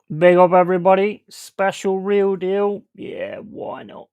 Big up, everybody. Special real deal. Yeah, why not?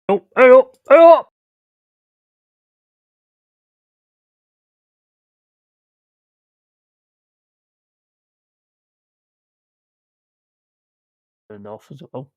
Oh, hey up, hey up. Enough as well.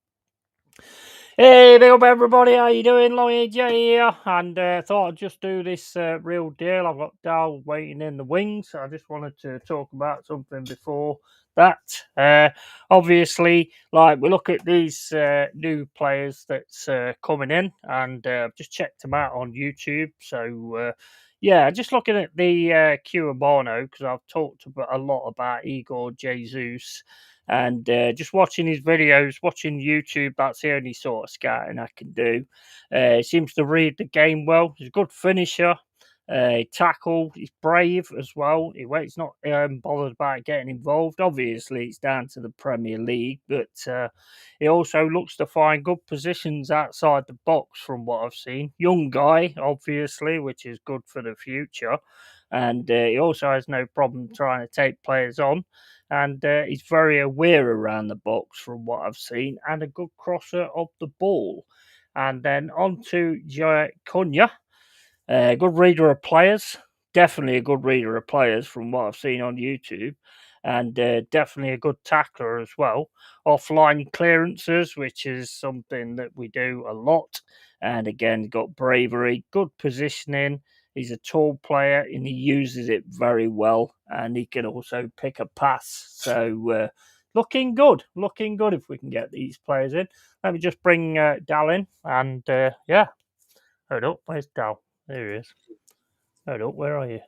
Hey, big up, everybody. How you doing? LongHairedYeti here, and thought I'd just do this real deal. I've got Dal waiting in the wings. So I just wanted to talk about something before that. Obviously, like we look at these new players that's coming in, and I've just checked them out on YouTube. So yeah, just looking at the Cubano because I've talked about a lot about Igor Jesus and just watching his videos, watching YouTube. That's the only sort of scouting I can do. He seems to read the game well. He's a good finisher. Tackle. He's brave as well. He's not bothered about getting involved. Obviously, it's down to the Premier League, but he also looks to find good positions outside the box from what I've seen. Young guy, obviously, which is good for the future. And he also has no problem trying to take players on, and he's very aware around the box from what I've seen, and a good crosser of the ball. And then on to Cunha, good reader of players, definitely a good reader of players from what I've seen on YouTube, and definitely a good tackler as well. Offline clearances, which is something that we do a lot, and again, got bravery, good positioning. He's a tall player and he uses it very well, and he can also pick a pass. So looking good if we can get these players in. Let me just bring Dal in, and yeah, hold up, where's Dal? There he is. Hold up, where are you?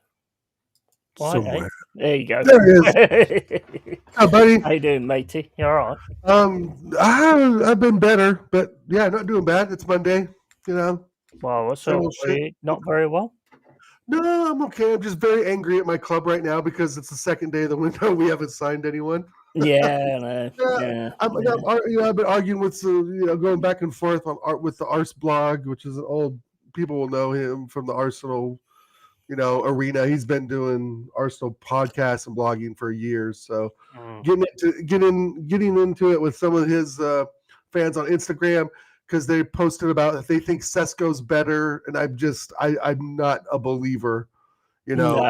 Why, eh? Somewhere. There you go. There it is. Hi, buddy. How you doing, matey? You all right? I've been better, but yeah, not doing bad. It's Monday, you know. Well, what's Same up? old Are shit. you not very well? No, I'm okay. I'm just very angry at my club right now because it's the second day of the window. We haven't signed anyone. Yeah, no. Yeah, Yeah. I've been arguing with going back and forth on art with the Ars blog, which is an old people will know him from the Arsenal, arena. He's been doing Arsenal podcasts and blogging for years. So Mm. getting into it with some of his fans on Instagram because they posted about that they think Sesko's better, and I'm not a believer. No.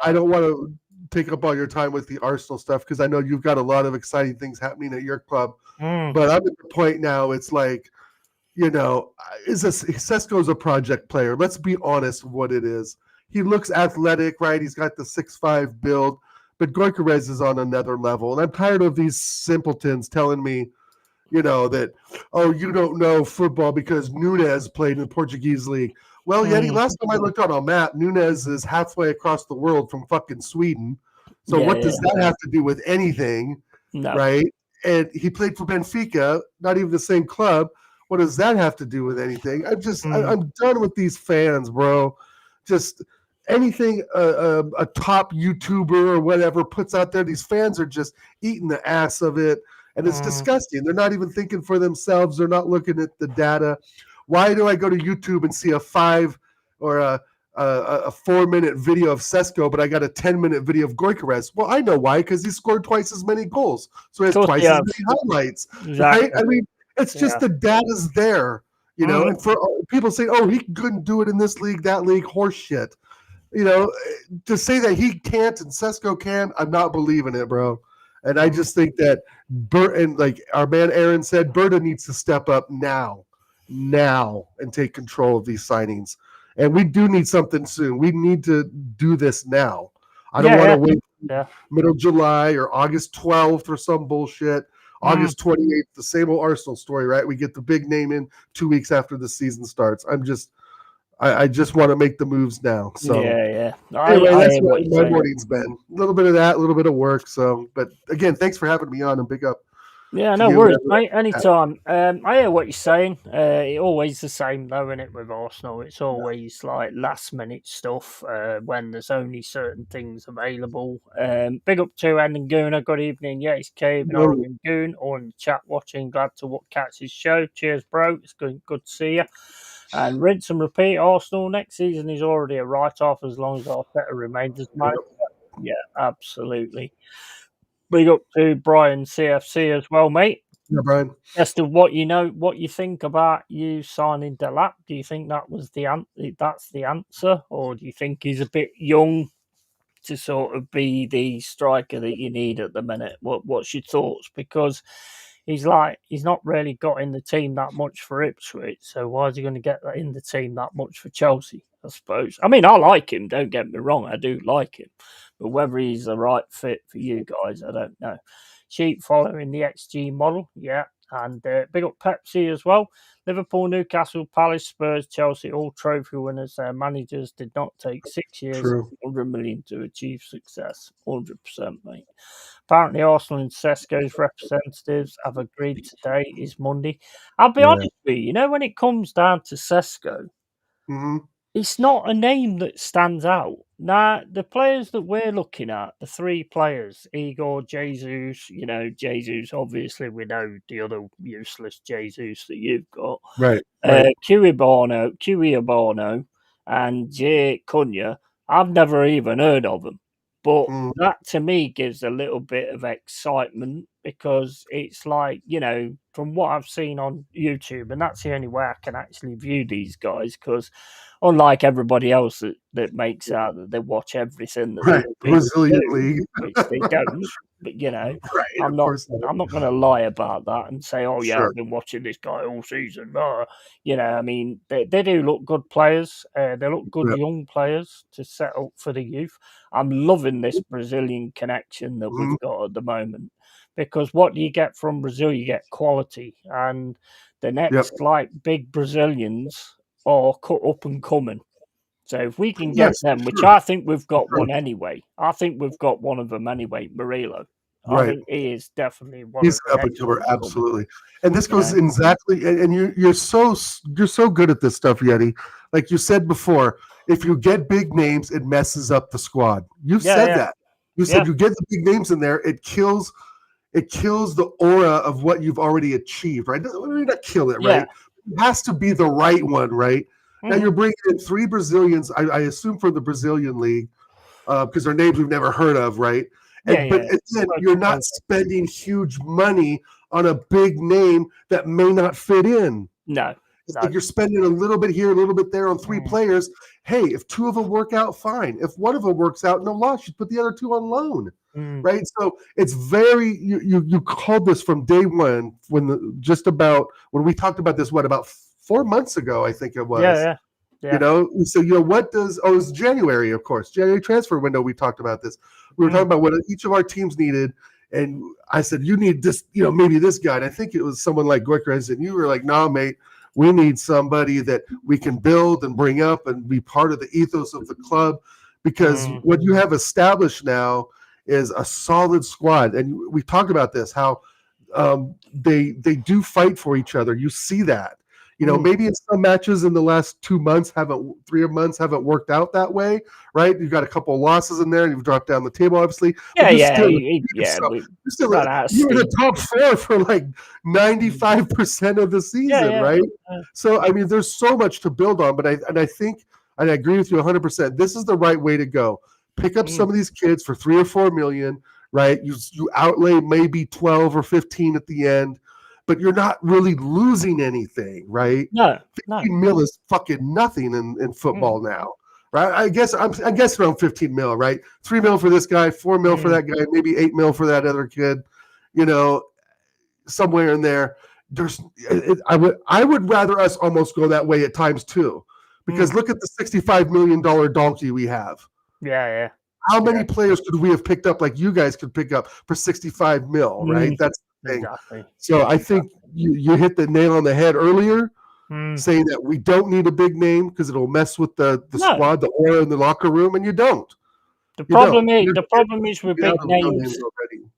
I don't want to take up all your time with the Arsenal stuff because I know you've got a lot of exciting things happening at your club. Mm. But I'm at the point now. It's like, Sesko's a project player. Let's be honest, what it is. He looks athletic, right? He's got the 6'5" build, but Gyökeres is on another level, and I'm tired of these simpletons telling me, that, oh, you don't know football because Nunes played in the Portuguese league. Well, Yeti, last time I looked on a map, Nunes is halfway across the world from fucking Sweden. So Yeah, what does that have to do with anything, no. right? And he played for Benfica, not even the same club. What does that have to do with anything? I'm done with these fans, bro. Just anything a top YouTuber or whatever puts out there, these fans are just eating the ass of it. And it's disgusting. They're not even thinking for themselves. They're not looking at the data. Why do I go to YouTube and see a 5 or a 4-minute video of Sesko, but I got a 10-minute video of Gyökeres? Well, I know why, because he scored twice as many goals. So he has twice as many highlights, Exactly. right? I mean, it's just the data's there, and for people saying, oh, he couldn't do it in this league, that league, horse shit. To say that he can't and Sesko can, I'm not believing it, bro. And I just think that Burton, like our man Aaron said, Burton needs to step up now, and take control of these signings. And we do need something soon. We need to do this now. I don't want to wait middle July or August 12th or some bullshit. August 28th, the same old Arsenal story, right? We get the big name in 2 weeks after the season starts. I just want to make the moves now. So yeah. Anyway, that's what my saying. morning's been. A little bit of that, a little bit of work. So, but again, thanks for having me on, and big up. Yeah, no worries, mate. Anytime. I hear what you're saying. It's always the same, though, isn't it, with Arsenal? It's always like last minute stuff when there's only certain things available. Big up to Ed Gooner. Good evening. Yeah, it's Cave and Oregon Goon, all in the chat watching. Glad to catch his show. Cheers, bro. It's good to see you. And rinse and repeat. Arsenal next season is already a write-off as long as Arteta remains as manager. Yeah, absolutely. Big up to Brian CFC as well, mate. Yeah, Brian. As to what you think about you signing Delap, do you think that was that's the answer, or do you think he's a bit young to sort of be the striker that you need at the minute? What's your thoughts? Because he's not really got in the team that much for Ipswich, so why is he going to get in the team that much for Chelsea? I suppose. I mean, I like him. Don't get me wrong, I do like him, but whether he's the right fit for you guys, I don't know. Cheap following the XG model, yeah. And big up Pepsi as well. Liverpool, Newcastle, Palace, Spurs, Chelsea, all trophy winners. Their managers did not take 6 years, 100 million to achieve success. 100%, mate. Apparently, Arsenal and Sesko's representatives have agreed today is Monday. I'll be honest with you, when it comes down to Sesko, it's not a name that stands out. Now, the players that we're looking at, the 3 players, Igor, Jesus, Jesus, obviously we know the other useless Jesus that you've got. Right. Cuiabano and Jay Cunha, I've never even heard of them. But that to me gives a little bit of excitement because it's like, from what I've seen on YouTube, and that's the only way I can actually view these guys because unlike everybody else that makes out that they watch everything that Brazilian league, which they don't. But you know, Right, I'm of not. course not. I'm not going to lie about that and say, "Oh yeah, Sure. I've been watching this guy all season." You know, I mean, they do look good players. They look good Yeah. young players to set up for the youth. I'm loving this Brazilian connection that Mhm. we've got at the moment because what do you get from Brazil? You get quality, and the Yep. next like big Brazilians are cut up and coming. So if we can get Yes, them, which sure, I think we've got sure. one anyway, I think we've got one of them anyway, Murillo. I Right. think he is definitely one He's of an the up and next comer, ones coming. absolutely. And this You goes know? exactly, and you're so good at this stuff, Yeti. Like you said before, if you get big names, it messes up the squad. You've Yeah, said yeah, that. You yeah, said you get the big names in there, it kills the aura of what you've already achieved, right? Maybe not kill it, yeah. right? It has to be the right one, right? Now Hmm. you're bringing in three Brazilians, I assume from the Brazilian league, because they're names we've never heard of, right? Yeah, But yeah. again, you're not Portuguese. spending huge money on a big name that may not fit in. No, It's like no. you're spending a little bit here, a little bit there on three Mm, players. Hey, if two of them work out, fine. If one of them works out, no loss. You put the other two on loan, mm. right? So it's very you called this from day one when we talked about this. What about 4 months ago? I think it Yeah, was. yeah, yeah. So what does it was January, of course, January transfer window. We talked about this. We were talking Mm, about what each of our teams needed, and I said, you need this, maybe this guy. And I think it was someone like Goikarez, and you were like, nah, mate, we need somebody that we can build and bring up and be part of the ethos of the club, because mm. what you have established now is a solid squad. And we talked about this, how they do fight for each other. You see that. Mm. Maybe in some matches in the last 2 months, 3 months haven't worked out that way, right? You've got a couple of losses in there, and you've dropped down the table, obviously, but Yeah, you're yeah, still yeah. so We you're still ran out of you were in steam. the top four for like Mm. 95% of the Yeah, season, yeah. right? Uh, So I mean, there's so much to build on, but I think, and I agree with you 100%. This is the right way to go. Pick up mm. some of these kids for 3 or 4 million, right? You outlay maybe 12 or 15 at the end, but you're not really losing anything, right? No, no. 15 mil is fucking nothing in Mm, football now, right? I guess around 15 mil, right? 3 mil for this guy, 4 mil for mm. that guy, maybe 8 mil for that other kid, you know, somewhere in there. I would rather us almost go that way at times too, because Mm. look at the $65 million donkey we have. Yeah, yeah, How yeah. many players could we have picked up like you guys could pick up for 65 mil, right? Mm. That's the thing. Exactly. So I think Exactly. you hit the nail on the head earlier, Mm. saying that we don't need a big name because it'll mess with the No, squad, the aura in the locker room, and you don't. the You don't. problem is You the problem is with have big those no names. names already.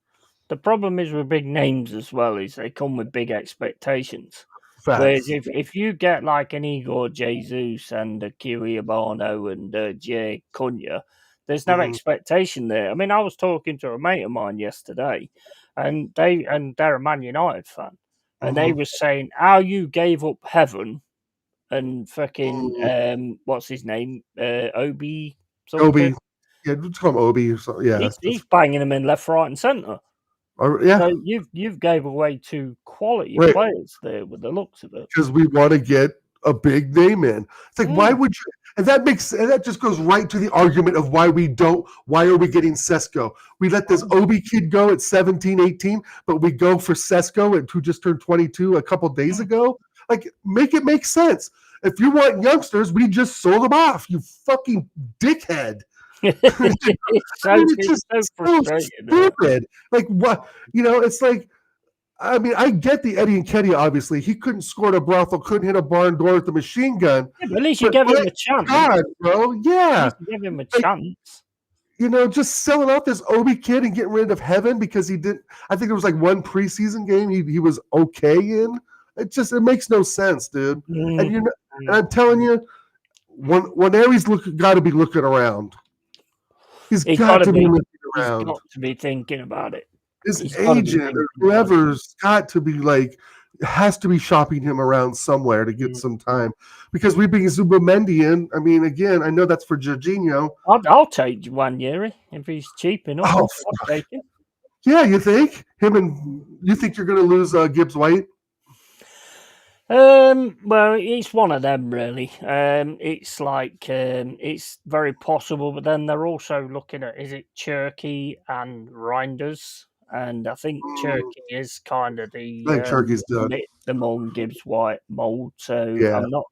The problem is with big names as well is they come with big expectations. Whereas Facts. if you get like an Igor Jesus and a Kiri Abano and Jay Cunha, there's no Mhm. expectation there. I mean, I was talking to a mate of mine yesterday, and they're a Man United fan, and they Mhm. were saying how you gave up heaven and fucking Mm. what's his name Obi something. Obi. Yeah, just call him Obi or something. Yeah. He's banging them in left, right, and centre. Yeah. So you've gave away two quality Right. players there with the looks of it. Because we want to get a big name in. It's like, why Mm, would you? And that just goes right to the argument of why are we getting Sesko? We let this mm, Obi kid go at 17, 18, but we go for Sesko who just turned 22 a couple days mm. ago. Like, make it make sense. If you want youngsters, we just sold them off, you fucking dickhead. I mean, it's It's just so so frustrating. stupid. Like, what? It's like, I mean, I get the Eddie and Kenny, obviously. He couldn't score at a brothel, couldn't hit a barn door with a machine gun. Yeah, but at least you But gave my him a chance. God, bro, At yeah. least you gave him a Like, chance. just selling out this Obi kid and getting rid of Heaven because he didn't. I think there was like one preseason game he was okay in. It makes no sense, dude. And Mm, and mm. I'm telling you, when Aries got to be looking around. He's He's got got to to be be. looking He's around. got to be thinking about it. His He's got to be agent or thinking about it. whoever's got to be like has to be shopping him around somewhere to get Mm. some time because we bring Zubamendi in. I mean, again, I know that's for Jorginho. I'll take Wanyeri if he's cheap enough. Oh, I'll take him. yeah, you think you think you're going to lose Gibbs White? Well, it's one of them really. It's like it's very possible, but then they're also looking at is it Cherky and Reinders, and I think Turkey is kind of I think Turkey's done. the Morgan Gibbs White mold. So Yeah. I'm not.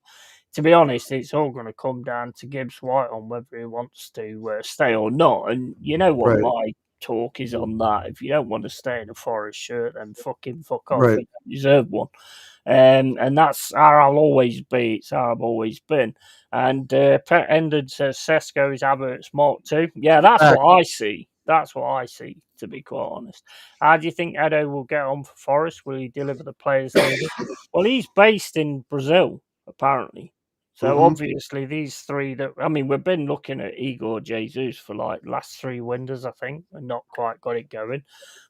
To be honest, it's all going to come down to Gibbs White on whether he wants to stay or not. And you know what my talk is on that. If you don't want to stay in a Forest shirt, then fuck off. Right. You don't deserve one. And that's how I'll always be. It's how I've always been. And Pet Ended says Sesko is Havertz Mark II. Yeah, that's what I see. That's what I see, to be quite honest. How do you think Edo will get on for Forest? Will he deliver the players needed? Well, he's based in Brazil, apparently. So obviously these three we've been looking at Igor Jesus for like last 3 windows, I think, and not quite got it going.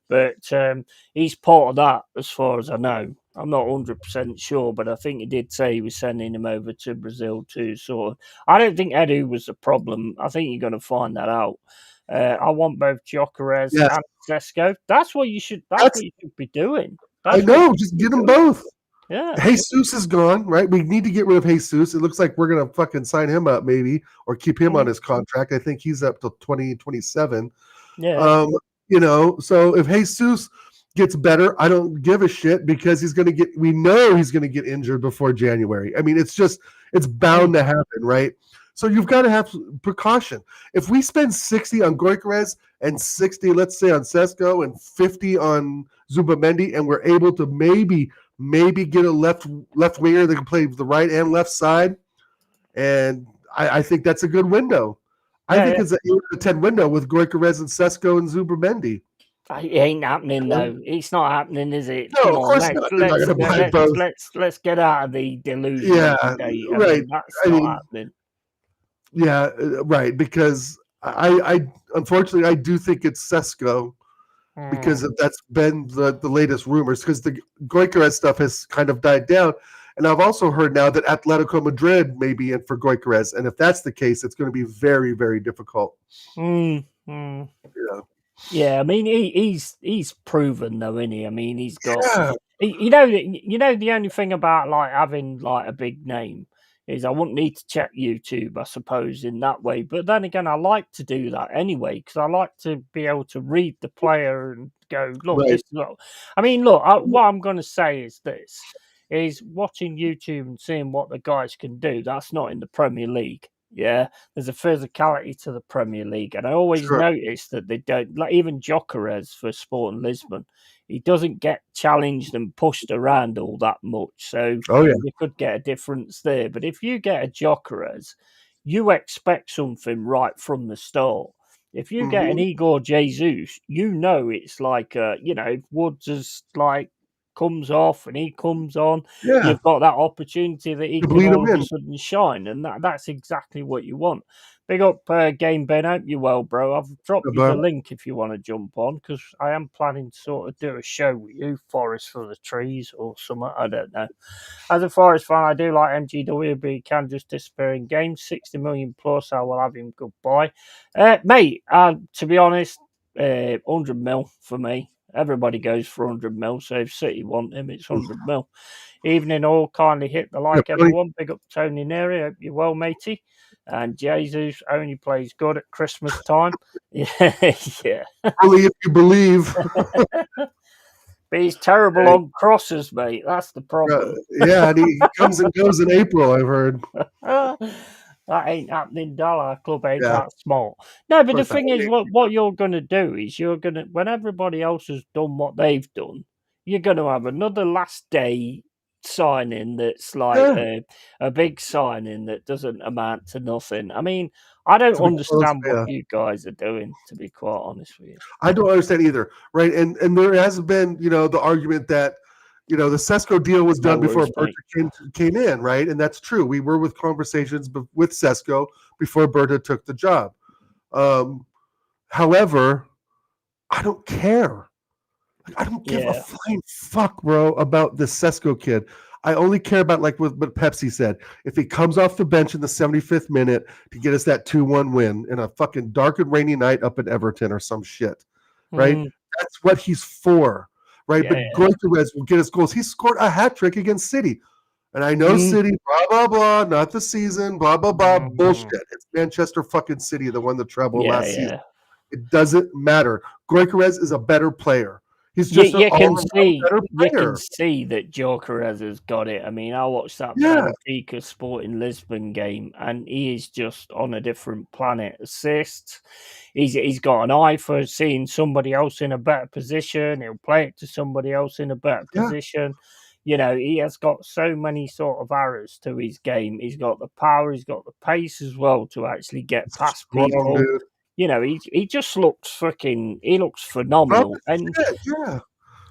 But he's part of that, as far as I know. I'm not 100% sure, but I think he did say he was sending him over to Brazil too. So I don't think Edu was the problem. I think you're going to find that out. I want both Gyökeres and Sesko. That's what you should. That's what you should be doing. I know. Just get them both. Yeah. Jesus is gone, right? We need to get rid of Jesus. It looks like we're gonna fucking sign him up, maybe, or keep him on his contract. I think he's up till 2027. Yeah. So if Jesus gets better, I don't give a shit because we know he's gonna get injured before January. I mean, it's bound to happen, right? So you've got to have precaution. If we spend 60 on Gyökeres and 60, let's say, on Sesko and 50 on Zubamendi, and we're able to maybe get a left winger that can play the right and left side, and I think that's a good window. I think it's an 8 out of 10 window with Gyökeres and Sesko and Zubamendi. It ain't happening though. It's not happening, is it? No, Come of course not. Let's get out of the delusion. Yeah, right. That's not happening. Yeah, right. Because I unfortunately I do think it's Sesko. Because that's been the latest rumors, because the Gyökeres stuff has kind of died down. And I've also heard now that Atletico Madrid may be in for Gyökeres. And if that's the case, it's going to be very, very difficult. Yeah, I mean, he's proven though, isn't he? I mean, he's got... You know, the only thing about like having like a big name is I wouldn't need to check YouTube, I suppose, in that way. But then again, I like to do that anyway, because I like to be able to read the player and go, look, this is what... I mean, look, what I'm going to say is this, is watching YouTube and seeing what the guys can do. That's not in the Premier League. Yeah, there's a physicality to the Premier League. And I always notice that they don't, like even Gyökeres for Sporting Lisbon, he doesn't get challenged and pushed around all that much. So you could get a difference there. But if you get a Gyökeres, you expect something right from the start. If you get an Igor Jesus, it's like, if Woods is like comes off and he comes on, you've got that opportunity that he can all of a sudden shine, and that's exactly what you want. Big up Game Ben, hope you well, bro. I've dropped you the link if you want to jump on, because I am planning to sort of do a show with you, Forest for the Trees or something, I don't know. As a Forest fan, I do like MGW, but he can just disappear in games. 60 million plus, I will have him goodbye. Mate, to be honest, 100 mil for me. Everybody goes for 100 mil, so if City want him, it's 100 mil. Evening all, kindly hit the like, everyone. Big up Tony Neri, hope you're well, matey. And Jesus only plays good at Christmas time. Yeah. Only if you believe. But he's terrible on crosses, mate. That's the problem. And he comes and goes in April, I've heard. That ain't happening, Dollar Club ain't that smart. No, but the thing is, what you're going to do is when everybody else has done what they've done, you're going to have another last day signing that's like a big signing that doesn't amount to nothing. I mean, I don't understand what you guys are doing, to be quite honest with you. I don't understand either, right? And there has been, the argument that, the Sesko deal was done before Berta came in, right? And that's true. We were with conversations with Sesko before Berta took the job. However, I don't care. I don't give a flying fuck, bro, about this Sesko kid. I only care about, like what Pepsi said. If he comes off the bench in the 75th minute to get us that 2-1 win in a fucking dark and rainy night up in Everton or some shit, right? That's what he's for, right? But Gyökeres will get us goals. He scored a hat trick against City. And I know City, blah, blah, blah, not the season, blah, blah, blah, bullshit. It's Manchester fucking City that won the treble last season. It doesn't matter. Gyökeres is a better player. He's You, just an you can all-around see better you can player. see that Gyökeres has got it. I mean, I watched that Yeah, Benfica Sporting Lisbon game, and he is just on a different planet. Assists, he's got an eye for seeing somebody else in a better position. He'll play it to somebody else in a better yeah, position. You know, he has got so many sort of arrows to his game. He's got the power, he's got the pace as well to actually get past strong people. dude. You know, he just looks he looks Tough phenomenal. as shit. Yeah.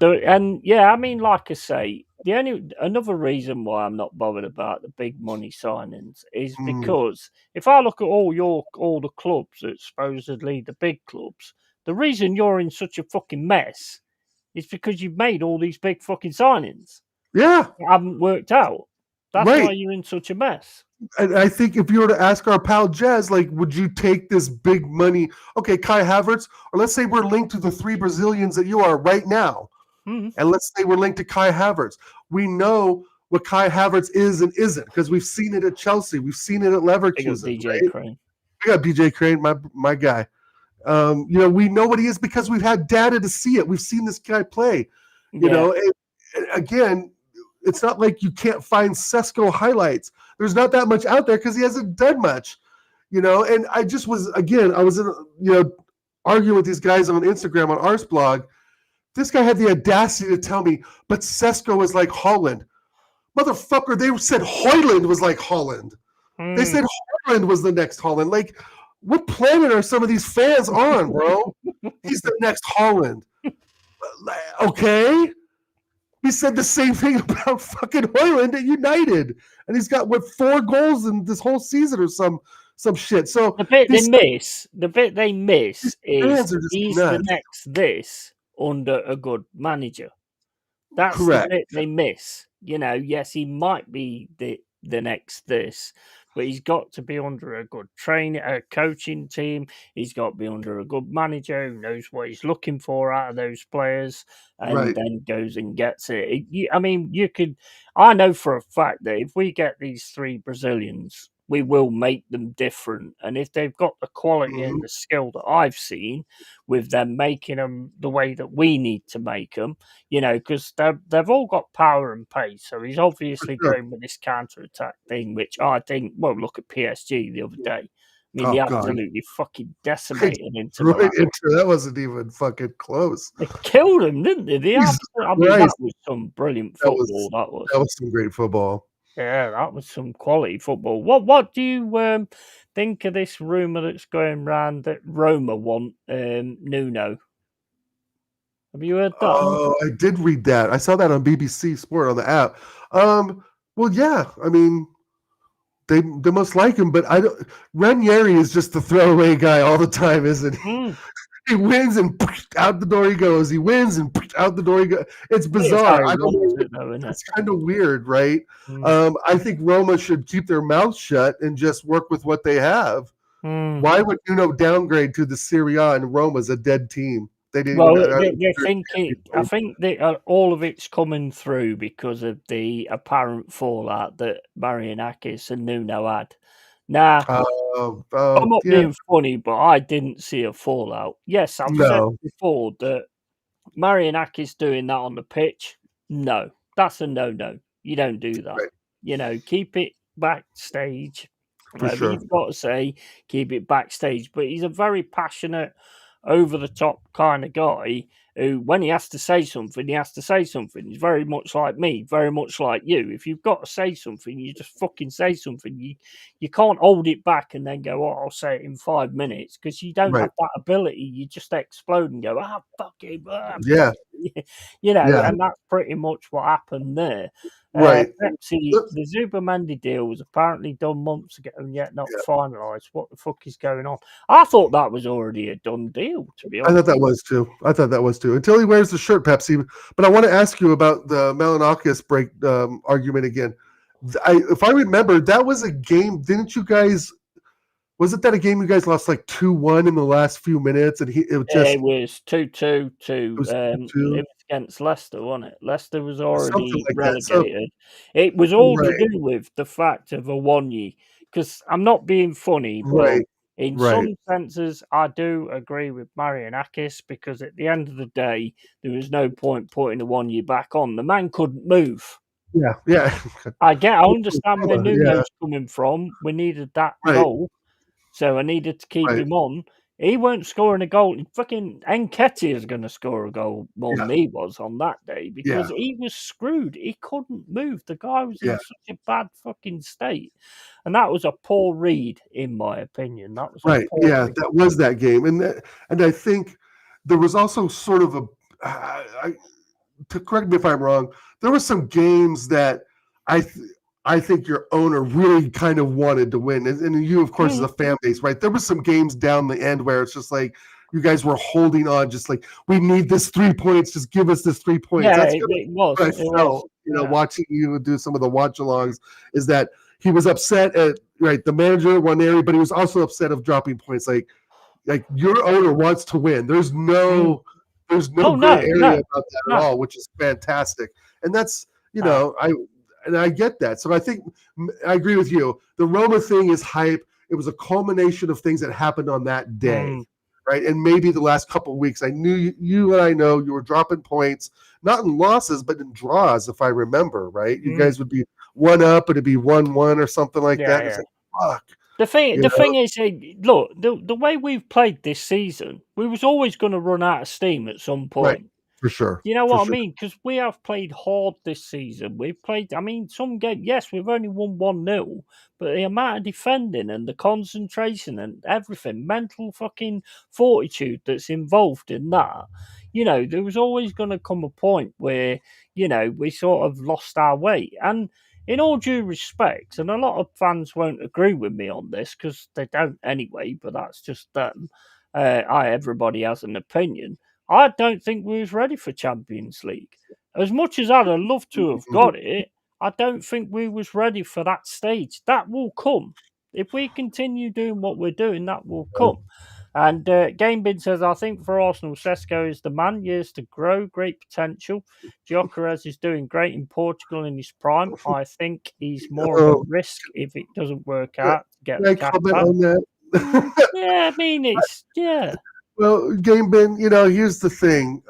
And yeah, I mean, like I say, the only another reason why I'm not bothered about the big money signings is Mm. because if I look at all the clubs that supposedly the big clubs, the reason you're in such a fucking mess is because you've made all these big fucking signings Yeah. that haven't worked out. That's why Right. you're in such a mess. And I think if you were to ask our pal Jez, like, would you take this big money? Okay, Kai Havertz, or let's say we're linked to the 3 Brazilians that you are right now. Mm. And let's say we're linked to Kai Havertz. We know what Kai Havertz is and isn't because we've seen it at Chelsea. We've seen it at Big up Leverkusen. DJ Right? Crane. We got BJ Crane, my guy. You know, we know what he is because we've had data to see it. We've seen this guy play. You Yeah. know, and again, it's not like you can't find Sesko highlights. There's not that much out there because he hasn't done much. You know, and I just was I was arguing with these guys on Instagram on Ars blog. This guy had the audacity to tell me, but Sesko is like Holland. Motherfucker, they said Hoyland was like Holland. They said Hoyland was the next Holland. Like, what planet are some of these fans on, bro? He's the next Holland. Okay? He said the same thing about fucking Hoyland at United. And he's got, 4 goals in this whole season or some shit. So the bit they miss is fans are just he's the nuts. next this under a good manager. That's the Correct. bit they miss. You know, yes, he might be the next this, but he's got to be under a good coaching team. He's got to be under a good manager who knows what he's looking for out of those players, and Right. then goes and gets it. I mean, you could. I know for a fact that if we get these 3 Brazilians, we will make them different. And if they've got the quality and the skill that I've seen, with them making them the way that we need to make them, you know, because they've all got power and pace. So he's obviously Sure. going with this counter attack thing, which I think, well, look at PSG the other day. I mean, Oh, they God. absolutely fucking decimated Inter Right Milan. into that wasn't even fucking close. They killed them, didn't they? Jesus I mean, that Christ. was some brilliant That football. was some great football. Yeah, that was some quality football. What do you think of this rumor that's going around that Roma want Nuno? Have you heard that? Oh, I did read that. I saw that on BBC Sport on the app. Well, yeah. I mean, they must like him, but I don't. Ranieri is just the throwaway guy all the time, isn't he? Mm. He wins and out the door he goes. He wins and out the door he goes. It's bizarre. I don't know. It, though, isn't it? It's kind of weird, right? I think Roma should keep their mouth shut and just work with what they have. Why would Nuno downgrade to the Serie A and Roma's a dead team? They didn't. Well, they think I think all of it's coming through because of the apparent fallout that Marianakis and Nuno had. Nah, I'm not being funny, but I didn't see a fallout. Yes, I've said before that Marianakis doing that on the pitch. No, that's a no-no. You don't do that. Right. You know, keep it backstage. Sure. You've got to say keep it backstage. But he's a very passionate, over-the-top kind of guy who, when he has to say something, he has to say something. He's very much like me, very much like you. If you've got to say something, you just fucking say something. You can't hold it back and then go, oh, I'll say it in 5 minutes, because you don't have that ability. You just explode and go, fuck him. Yeah. You know, and that's pretty much what happened there. Right. The Zubamendi deal was apparently done months ago and yet not finalised. What the fuck is going on? I thought that was already a done deal, to be honest. I thought that was too. Until he wears the shirt, Pepsi. But I want to ask you about the Malinakis break argument again. If I remember, that was a game. Didn't you guys? Wasn't that a game you guys lost like 2-1 in the last few minutes? And it was 2-2 to it was against Leicester, wasn't it? Leicester was already relegated. It was all to do with the fact of Awonyi, because I'm not being funny, but In Right. some senses, I do agree with Marianakis because at the end of the day, there was no point putting a 1 year back on. The man couldn't move. Yeah, yeah. I understand where Yeah, Nuno's coming from. We needed that right, goal, so I needed to keep right. him on. He weren't scoring a goal. Fucking Nketiah is going to score a goal more Yeah, than he was on that day yeah, because he was screwed. He couldn't move. The guy was yeah. in such a bad fucking state, and that was a poor read, in my opinion. That was a Right. poor Yeah, read. that was that game, and I think there was also sort of a. To correct me if I'm wrong, there were some games that I th- I think your owner really kind of wanted to win, and you, of course, as a fan base, right? There were some games down the end where it's just like you guys were holding on, just like we need this 3 points, just give us this 3 points. Yeah, That's kind of it was. what I It was. felt, Yeah. watching you do some of the watch-alongs. Is that he was upset at the manager one area, but he was also upset of dropping points. Like your owner wants to win. There's Mm. no Oh gray no, area no, about that at no. all, which is fantastic. And that's Ah. I get that. So I think I agree with you. The Roma thing is hype. It was a culmination of things that happened on that day, right? And maybe the last couple of weeks. I knew you and I know you were dropping points, not in losses, but in draws, if I remember, right? You guys would be 1-up, it'd be 1-1 or something like that. And it's like, fuck. The thing is, look, the way we've played this season, we was always going to run out of steam at some Right. point. For sure. You know For what I sure. mean? Because we have played hard this season. We've played, I mean, some games, yes, we've only won 1-0, but the amount of defending and the concentration and everything, mental fucking fortitude that's involved in that, there was always going to come a point where, we sort of lost our way. And in all due respect, and a lot of fans won't agree with me on this because they don't anyway, but that's just them. Everybody has an opinion. I don't think we was ready for Champions League. As much as I'd have loved to have got it, I don't think we was ready for that stage. That will come. If we continue doing what we're doing, that will come. And Gamebin says, I think for Arsenal, Sesko is the man. Years to grow, great potential. Gyökeres is doing great in Portugal in his prime. I think he's more of a risk if it doesn't work out to get Can the I cash comment back. on that? Yeah, I mean, it's, yeah. Well, Game Bin, here's the thing.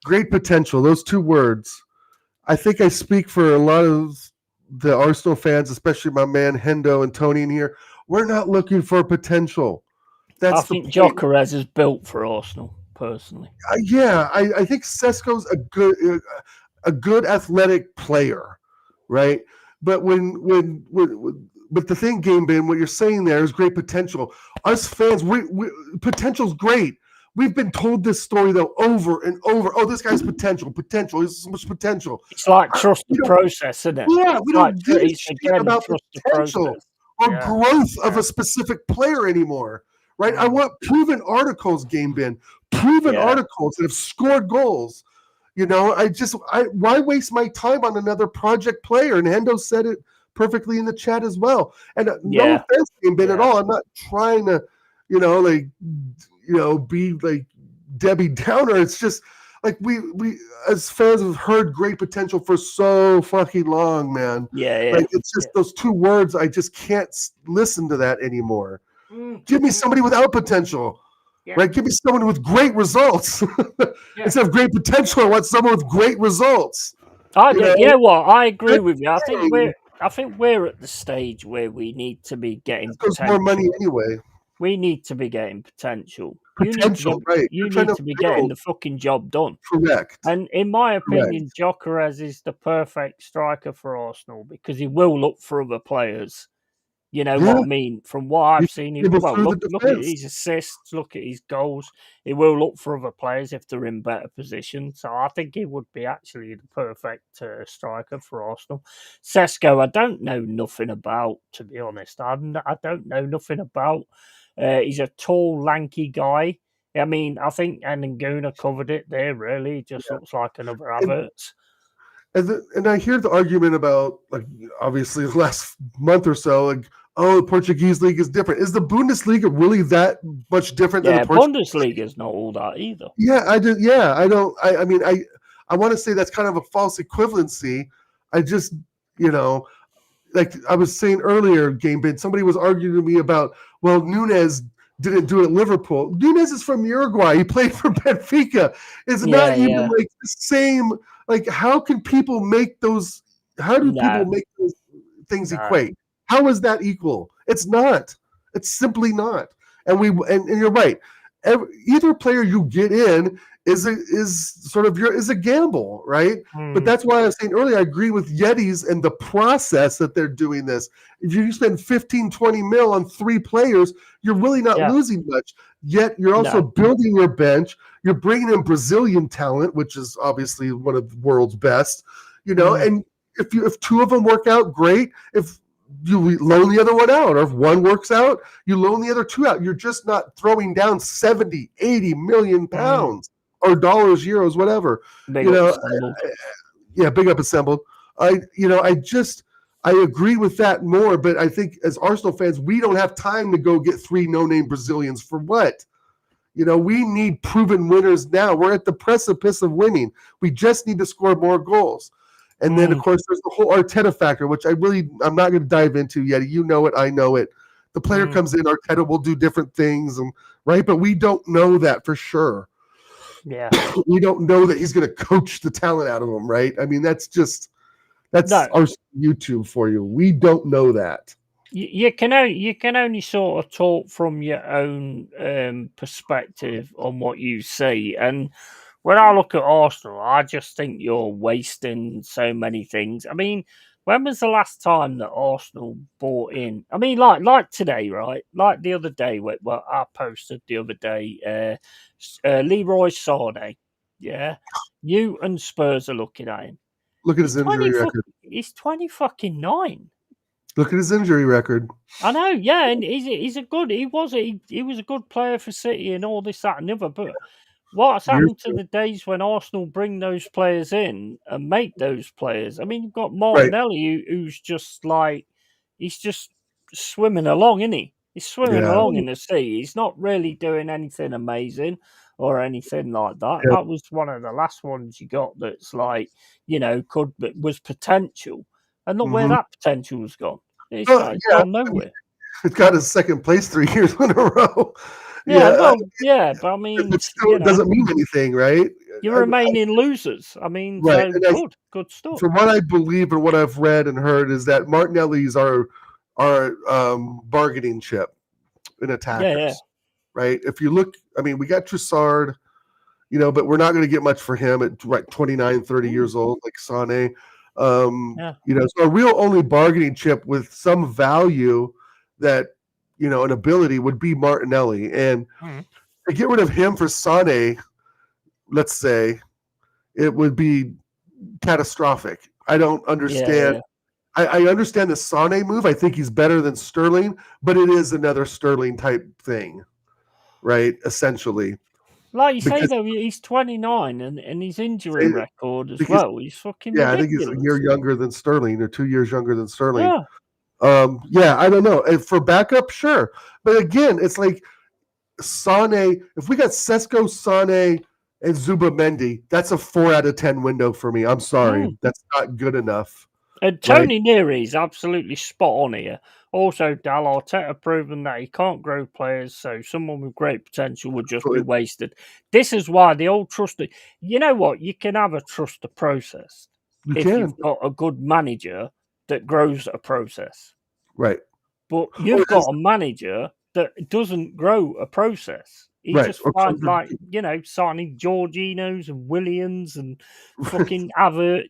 Great potential, those two words. I think I speak for a lot of the Arsenal fans, especially my man Hendo and Tony in here. We're not looking for potential. That's I the think point. Gyökeres is built for Arsenal, personally. I think Sesko's a good athletic player, right? But but the thing, Game Bin, what you're saying there is great potential. Us fans, potential's great. We've been told this story though over and over. Oh, this guy's potential. He's so much potential. It's like trust the process, isn't it? Yeah, we don't give a shit about trust the potential process. or growth of a specific player anymore, right? I want proven articles, Game Bin, articles that have scored goals. Why waste my time on another project player? And Hendo said it perfectly in the chat as well. And no offense, Game Bin, at all. I'm not trying to, be like Debbie Downer. It's just like we as fans have heard great potential for so fucking long, man. Like it's just those two words. I just can't listen to that anymore. Give me somebody without potential, right? Give me someone with great results instead of great potential. I want someone with great results. You know what? I agree with you. I think we're at the stage where we need to be getting potential. More money anyway. We need to be getting potential. Right? You need to be getting the fucking job done. Correct. And in my opinion, Gyökeres is the perfect striker for Arsenal because he will look for other players. You know what I mean? From what I've seen, look at his assists, look at his goals. He will look for other players if they're in better position. So I think he would be actually the perfect striker for Arsenal. Sesko, I don't know nothing about, to be honest. I don't know nothing about. He's a tall, lanky guy. I mean, I think Ananguna covered it there, really. He just looks like another Havertz. And I hear the argument about, like, obviously the last month or so, like, oh, the Portuguese league is different. Is the Bundesliga really that much different than the Portuguese league? Bundesliga is not all that either. I want to say that's kind of a false equivalency. I just, like I was saying earlier, Game Bin, somebody was arguing to me about, well, Nunez didn't do it at Liverpool. Nunez is from Uruguay. He played for Benfica. It's not even like the same. Like, how can people make those? How do people make those things equate? How is that equal? It's not. It's simply not. And you're right. Either player you get in is a gamble, right? But that's why I was saying earlier, I agree with Yetis and the process that they're doing this. If you spend 15, 20 mil on 3 players, you're really not losing much. Yet you're also building your bench. You're bringing in Brazilian talent, which is obviously one of the world's best. And if 2 of them work out, great. If you loan the other one out, or if one works out, you loan the other 2 out. You're just not throwing down 70, 80 million pounds or dollars, euros, whatever. Big up assembled. I agree with that more, but I think as Arsenal fans, we don't have time to go get 3 no-name Brazilians for what? We need proven winners now. We're at the precipice of winning. We just need to score more goals. And then, of course, there's the whole Arteta factor, which I'm not going to dive into yet. You know it. I know it. The player comes in, Arteta will do different things, right? But we don't know that for sure. Yeah. We don't know that he's going to coach the talent out of them, right? I mean, that's our YouTube for you. We don't know that. You can only sort of talk from your own perspective on what you see. And when I look at Arsenal, I just think you're wasting so many things. I mean, when was the last time that Arsenal bought in? I mean, like today, right? Like the other day, well, I posted the other day, Leroy Sané. Yeah, you and Spurs are looking at him. Look at his injury record. He's 29. Look at his injury record. I know, yeah, and he was a good player for City and all this, that, and the other. But what's happened to the days when Arsenal bring those players in and make those players? I mean, you've got Martinelli, who's just like he's just swimming along, isn't he? He's swimming along in the sea. He's not really doing anything amazing or anything like that. Yeah. That was one of the last ones you got that's like, was potential. And look where that potential has gone. It's gone nowhere. It's got his second place 3 years in a row. But I mean, it still doesn't mean anything, right? You're remaining losers. I mean, right. Good stuff. From what I believe and what I've read and heard is that Martinelli's our bargaining chip in attackers, right? If you look, I mean, we got Trossard, but we're not going to get much for him at 29, 30 years old, like Sané. So a real only bargaining chip with some value that, an ability would be Martinelli. And to get rid of him for Sané, let's say, it would be catastrophic. I don't understand. Yeah. I understand the Sané move. I think he's better than Sterling, but it is another Sterling type thing, right? Essentially. Like you say, though, he's 29 and his injury record as well. He's fucking ridiculous. I think he's a year younger than Sterling or 2 years younger than Sterling. I don't know. For backup, sure. But again, it's like Sané, if we got Sesko, Sané, and Zubamendi, that's a 4 out of 10 window for me. I'm sorry. That's not good enough. And Tony Neary is absolutely spot on here. Also, Dal Arteta proven that he can't grow players, so someone with great potential would just be wasted. This is why the old trust. You know what? You can have a trust the process you've got a good manager that grows a process. Right. But you've got a manager that doesn't grow a process. He just finds signing Jorginhos and Williams and fucking other,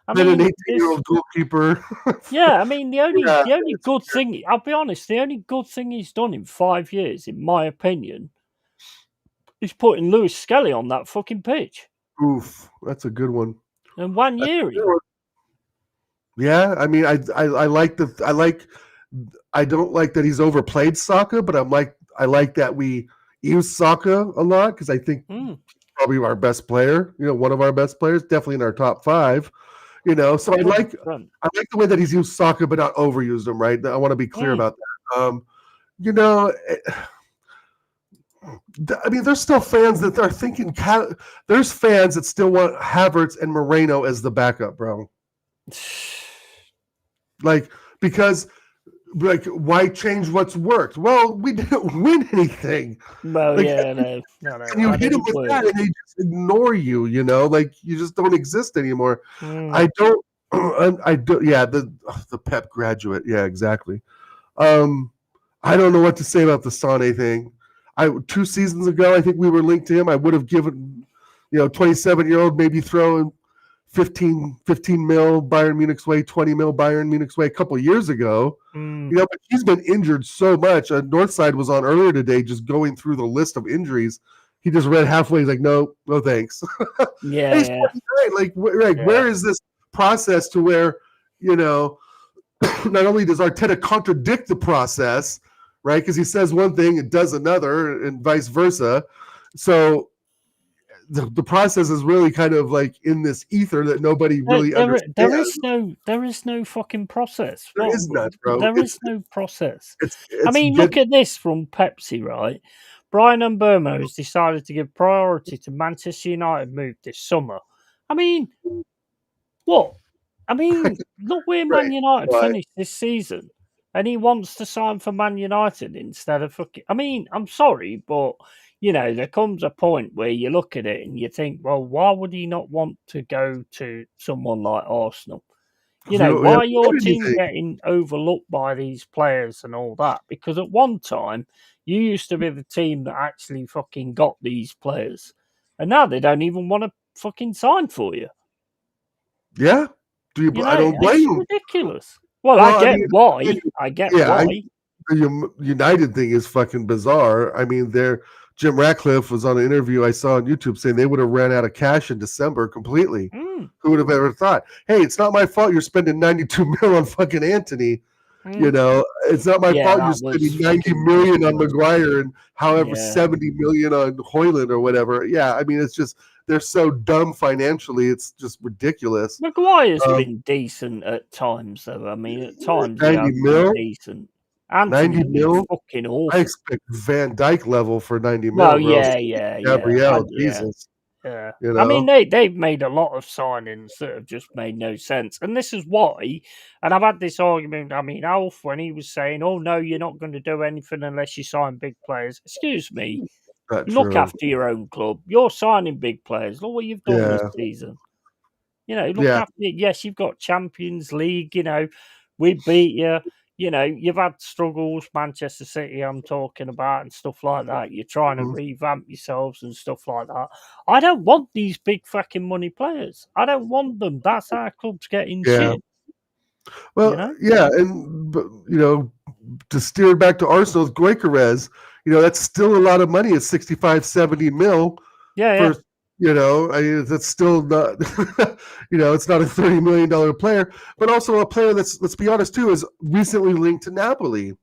I mean, an 18-year-old goalkeeper. I mean, the only good thing, I'll be honest, the only good thing he's done in 5 years, in my opinion, is putting Lewis Skelly on that fucking pitch. Oof, that's a good one. And 1 year. Yeah, I mean, I don't like that he's overplayed Saka, but I like that we use Saka a lot because I think he's probably our best player. One of our best players, definitely in our top 5. So I like the way that he's used Saka, but not overused him. Right? I want to be clear about that. I mean, there's still fans that are thinking. There's fans that still want Havertz and Moreno as the backup, bro. Like, because like, why change what's worked? Well, we didn't win anything. Well, Like, yeah, no. and you I hit them didn't with work. that, and they just ignore you. Like you just don't exist anymore. Mm. I don't. I do. Yeah, the Pep graduate. Yeah, exactly. I don't know what to say about the Sane thing. 2 seasons ago, I think we were linked to him. I would have given, 27-year-old maybe throwing 15 mil Bayern Munich's way, 20 mil Bayern Munich's way a couple years ago. But he's been injured so much. Northside was on earlier today, just going through the list of injuries. He just read halfway. He's like, no thanks. Yeah, he's yeah. Where is this process to where, not only does Arteta contradict the process, right? Because he says one thing and does another, and vice versa. So the process is really kind of like in this ether that nobody really understands. There is no fucking process. There is none, bro. There is no process. I It's mean, look at this from Pepsi, right? Brian and Burmo has decided to give priority to Manchester United move this summer. I mean, what? I mean, look where Man right. United But finished this season, and he wants to sign for Man United instead of fucking. I mean, I'm sorry, but there comes a point where you look at it and you think, well, why would he not want to go to someone like Arsenal? we haven't Why are your done team anything. getting overlooked by these players and all that? Because at one time, you used to be the team that actually fucking got these players, and now they don't even want to fucking sign for you. Yeah. I don't blame It's them. ridiculous. Well, I get why. The United thing is fucking bizarre. I mean, Jim Ratcliffe was on an interview I saw on YouTube saying they would have ran out of cash in December completely. Who would have ever thought? Hey, it's not my fault you're spending 92 mil on fucking Anthony. It's not my fault you're spending 90 million on Maguire and however 70 million on Hoyland or whatever. Yeah, I mean, it's just they're so dumb financially. It's just ridiculous. Maguire's been decent at times, though. I mean, at times 90 mil, decent. Anthony's 90 mil, fucking awful. I expect Van Dijk level for 90 mil. Well, bro. Gabriel, Jesus. Yeah. I mean, they've made a lot of signings that have just made no sense. And this is why, and I've had this argument, I mean, Alf, when he was saying, oh, no, you're not going to do anything unless you sign big players. Excuse me. Look after your own club. You're signing big players. Look what you've done this season. Look after it. Yes, you've got Champions League. We beat you. You've had struggles, Manchester City, I'm talking about, and stuff like that. You're trying to revamp yourselves and stuff like that. I don't want these big fucking money players. I don't want them. That's our club's getting shit. Well, and to steer back to Arsenal's Gyökeres, that's still a lot of money at 65, 70 mil. For, that's still not, it's not a $30 million player, but also a player that's, let's be honest too, is recently linked to Napoli,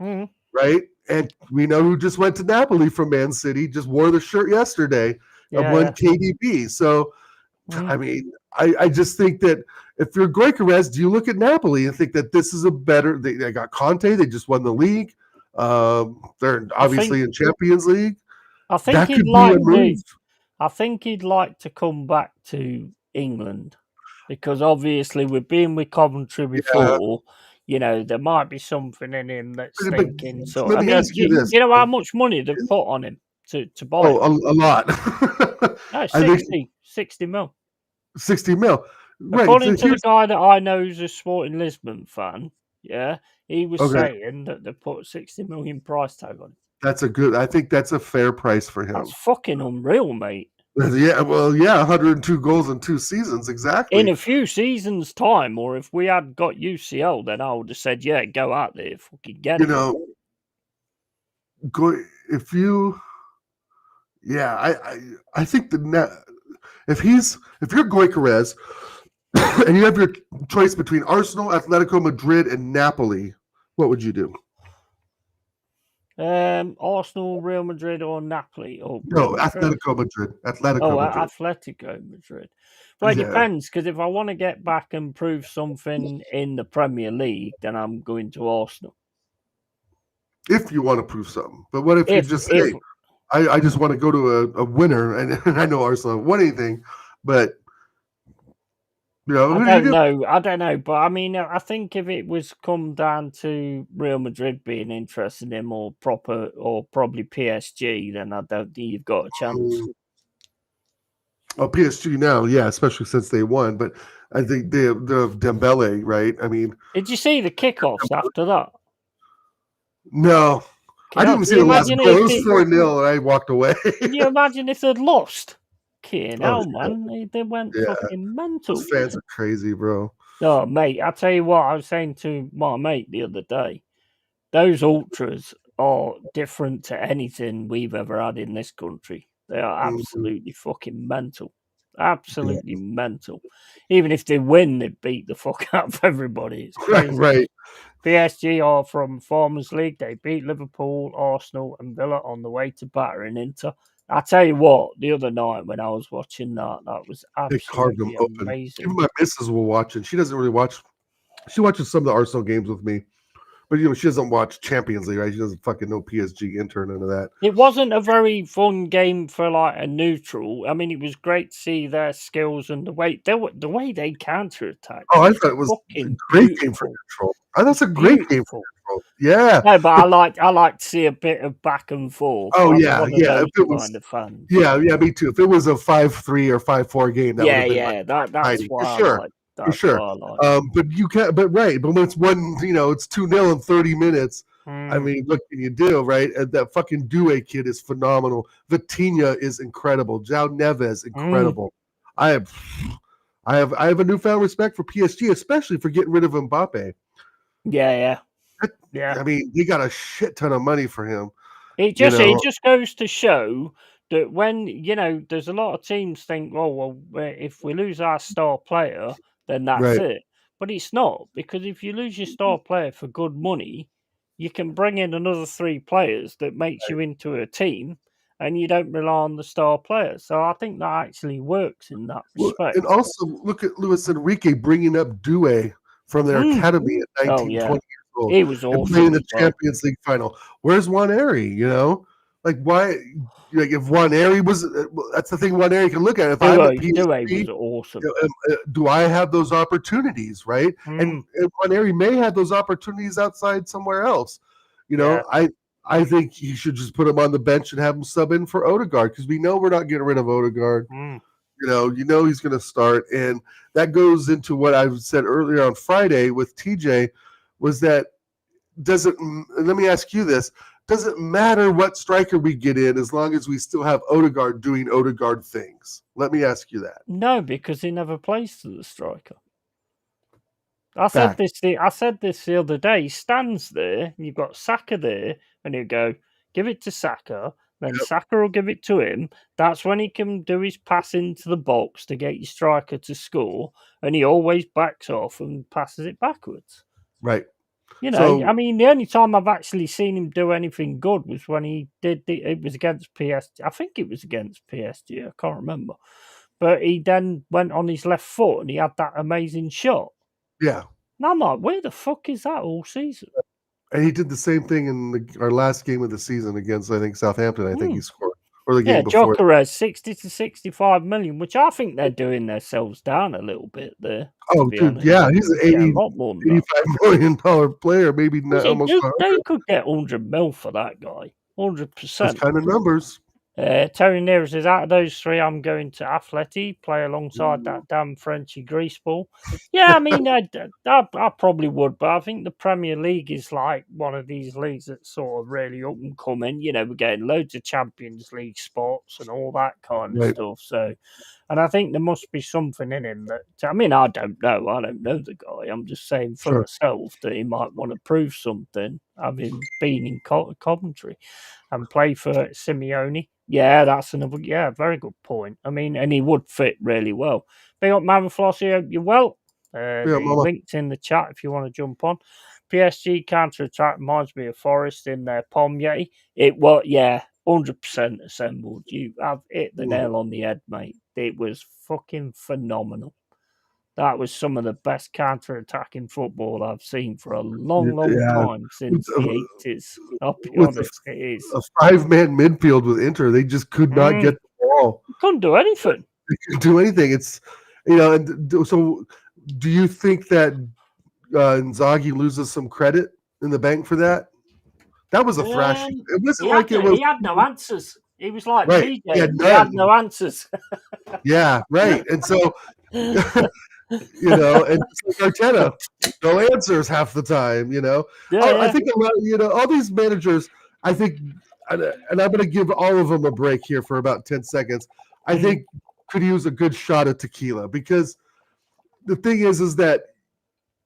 right? And we know who just went to Napoli from Man City, just wore the shirt yesterday of one KDB. So, I mean, I just think that if you're Gyökeres, do you look at Napoli and think that this is a better? They got Conte. They just won the league. They're obviously in Champions League. I think that could be a move. I think he'd like to come back to England because obviously we've been with Coventry before. There might be something in him that's thinking. So let me ask you this: you know how much money they've put on him to buy him? A lot. No, 60 mil. 60 mil. According to the guy that I know who's a Sporting Lisbon fan, he was saying that they put 60 million price tag on it. I think that's a fair price for him. That's fucking unreal, mate. Yeah, 102 goals in 2 seasons, exactly. In a few seasons' time, or if we had got UCL, then I would have said, go out there, fucking get it. If you, I think if you're Gyökeres and you have your choice between Arsenal, Atletico Madrid, and Napoli, what would you do? Arsenal, Real Madrid, or Napoli? Atletico Madrid. Atletico Madrid. Well, it depends, because if I want to get back and prove something in the Premier League, then I'm going to Arsenal. If you want to prove something. But what if you just say, I just want to go to a winner, and I know Arsenal haven't won anything, but You know, I who do you don't do? know. I don't know. But I mean, I think if it was come down to Real Madrid being interested in him or probably PSG, then I don't think you've got a chance. Oh, PSG now, yeah, especially since they won. But I think the Dembele, right? I mean, Did you see the kickoffs after that? no, I didn't Can even see you the last imagine goal. It if was it? 4-0, and I walked away. Can you imagine if they'd lost? Fucking Oh hell, shit! man! They went Yeah, fucking those mental. fans are crazy, bro. Oh, mate, I tell you what, I was saying to my mate the other day. Those ultras are different to anything we've ever had in this country. They are Mhm. absolutely fucking mental. Yeah, Absolutely mental. Even if they win, they beat the fuck out of everybody. It's right, crazy. right. PSG are from Farmers League. They beat Liverpool, Arsenal, and Villa on the way to battering Inter. I tell you what, the other night when I was watching that was They carved them absolutely open. amazing. Even my missus will watch it. She doesn't really watch. She watches some of the Arsenal games with me, but she doesn't watch Champions League. Right? She doesn't fucking know PSG, Inter, none of that. It wasn't a very fun game for like a neutral. I mean, it was great to see their skills and the way they counter attacked Oh, I was thought it was a fucking great game for beautiful. neutral. I thought It's it's a great game for beautiful. neutral. Yeah. No, but I like to see a bit of back and forth. Oh I'm yeah, one of yeah. If those it was, kind of fans. yeah, yeah, me too. If it was a 5-3 or 5-4 game, that would Yeah, have been like yeah. That's exciting what for I sure, like. for That's what sure. I like. But you can't. But right. But when it's one, it's 2-0 in 30 minutes. I Mm, mean, what can you do, right? And that fucking Due kid is phenomenal. Vitinha is incredible. Jao Neves mm. incredible. I have, I have a newfound respect for PSG, especially for getting rid of Mbappe. Yeah, yeah, That- yeah. I mean, they got a shit ton of money for him. It You just know, goes to show that when there's a lot of teams think, oh well, if we lose our star player, then that's right? it. But it's not, because if you lose your star player for good money, you can bring in another three players that makes you into a team, and you don't rely on the star player. So I think that actually works in that Well, and respect. also look at Luis Enrique bringing up Due from their Mm. academy at Oh 19, yeah, 20 years old he was and playing awesome the as well. Champions League final. Where's Waneri? Like why? Like if Waneri was, that's the thing Waneri can look at. If I'm at Due PSG, was awesome. do I have those opportunities, right? Mm. And Waneri may have those opportunities outside somewhere else. You Yeah. know, I think he should just put him on the bench and have him sub in for Odegaard because we know we're not getting rid of Odegaard. Mm. He's going to start, and that goes into what I said earlier on Friday with TJ. Was that doesn't? Let me ask you this: doesn't matter what striker we get in as long as we still have Odegaard doing Odegaard things? Let me ask you that. No, because he never plays to the striker. I said Fact. this. I said this the other day. He stands there. You've got Saka there, and you go, give it to Saka. Then Yep. Saka will give it to him. That's when he can do his pass into the box to get your striker to score, and he always backs off and passes it backwards. Right. I So mean, the only time I've actually seen him do anything good was when he did. It was against PSG. I think it was against PSG. I can't remember. But he then went on his left foot and he had that amazing shot. yeah, And I'm like, where the fuck is that all season? and he did the same thing in our last game of the season against I think Southampton. I think he Hmm. scored, or the Yeah, game before. Jokerez 60 to 65 million, which I think they're doing themselves down a little bit there, to Oh, be dude, honest. yeah, They he's an could get a lot more than that. $85 million player, maybe not almost They 100. could get 100 mil for that guy. Those 100%. kind of numbers. Terry Neary says, out of those three, I'm going to Atleti, play alongside that damn Frenchy greaseball. Yeah, I mean, I probably would, but I think the Premier League is like one of these leagues that's sort of really up and coming. We're getting loads of Champions League spots and all that kind of Right. stuff. So, and I think there must be something in him that, I mean, I don't know. I don't know the guy. I'm just saying for Sure. myself that he might want to prove something, having been in Coventry and play for Simeone. Yeah, that's another. Yeah, very good point. I mean, and he would fit really well. Big up, Mavaflossi. Hope you're well. Yeah, The mama. link's in the chat if you want to jump on. PSG counter attack reminds me of Forest in their Pom Yeti. It was, yeah, 100% assembled. You have hit the nail on the head, mate. It was fucking phenomenal. That was some of the best counter attacking football I've seen for a long, long Yeah. time With, since the 80s. I'll be with honest, it is. a 5-man midfield with Inter, they just could not get the ball. Couldn't do anything. They couldn't do anything. And so do you think that Inzaghi loses some credit in the bank for that? That was a thrashing. It wasn't like it was. He had no answers. He was like Right. He DJ. had He had none. no answers. Yeah, right. And so, and it's like Arteta, no answers half the time. I think a lot. All these managers. I think, and I'm going to give all of them a break here for about 10 seconds. I think could use a good shot of tequila, because the thing is that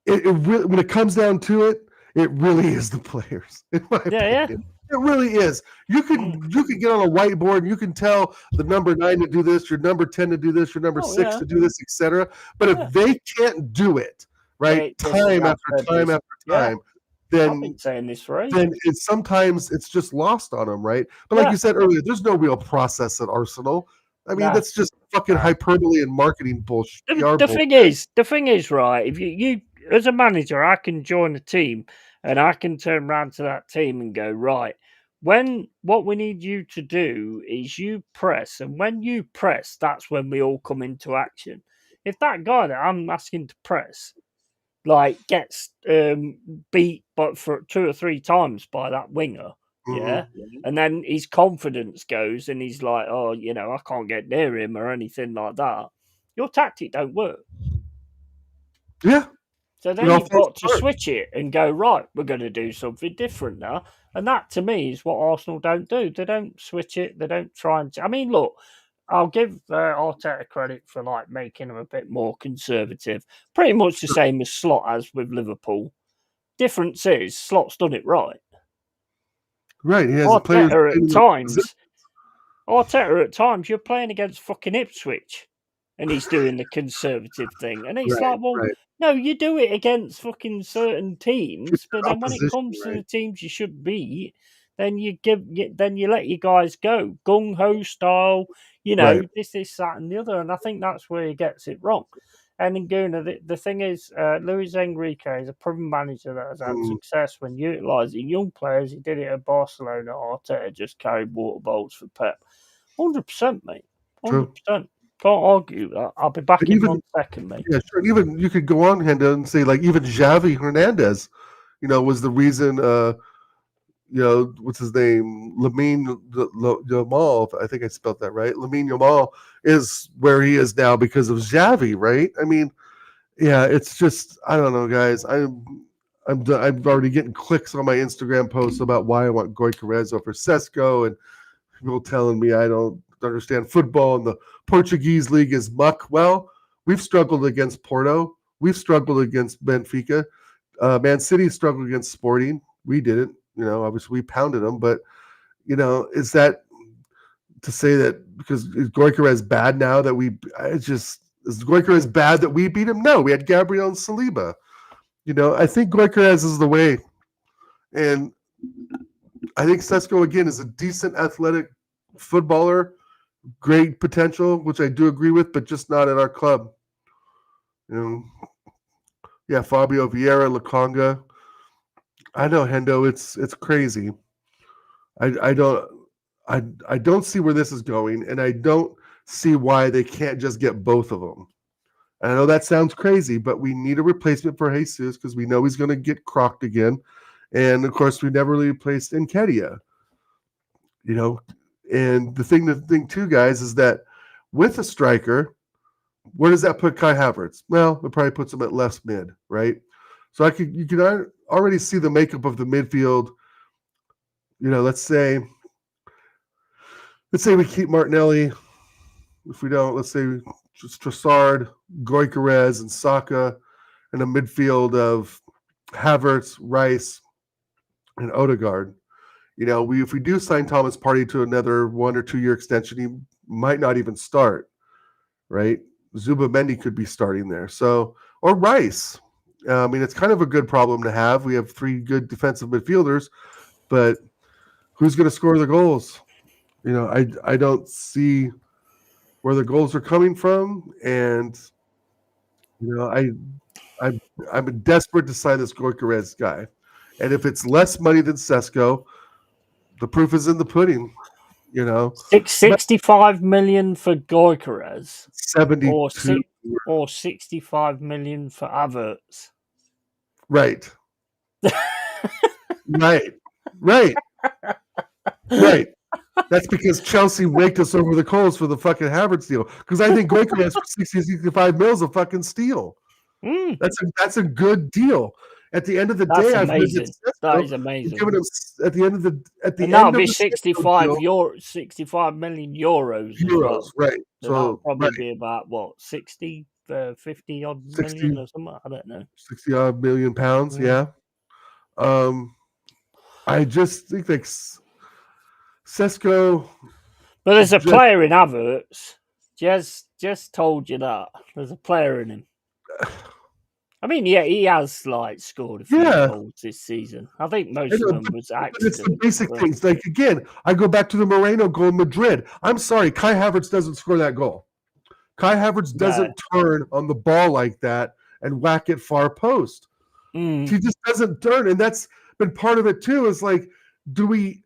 it really, when it comes down to it, it really is the players, in my opinion. It really is. You can get on a whiteboard and you can tell the number 9 to do this, your number 10 to do this, your number 6 to do this, etc. But if they can't do it, right, time after time after time, then I've been saying this for ages. Then sometimes it's just lost on them, right? But like you said earlier, there's no real process at Arsenal. I mean, that's just fucking hyperbole and marketing bullshit. The thing is, right? If you as a manager, I can join a team and I can turn around to that team and go, right, what we need you to do is you press, and when you press, that's when we all come into action. If that guy that I'm asking to press gets beat but for 2 or 3 times by that winger, and then his confidence goes and he's like, oh, I can't get near him or anything like that, your tactic don't work. Yeah. So then you've got to switch it and go, right, we're going to do something different now. And that, to me, is what Arsenal don't do. They don't switch it. They don't try and... I mean, look, I'll give Arteta credit for making them a bit more conservative. Pretty much the same as Slot has with Liverpool. Difference is, Slot's done it right. Right, he has Arteta at times, you're playing against fucking Ipswich and he's doing the conservative thing. And it's no, you do it against fucking certain teams, but then when it comes to the teams you should beat, then you let your guys go. Gung-ho style, this, that, and the other. And I think that's where he gets it wrong. And in Guna, the thing is, Luis Enrique is a proven manager that has had success when utilising young players. He did it at Barcelona. Arteta just carried water bowls for Pep. 100%, mate. 100%. Can't argue that. I'll be back in 1 second, mate. Yeah, sure. Even you could go on, Hendo, and say even Xavi Hernandez, was the reason. What's his name? Lamine Yamal. I think I spelled that right. Lamine Yamal is where he is now because of Xavi, right? I mean, yeah, it's just I don't know, guys. I'm already getting clicks on my Instagram posts about why I want Gyökeres over Sesko, and people telling me I don't understand football and the Portuguese league is muck. Well, we've struggled against Porto. We've struggled against Benfica. Man City struggled against Sporting. We didn't. Obviously we pounded them. But, is that to say that because is Gyökeres bad now that is Gyökeres bad that we beat him? No, we had Gabriel and Saliba. I think Gyökeres is the way. And I think Sesko, again, is a decent athletic footballer. Great potential, which I do agree with, but just not at our club. Yeah, Fabio Vieira, Lukonga. I know, Hendo, it's crazy. I don't see where this is going, and I don't see why they can't just get both of them. And I know that sounds crazy, but we need a replacement for Jesus because we know he's going to get crocked again. And of course, we never really replaced Nketiah. And the thing too, guys, is that with a striker, where does that put Kai Havertz? Well, it probably puts him at left mid, right? So you can already see the makeup of the midfield. Let's say we keep Martinelli. If we don't, let's say just Trossard, Gyökeres, and Saka, and a midfield of Havertz, Rice, and Odegaard. If we do sign Thomas Partey to another 1 or 2 year extension, he might not even start, right? Zubamendi could be starting there. So, or Rice. I mean, it's kind of a good problem to have. We have 3 good defensive midfielders, but who's going to score the goals? I don't see where the goals are coming from, and I'm desperate to sign this Gyökeres guy, and if it's less money than Sesko, the proof is in the pudding. 65 million for Gyökeres. 72 or 65 million for Havertz. Right. Right. That's because Chelsea raked us over the coals for the fucking Havertz deal. Because I think Goikarez for 60, 65 mils a fucking steal. That's a good deal. At the end of the day, I've heard that is amazing. Giving him at the end of the that'll be 65 million euros as well. Right? So that'll probably be about what 60, 50 odd million or something. I don't know. 60 odd million pounds. Yeah. I just think like Sesko. But there's a player in Havertz. Just told you that there's a player in him. I mean, yeah, he has like scored a few goals this season. I think most of them was accidents. It's the basic things. Like again, I go back to the Moreno goal in Madrid. I'm sorry, Kai Havertz doesn't score that goal. Kai Havertz doesn't turn on the ball like that and whack it far post. He just doesn't turn, and that's been part of it too. Is like, do we?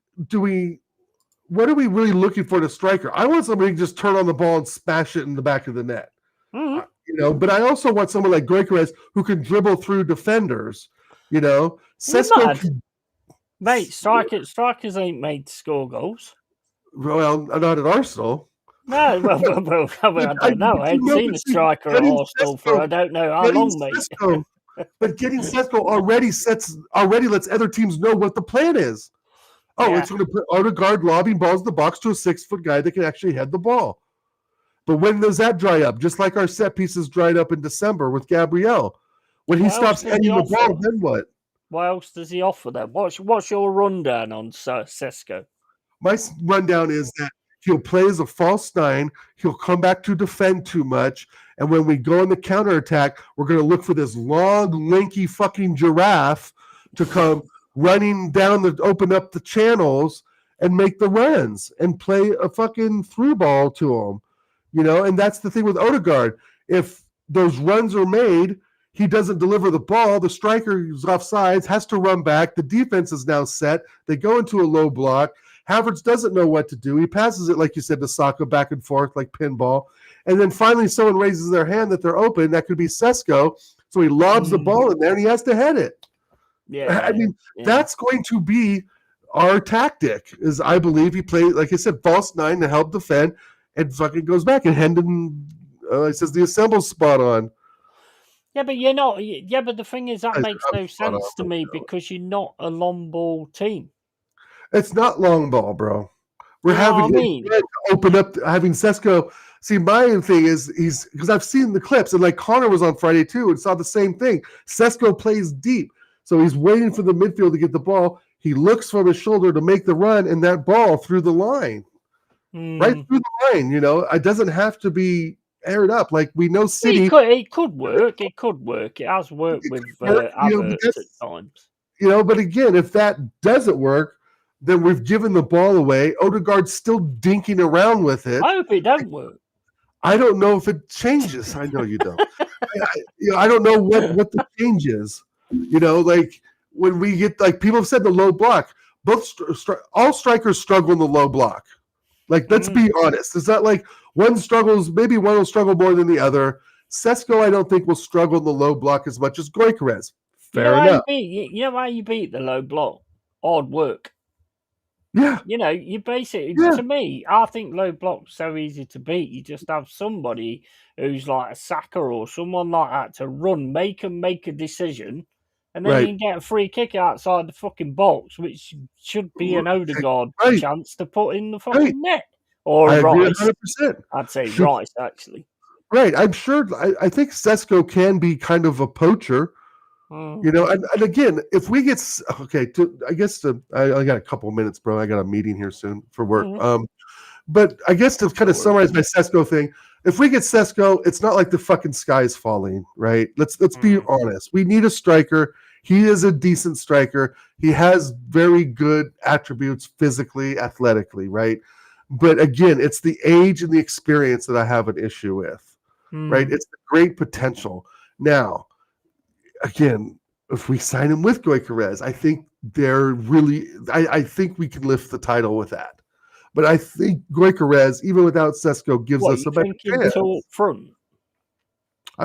What are we really looking for in a striker? I want somebody to just turn on the ball and smash it in the back of the net. But I also want someone like Goikarez who can dribble through defenders. Sesko mate, strikers ain't made to score goals. Well, not at Arsenal. No, well, I don't know. I ain't seen a striker at Arsenal for I don't know how long, mate. But getting Sesko already lets other teams know what the plan is. It's going to put Odegaard lobbing balls in the box to a 6-foot guy that can actually head the ball. But when does that dry up? Just like our set pieces dried up in December with Gabriel. When he stops heading the ball, then what? What else does he offer then? What's your rundown on Sesko? My rundown is that he'll play as a false 9. He'll come back to defend too much. And when we go on the counterattack, we're going to look for this long, lanky fucking giraffe to come running down open up the channels and make the runs and play a fucking through ball to him. And that's the thing with Odegaard. If those runs are made, he doesn't deliver the ball. The striker is offsides, has to run back. The defense is now set. They go into a low block. Havertz doesn't know what to do. He passes it, like you said, to Saka back and forth like pinball. And then finally someone raises their hand that they're open. That could be Sesko. So he lobs the ball in there and he has to head it. That's going to be our tactic. Is I believe he played, like I said, false 9 to help defend, and fucking goes back and Hendon says the assemble spot on. Yeah, but you're not. Yeah, but the thing is that makes no sense to me because you're not a long ball team. It's not long ball, bro. We're having to open up, having Sesko. See, my thing is because I've seen the clips, and like Connor was on Friday too and saw the same thing. Sesko plays deep. So he's waiting for the midfield to get the ball. He looks from his shoulder to make the run, and that ball through the line. Right through the line, it doesn't have to be aired up. Like we know City. It could work. It could work. It has worked with Havertz at times. But again, if that doesn't work, then we've given the ball away. Odegaard's still dinking around with it. I hope it doesn't work. I don't know if it changes. I know you don't. I don't know what the change is. Like when we get, like people have said, the low block. All strikers struggle in the low block. Like, let's be honest. It's not like one struggles, maybe one will struggle more than the other. Sesko, I don't think, will struggle in the low block as much as Goikarez. Fair enough. You know how you beat the low block? Hard work. Yeah. You basically, to me, I think low block's so easy to beat. You just have somebody who's like a Saka or someone like that to run, make a decision, and then you can get a free kick outside the fucking box, which should be an Odegaard chance to put in the fucking net. Or Rice. 100%. I'd say Rice, actually. Right. I'm sure. I think Sesko can be kind of a poacher. And again, if we get I got a couple of minutes, bro. I got a meeting here soon for work. But I guess to kind of summarize my Sesko thing, if we get Sesko, it's not like the fucking sky is falling, right? Let's be honest. We need a striker. He is a decent striker. He has very good attributes physically, athletically, right? But again, it's the age and the experience that I have an issue with, right? It's the great potential. Now, again, if we sign him with Goikarez, I think I think we can lift the title with that. But I think Goikarez, even without Sesko, gives us a better chance. Front?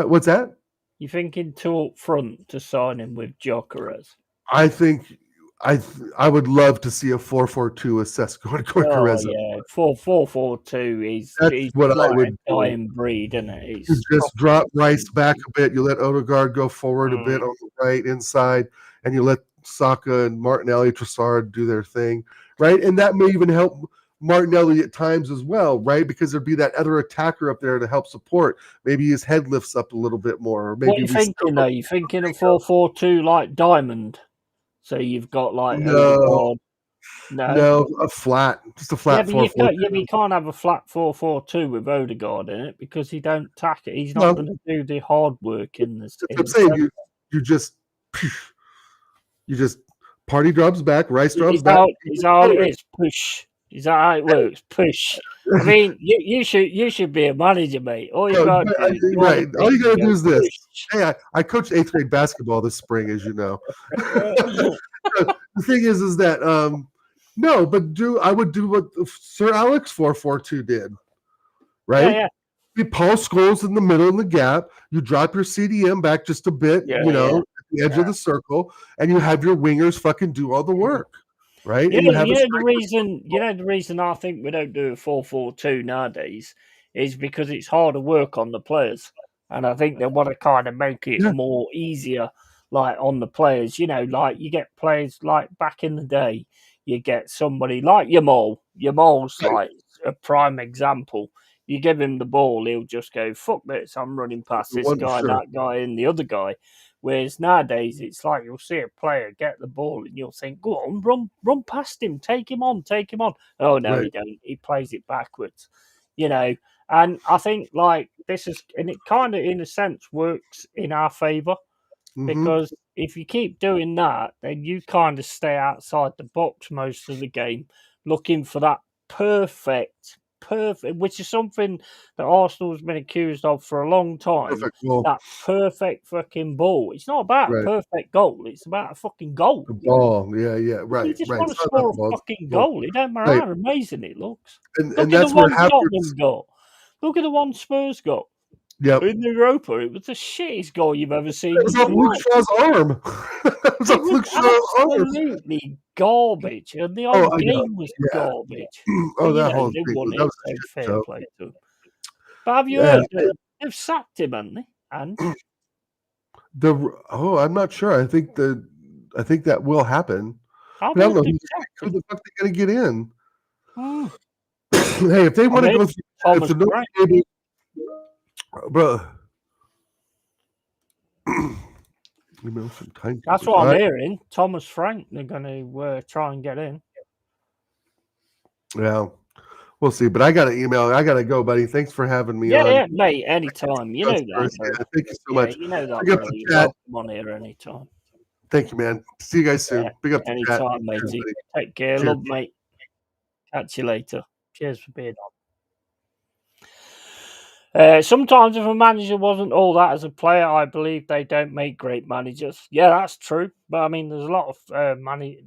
What's that? You thinking too up front to sign him with Gyökeres? I think I would love to see a 4-4-2 with Sesko and Oh Gyökeres. yeah, 4-4-2. That's He's what I like would a do. dying breed, isn't it? You He's just drop Rice back a bit. You let Odegaard go forward a bit Mm. on the right inside, and you let Saka and Martinelli, Trossard do their thing, right? And that may even help Martinelli at times as well, right? Because there'd be that other attacker up there to help support. Maybe his head lifts up a little bit more, or What maybe are you we still thinking though? You thinking of 4-4-2 like Diamond? So you've got like no, Odegaard. No. no, just a Yeah, flat but you 4-4. can't. Yeah, but you can't have a flat 4-4-2 with Odegaard in it because he don't tack it. He's not No, going to do the hard work in this. that's In what I'm the saying. centre. You just party drops back, Rice drops Is back. that all it is? Push. Is that how it works? Push. I mean, you should be a manager, mate. All you got to do is go on the Right. All you pitch got and to do go is this. push. Hey, I coached eighth grade basketball this spring, as you know. The thing is that no, but I would do what Sir Alex 4-4-2 did, right? Yeah, You Paul Scholes in the middle of the gap. You drop your CDM back just a bit, yeah, you know, yeah. at the edge of the circle, and you have your wingers fucking do all the work, right? You And you know, have a the reason I think we don't do a 4-4-2 nowadays is because it's harder work on the players, and I think they want to kind of make it yeah, more easier, like on the players. You know, like you get players like back in the day, you get somebody like Yamal. Yamal's right. like a prime example. You give him the ball, he'll just go, "Fuck this! I'm running past this guy, Sure, that guy, and the other guy." Whereas nowadays, it's like you'll see a player get the ball and you'll think, go on, run past him, take him on, take him on. Oh, no, right. he don't. He plays it backwards, you know. And I think, like, this is, and it kind of, in a sense, works in our favour Mm-hmm. because if you keep doing that, then you kind of stay outside the box most of the game, looking for that perfect, which is something that Arsenal's been accused of for a long time. Perfect. Well, That perfect fucking ball. It's not about a right. perfect goal. It's about a fucking goal. The ball. Yeah. You Right. just Right. want It's to not about score the ball. a It's fucking the ball. goal. It don't matter Right. how amazing it looks. And Look at the that's where one Havertz. Tottenham got. Look at the one Spurs got. Yep. In Europa, it was the shittest goal you've ever It seen was in off your Luke life. Shaw's arm. It was It off was Luke Shaw's arm. absolutely garbage, and the Oh, whole I know. game was Yeah. garbage. Oh, But you that know whole they thing won that it, was a so shit fair show. play to them. But have you Yeah. heard they've sacked him, haven't they? And I'm not sure. I think that will happen. I've But I don't heard know they've sacked who him. the fuck they gonna get in. Hmm. Hey, if they I want to mean, go through, if Thomas they're not Frank. able, bro, email some That's timekeepers. what All I'm right. hearing. Thomas Frank. They're going to try and get in. Yeah, we'll see. But I got an email. I got to go, buddy. Thanks for having me on. Yeah, mate. Anytime. You know that, bro. Yeah, thank you so Yeah, much. you know that, Big up bro. the You're chat. welcome on here anytime. Thank you, man. See you guys Yeah, soon. Big up the chat. anytime, Cheers, matey. buddy. Take care. Cheers. Love, mate. Catch you later. Cheers for being on. Sometimes if a manager wasn't all that as a player, I believe they don't make great managers. Yeah, that's true. But I mean, there's a lot of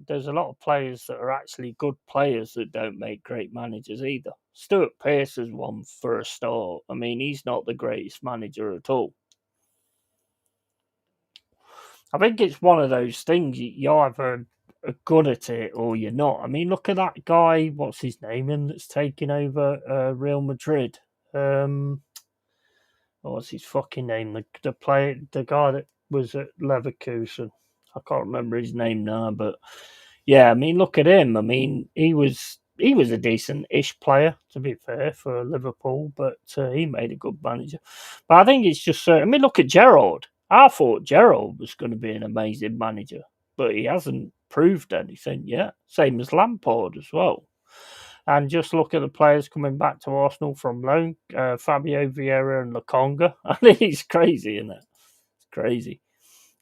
there's a lot of players that are actually good players that don't make great managers either. Stuart Pearce is one for a start. I mean, he's not the greatest manager at all. I think it's one of those things you're either good at it or you're not. I mean, look at that guy. What's his name? And that's taking over Real Madrid. What's his fucking name? The guy that was at Leverkusen. I can't remember his name now, but yeah, I mean, look at him. I mean, he was a decent-ish player, to be fair, for Liverpool, but he made a good manager. But I think it's just. I mean, look at Gerrard. I thought Gerrard was going to be an amazing manager, but he hasn't proved anything yet. Same as Lampard as well. And just look at the players coming back to Arsenal from loan, Fabio Vieira and Lokonga. I think it's crazy, isn't it? It's crazy.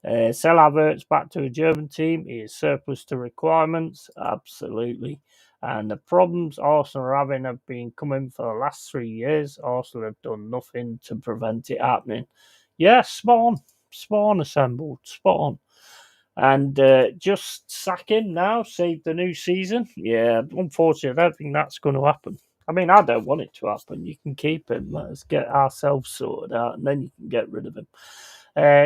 Sell Havertz back to a German team. He is surplus to requirements. Absolutely. And the problems Arsenal are having have been coming for the last 3 years. Arsenal have done nothing to prevent it happening. Yeah, spot on. Spot on assembled. Spot on. And just sack him now, save the new season. Yeah, unfortunately, I don't think that's going to happen. I mean, I don't want it to happen. You can keep him. Let's get ourselves sorted out, and then you can get rid of him.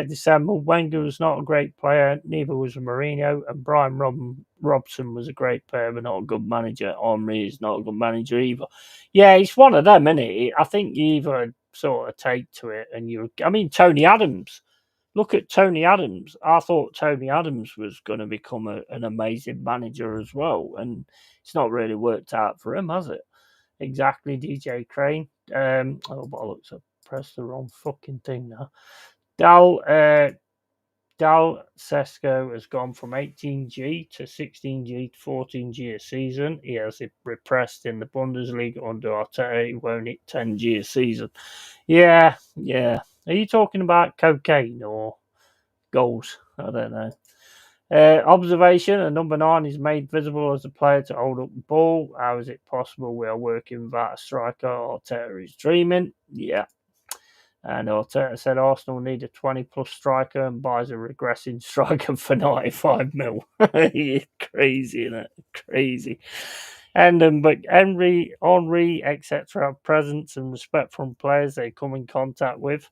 December, Wenger was not a great player. Neither was Mourinho, and Brian Robson was a great player, but not a good manager. Henry is not a good manager either. Yeah, it's one of them, isn't it? I think you either sort of take to it, and Tony Adams. Look at Tony Adams. I thought Tony Adams was going to become an amazing manager as well, and it's not really worked out for him, has it? Exactly, DJ Crane. Oh, bollocks! I pressed the wrong fucking thing now. Dal Sesko has gone from 18G to 16G to 14G a season. He has it repressed in the Bundesliga under Arteta. He won't hit 10G a season. Yeah. Are you talking about cocaine or goals? I don't know. Observation, and number 9 is made visible as a player to hold up the ball. How is it possible we are working without a striker? Arteta is dreaming. Yeah. And Arteta said Arsenal need a 20-plus striker and buys a regressing striker for 95 mil. Crazy, isn't it? Crazy. And but Henry, etc. have presence and respect from players they come in contact with.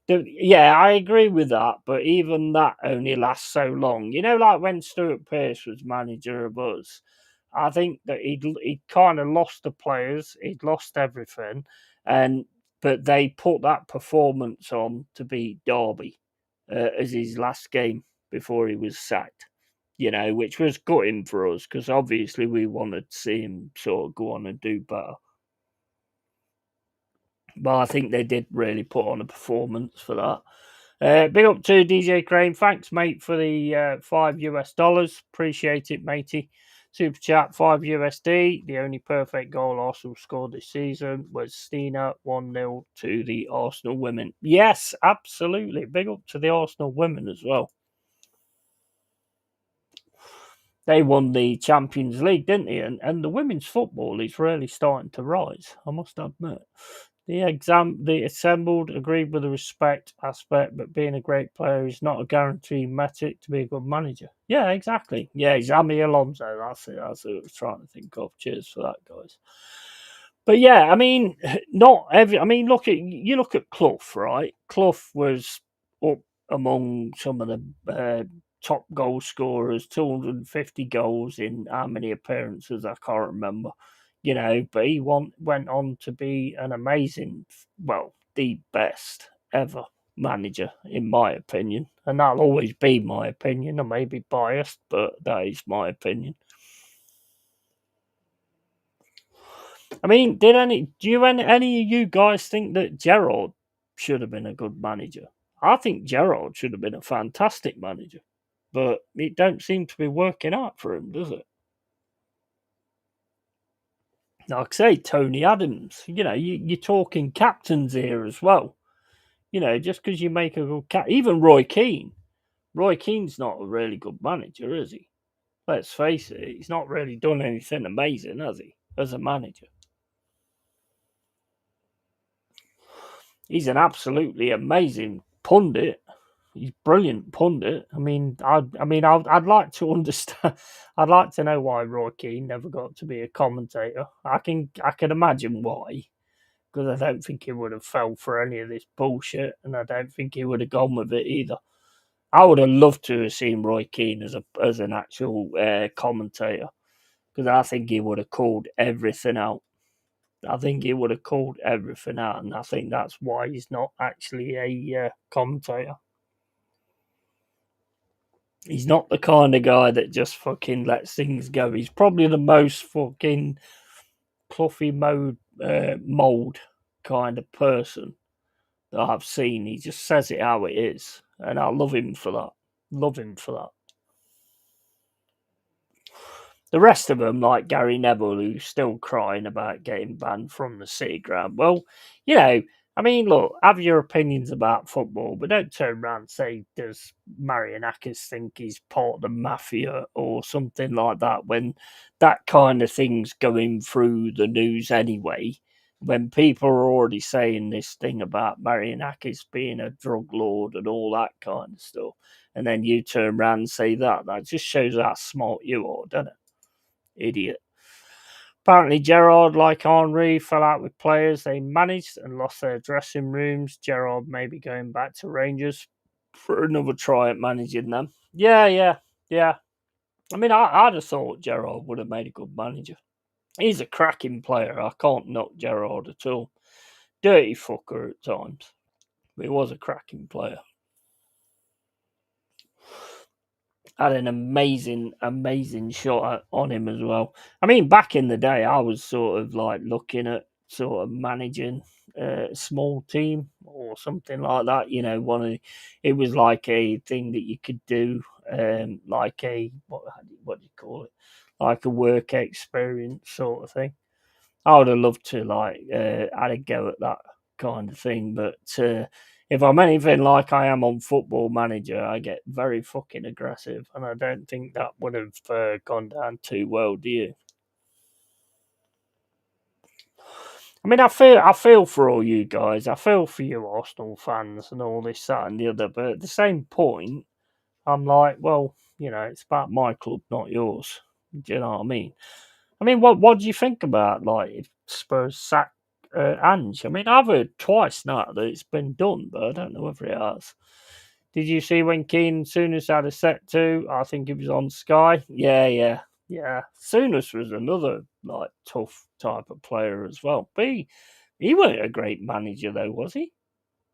Yeah, I agree with that, but even that only lasts so long. Like when Stuart Pearce was manager of us, I think that he'd kind of lost the players, he'd lost everything, but they put that performance on to beat Derby as his last game before he was sacked. Which was gutting for us because obviously we wanted to see him sort of go on and do better. But I think they did really put on a performance for that. Big up to DJ Crane. Thanks, mate, for the $5. Appreciate it, matey. Super chat, 5 USD. The only perfect goal Arsenal scored this season was Stina 1-0 to the Arsenal women. Yes, absolutely. Big up to the Arsenal women as well. They won the Champions League, didn't they? And the women's football is really starting to rise, I must admit. The assembled agreed with the respect aspect, but being a great player is not a guaranteed metric to be a good manager. Yeah, exactly. Yeah, Xami Alonso. That's it. That's what I was trying to think of. Cheers for that, guys. But yeah, I mean, not every. I mean, look at Clough, right? Clough was up among some of the top goal scorers, 250 goals in how many appearances I can't remember. But he went on to be an amazing, well, the best ever manager, in my opinion. And that'll always be my opinion. I may be biased, but that is my opinion. I mean, do any of you guys think that Gerrard should have been a good manager? I think Gerrard should have been a fantastic manager, but it don't seem to be working out for him, does it? Like I say, Tony Adams. You're talking captains here as well. Just because you make a good even Roy Keane. Roy Keane's not a really good manager, is he? Let's face it, he's not really done anything amazing, has he, as a manager? He's an absolutely amazing pundit. He's brilliant pundit. I'd like to understand. I'd like to know why Roy Keane never got to be a commentator. I can imagine why, because I don't think he would have fell for any of this bullshit, and I don't think he would have gone with it either. I would have loved to have seen Roy Keane as an actual commentator, because I think he would have called everything out. I think he would have called everything out, and I think that's why he's not actually a commentator. He's not the kind of guy that just fucking lets things go. He's probably the most fucking Cluffy mold kind of person that I've seen. He just says it how it is, and I love him for that. Love him for that. The rest of them, like Gary Neville, who's still crying about getting banned from the City Ground. Well, look, have your opinions about football, but don't turn around and say, does Marianakis think he's part of the mafia or something like that, when that kind of thing's going through the news anyway, when people are already saying this thing about Marianakis being a drug lord and all that kind of stuff, and then you turn around and say that just shows how smart you are, doesn't it? Idiot. Apparently, Gerrard, like Henry, fell out with players they managed and lost their dressing rooms. Gerrard may be going back to Rangers for another try at managing them. Yeah. I mean, I'd have thought Gerrard would have made a good manager. He's a cracking player. I can't knock Gerrard at all. Dirty fucker at times, but he was a cracking player. Had an amazing shot on him as well. I mean, back in the day, I was sort of like looking at sort of managing a small team or something like that. You know, it was like a thing that you could do, like a what do you call it, like a work experience sort of thing. I would have loved to had a go at that kind of thing, but if I'm anything like I am on Football Manager, I get very fucking aggressive, and I don't think that would have gone down too well, do you? I mean, I feel for all you guys. I feel for you Arsenal fans and all this, that, and the other. But at the same point, I'm like, well, you know, it's about my club, not yours. Do you know what I mean? I mean, what do you think about like if Spurs sack Ange? I mean, I've heard twice now that it's been done, but I don't know whether it has. Did you see when Keane Souness had a set to? I think it was on Sky. Yeah. Souness was another like tough type of player as well. But he weren't a great manager though, was he?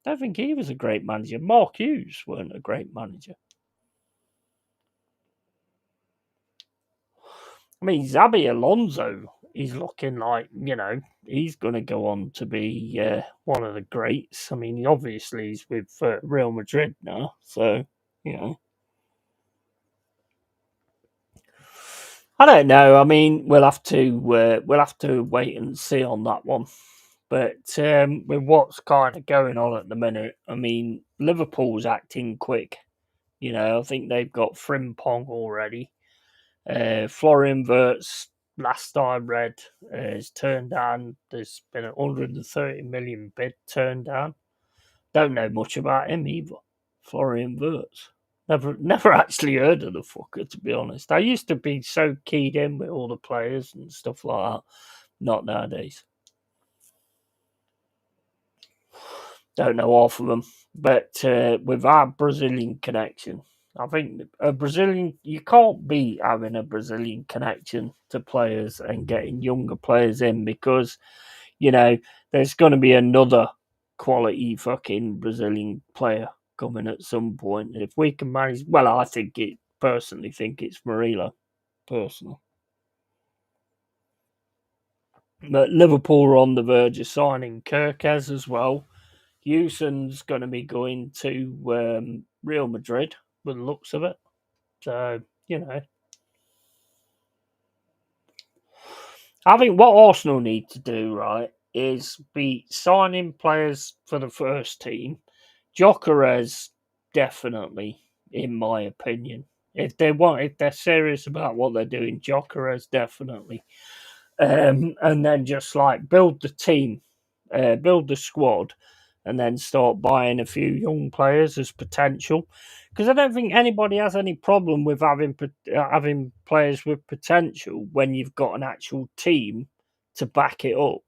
I don't think he was a great manager. Mark Hughes weren't a great manager. I mean, Xabi Alonso is looking like, you know, he's going to go on to be one of the greats. I mean, obviously he's with Real Madrid now, so, you know. I don't know. I mean, we'll have to wait and see on that one. But with what's kind of going on at the minute, I mean, Liverpool's acting quick. You know, I think they've got Frimpong already. Florian Wirtz, last I read, is turned down. There's been a 130 million bid turned down. Don't know much about him either. Florian Wirtz. Never actually heard of the fucker, to be honest. I used to be so keyed in with all the players and stuff like that. Not nowadays. Don't know half of them. But with our Brazilian connection, I think a Brazilian, you can't beat having a Brazilian connection to players and getting younger players in because, you know, there's going to be another quality fucking Brazilian player coming at some point. And if we can manage, well, personally think it's Murilo, personally. But Liverpool are on the verge of signing Kirkez as well. Houston's going to be going to Real Madrid, with the looks of it. So, you know. I think what Arsenal need to do, right, is be signing players for the first team. Gyökeres, definitely, in my opinion. If they're serious about what they're doing, Gyökeres, definitely. And then just like build the team, build the squad, and then start buying a few young players as potential. Because I don't think anybody has any problem with having players with potential when you've got an actual team to back it up.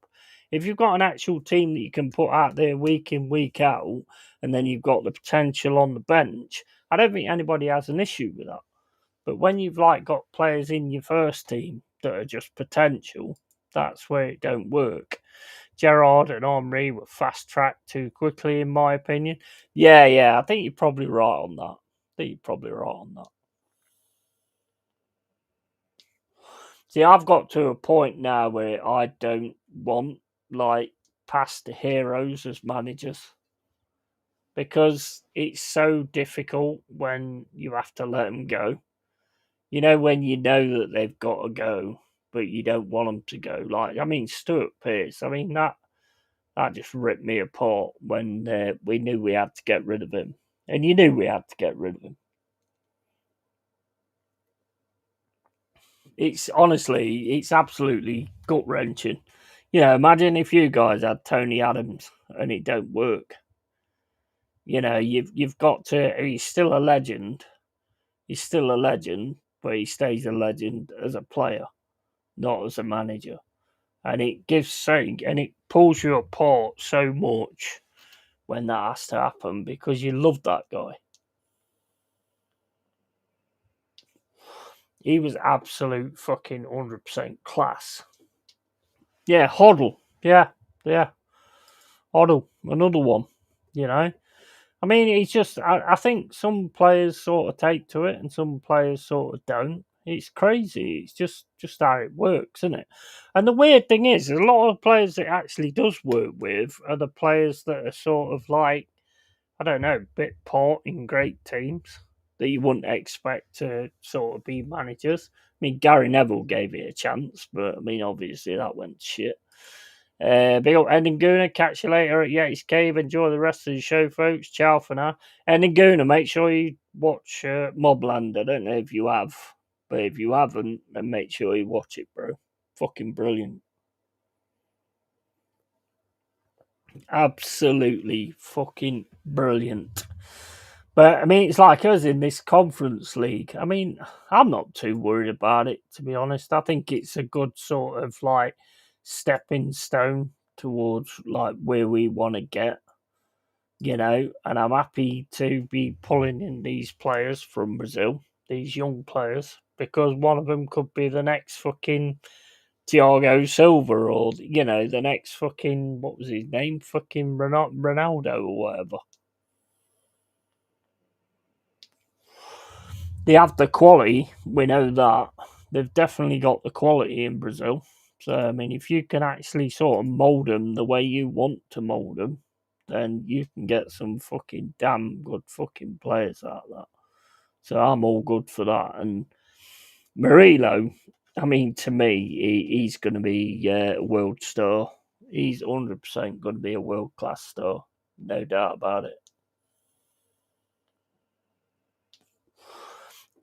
If you've got an actual team that you can put out there week in, week out, and then you've got the potential on the bench, I don't think anybody has an issue with that. But when you've like got players in your first team that are just potential, that's where it don't work. Gerrard and Henry were fast tracked too quickly, in my opinion. Yeah, I think you're probably right on that. See, I've got to a point now where I don't want like past heroes as managers because it's so difficult when you have to let them go. You know, when you know that they've got to go, but you don't want them to go. Like, I mean, Stuart Pearce. I mean that just ripped me apart when we knew we had to get rid of him, and you knew we had to get rid of him. It's honestly, it's absolutely gut wrenching. You know, imagine if you guys had Tony Adams and it don't work. You know, you've got to. He's still a legend. He's still a legend, but he stays a legend as a player, not as a manager. and it pulls you apart so much when that has to happen because you love that guy. He was absolute fucking 100% class. Yeah, Hoddle. Yeah. Hoddle, another one. I mean, it's just, I think some players sort of take to it and some players sort of don't. It's crazy. It's just how it works, isn't it? And the weird thing is, a lot of players it actually does work with are the players that are sort of like, I don't know, bit part in great teams that you wouldn't expect to sort of be managers. I mean, Gary Neville gave it a chance, but I mean, obviously that went to shit. Big up Endinguna. Catch you later at Yeti's Cave. Enjoy the rest of the show, folks. Ciao for now. Endinguna, make sure you watch Mobland. I don't know if you have, but if you haven't, then make sure you watch it, bro. Fucking brilliant. Absolutely fucking brilliant. But I mean, it's like us in this conference league. I mean, I'm not too worried about it, to be honest. I think it's a good sort of like stepping stone towards like where we want to get, and I'm happy to be pulling in these players from Brazil, these young players, because one of them could be the next fucking Thiago Silva or, the next fucking, what was his name? Fucking Ronaldo or whatever. They have the quality, we know that. They've definitely got the quality in Brazil. So, I mean, if you can actually sort of mould them the way you want to mould them, then you can get some fucking damn good fucking players out of that. So I'm all good for that. And Murillo, I mean, to me, he's going to be a world star. He's 100% going to be a world class star. No doubt about it.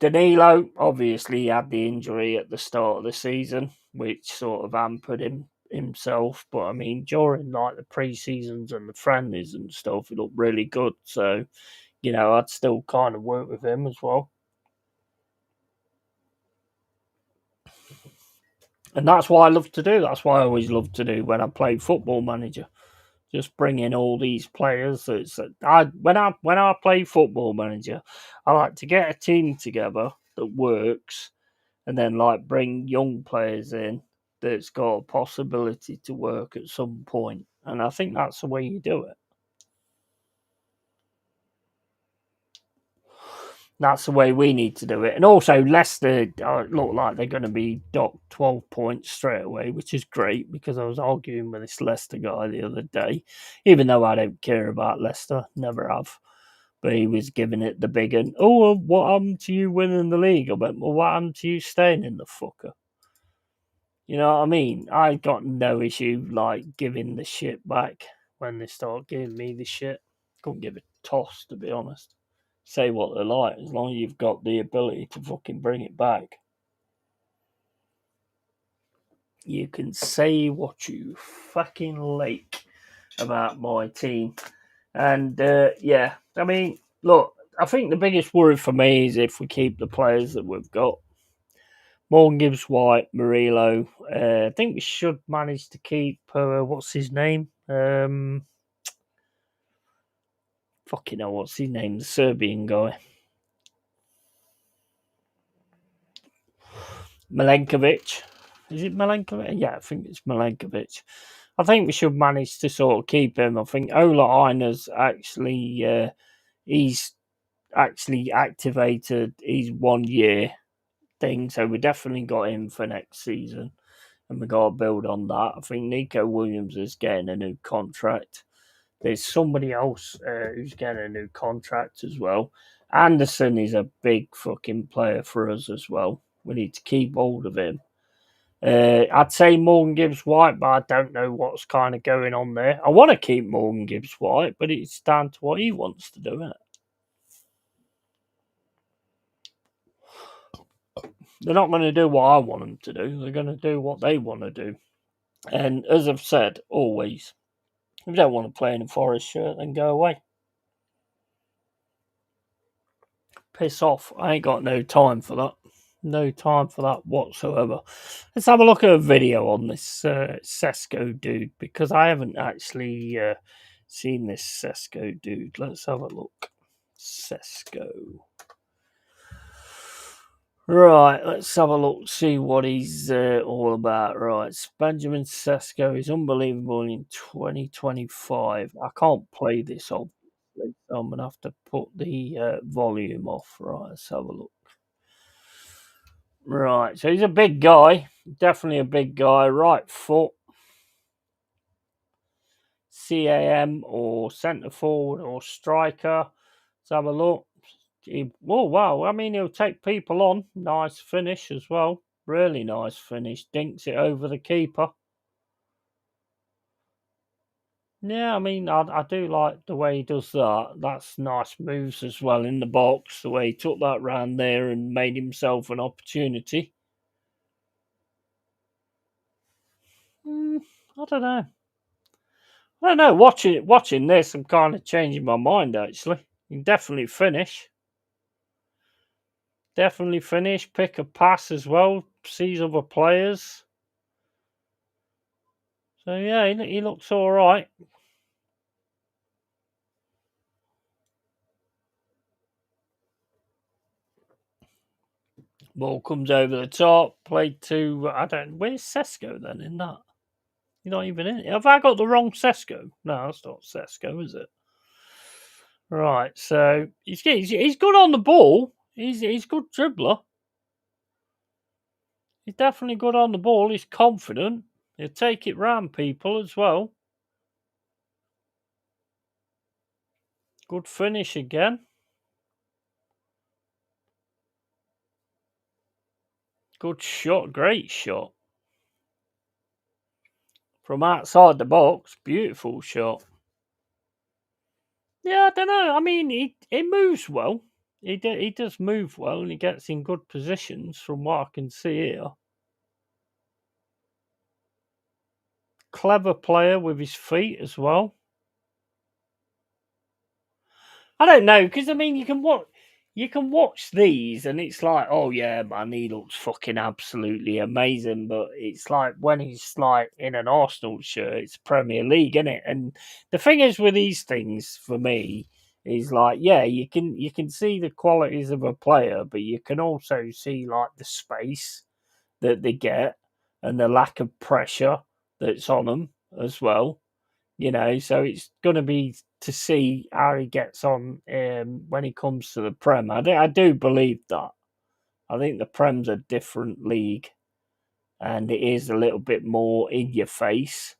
Danilo obviously had the injury at the start of the season, which sort of hampered himself. But I mean, during like the pre-seasons and the friendlies and stuff, he looked really good. So, I'd still kind of work with him as well. And that's what I love to do. That's what I always love to do when I play Football Manager. Just bring in all these players. When I play Football Manager, I like to get a team together that works, and then like bring young players in that's got a possibility to work at some point. And I think that's the way you do it. That's the way we need to do it. And also, Leicester look like they're going to be docked 12 points straight away, which is great because I was arguing with this Leicester guy the other day, even though I don't care about Leicester, never have. But he was giving it the big and, what happened to you winning the league? I went, well, what happened to you staying in the fucker? You know what I mean? I got no issue like giving the shit back when they start giving me the shit. Couldn't give a toss, to be honest. Say what they like, as long as you've got the ability to fucking bring it back. You can say what you fucking like about my team. And yeah, I mean, look, I think the biggest worry for me is if we keep the players that we've got. Morgan Gibbs White, Murillo. I think we should manage to keep, what's his name? Fucking hell, what's his name? The Serbian guy. Milenkovic. Is it Milenkovic? Yeah, I think it's Milenkovic. I think we should manage to sort of keep him. I think Ola Einer's actually, he's actually activated his 1 year thing, so we definitely got him for next season. And we got to build on that. I think Nico Williams is getting a new contract. There's somebody else who's getting a new contract as well. Anderson is a big fucking player for us as well. We need to keep hold of him. I'd say Morgan Gibbs White, but I don't know what's kind of going on there. I want to keep Morgan Gibbs White, but it's down to what he wants to do, isn't it? They're not going to do what I want them to do. They're going to do what they want to do. And as I've said, always, if you don't want to play in a Forest shirt, then go away. Piss off. I ain't got no time for that. No time for that whatsoever. Let's have a look at a video on this Sesko dude, because I haven't actually seen this Sesko dude. Let's have a look. Sesko. Right, let's have a look, see what he's all about. Right, Benjamin Sesko is unbelievable in 2025. I can't play this, obviously, so I'm going to have to put the volume off. Right, let's have a look. Right, so he's a big guy, definitely a big guy. Right foot, CAM or centre forward or striker. Let's have a look. Oh, wow. I mean, he'll take people on. Nice finish as well. Really nice finish. Dinks it over the keeper. Yeah, I mean, I do like the way he does that. That's nice moves as well in the box. The way he took that round there and made himself an opportunity. I don't know. I don't know. Watching this, I'm kind of changing my mind. Actually, you can definitely finish. Definitely finish. Pick a pass as well. Sees other players. So yeah, he looks all right. Ball comes over the top. Played to Where's Sesko then in that? He's not even in it. Have I got the wrong Sesko? No, that's not Sesko, is it? Right. So he's good on the ball. He's good dribbler. He's definitely good on the ball. He's confident. He'll take it round people as well. Good finish again. Good shot. Great shot. From outside the box. Beautiful shot. Yeah, I don't know. I mean, he moves well. He does move well, and he gets in good positions from what I can see here. Clever player with his feet as well. I don't know, because I mean, you can watch these, and it's like, oh yeah, man, he looks fucking absolutely amazing. But it's like when he's like in an Arsenal shirt, it's Premier League, isn't it? And the thing is with these things, for me, is like, yeah, you can see the qualities of a player, but you can also see like the space that they get and the lack of pressure that's on them as well. So it's going to be to see how he gets on when he comes to the Prem. I do believe that. I think the Prem's a different league, and it is a little bit more in your face.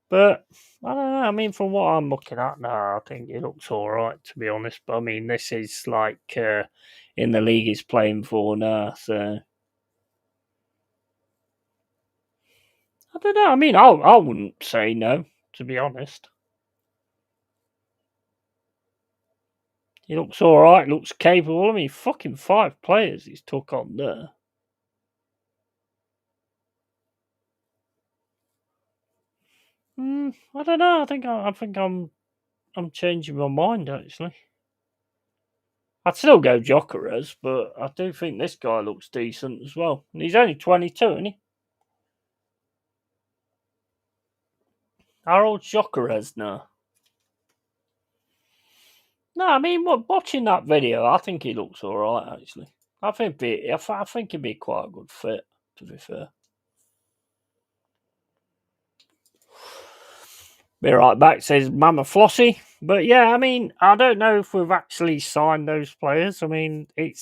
But I don't know. I mean, from what I'm looking at now, I think it looks all right, to be honest. But I mean, this is like in the league he's playing for now, so I don't know. I mean, I wouldn't say no, to be honest. He looks all right. Looks capable. I mean, fucking 5 players he's took on there. I don't know. I think I'm changing my mind actually. I'd still go Jokeres, but I do think this guy looks decent as well. And he's only 22, isn't he? How old's Jokeres now? No, I mean, watching that video, I think he looks all right actually. I think he'd be quite a good fit, to be fair. Be right back, says Mama Flossie. But yeah, I mean, I don't know if we've actually signed those players. I mean, I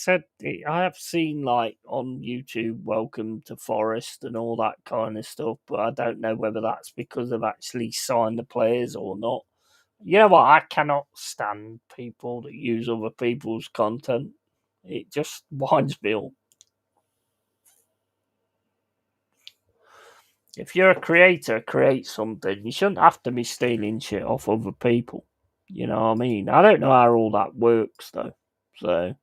have seen like on YouTube, welcome to Forest and all that kind of stuff, but I don't know whether that's because they've actually signed the players or not. You know what? I cannot stand people that use other people's content. It just winds me up. If you're a creator, create something. You shouldn't have to be stealing shit off other people. You know what I mean? I don't know how all that works though. So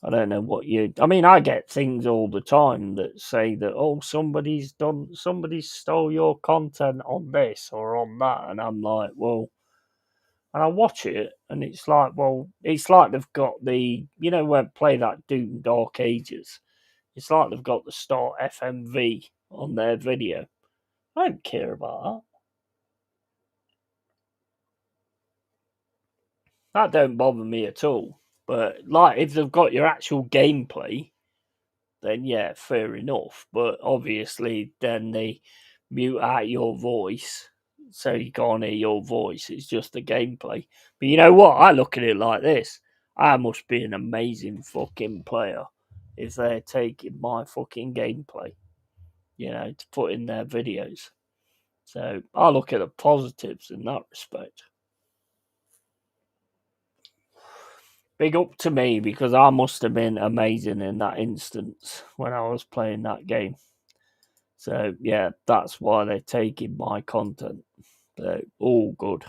I don't know what you. I mean, I get things all the time that say that somebody stole your content on this or on that, and I'm like, well, And I watch it, and it's like, well, it's like they've got the, when play that Doom Dark Ages. It's like they've got the Start FMV on their video. I don't care about that. That don't bother me at all. But like, if they've got your actual gameplay, then yeah, fair enough. But obviously, then they mute out your voice, so you can't hear your voice. It's just the gameplay. But you know what? I look at it like this: I must be an amazing fucking player if they're taking my fucking gameplay, to put in their videos. So I look at the positives in that respect. Big up to me, because I must have been amazing in that instance when I was playing that game. So yeah, that's why they're taking my content. So all good.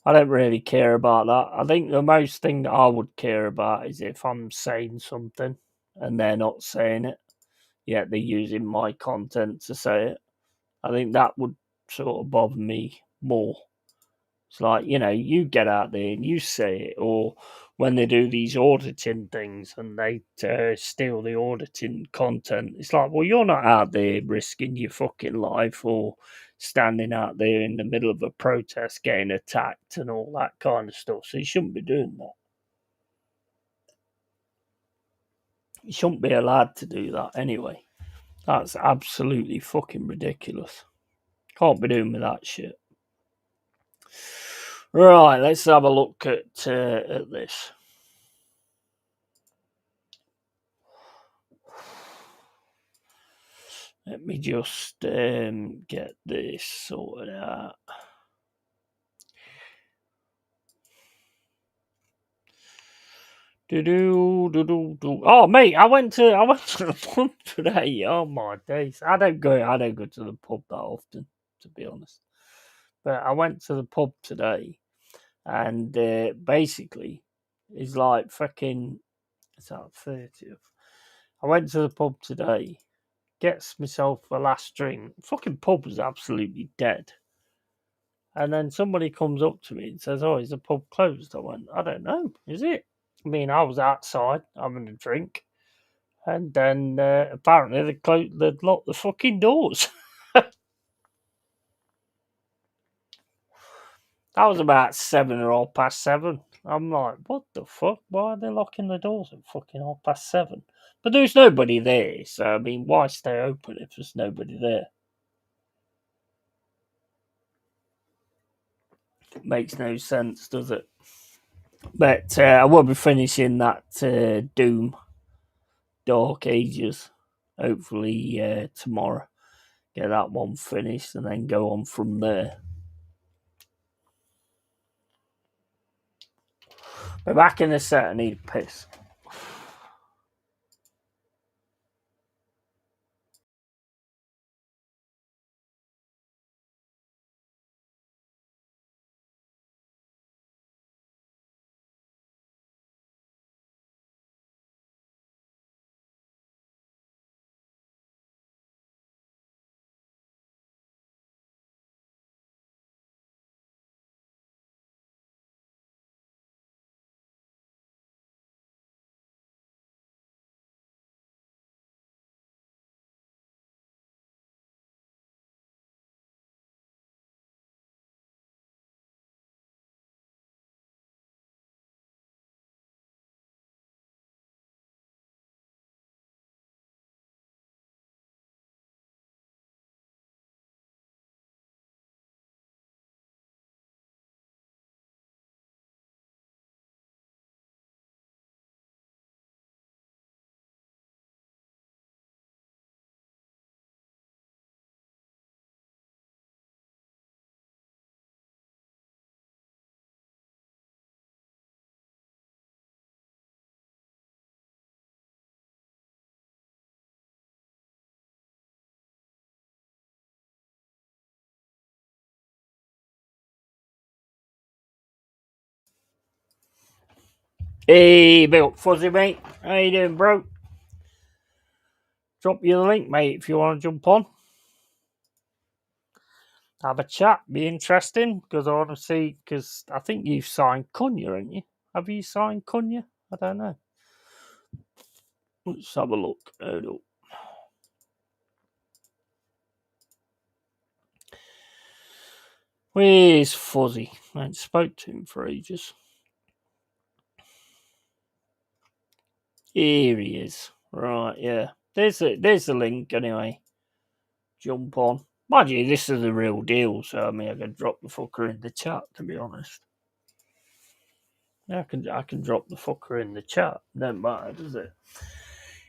I don't really care about that. I think the most thing that I would care about is if I'm saying something and they're not saying it, yet they're using my content to say it. I think that would sort of bother me more. It's like, you get out there and you say it, or when they do these auditing things and they steal the auditing content, it's like, well, you're not out there risking your fucking life or standing out there in the middle of a protest getting attacked and all that kind of stuff. So you shouldn't be doing that. You shouldn't be allowed to do that anyway. That's absolutely fucking ridiculous. Can't be doing with that shit. Right, let's have a look at this. Let me just get this sorted out. Oh, mate, I went to the pub today. Oh my days! I don't go to the pub that often, to be honest. But I went to the pub today, and basically, it's like fucking. It's that 30th. I went to the pub today, gets myself a last drink. Fucking pub was absolutely dead. And then somebody comes up to me and says, "Oh, is the pub closed?" I went, "I don't know. Is it?" I mean, I was outside having a drink, and then apparently they'd locked the fucking doors. That was about 7 or 7:30. I'm like, what the fuck? Why are they locking the doors at fucking 7:30? But there's nobody there, so I mean, why stay open if there's nobody there? It makes no sense, does it? But I will be finishing that Doom Dark Ages, hopefully tomorrow. Get that one finished and then go on from there. But back in the set, I need a piss. Hey, Bill Fuzzy, mate. How you doing, bro? Drop you the link, mate, if you want to jump on. have a chat. Be interesting because I want to see. Because I think you've signed Cunha, haven't you? Have you signed Cunha? I don't know. Let's have a look. Hold up. Where's Fuzzy? I ain't spoke to him for ages. Here he is. Right, yeah. There's the link anyway. Jump on. Mind you, this is the real deal, so I mean I can drop the fucker in the chat, to be honest. Yeah, I can drop the fucker in the chat. Don't matter, does it?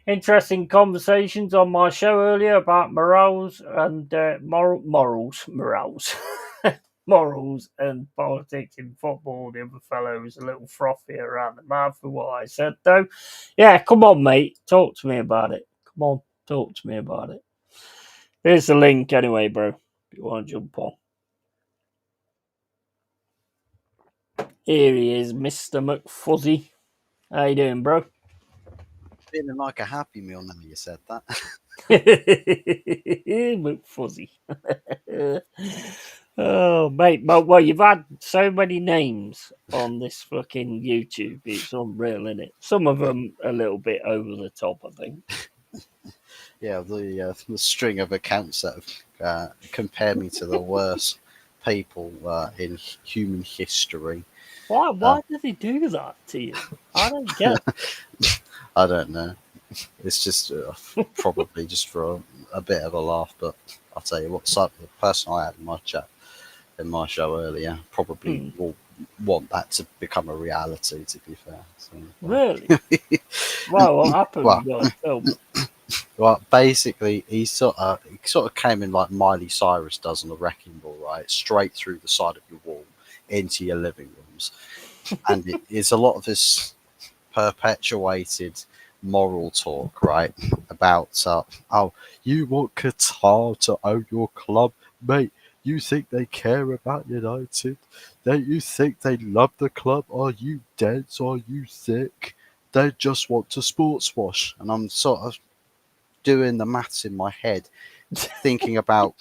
Interesting conversations on my show earlier about morals and morals, morals and politics in football. The other fellow was a little frothy around the mouth for what I said, though. Yeah, come on, mate. Talk to me about it. Come on, talk to me about it. There's the link anyway, bro. If you want to jump on. Here he is, Mr. McFuzzy. How you doing, bro? Feeling like a Happy Meal now you said that. McFuzzy. Oh, mate. But well, you've had so many names on this fucking YouTube. It's unreal, isn't it? Some of them a little bit over the top, I think. Yeah, the string of accounts that have compared me to the worst people in human history. Why do they do that to you? I don't get it. I don't know. It's just probably just for a bit of a laugh, but I'll tell you what, the person I had in my chat in my show earlier probably will want that to become a reality, to be fair. So, really? Well, what happened? Well, basically, he sort of came in like Miley Cyrus does on the Wrecking Ball, right? Straight through the side of your wall into your living rooms, and it is a lot of this perpetuated moral talk, right? About you want Qatar to own your club, mate? You think they care about United? Don't you think they love the club? Are you dead? Are you sick? They just want to sports wash, and I'm sort of doing the maths in my head, thinking about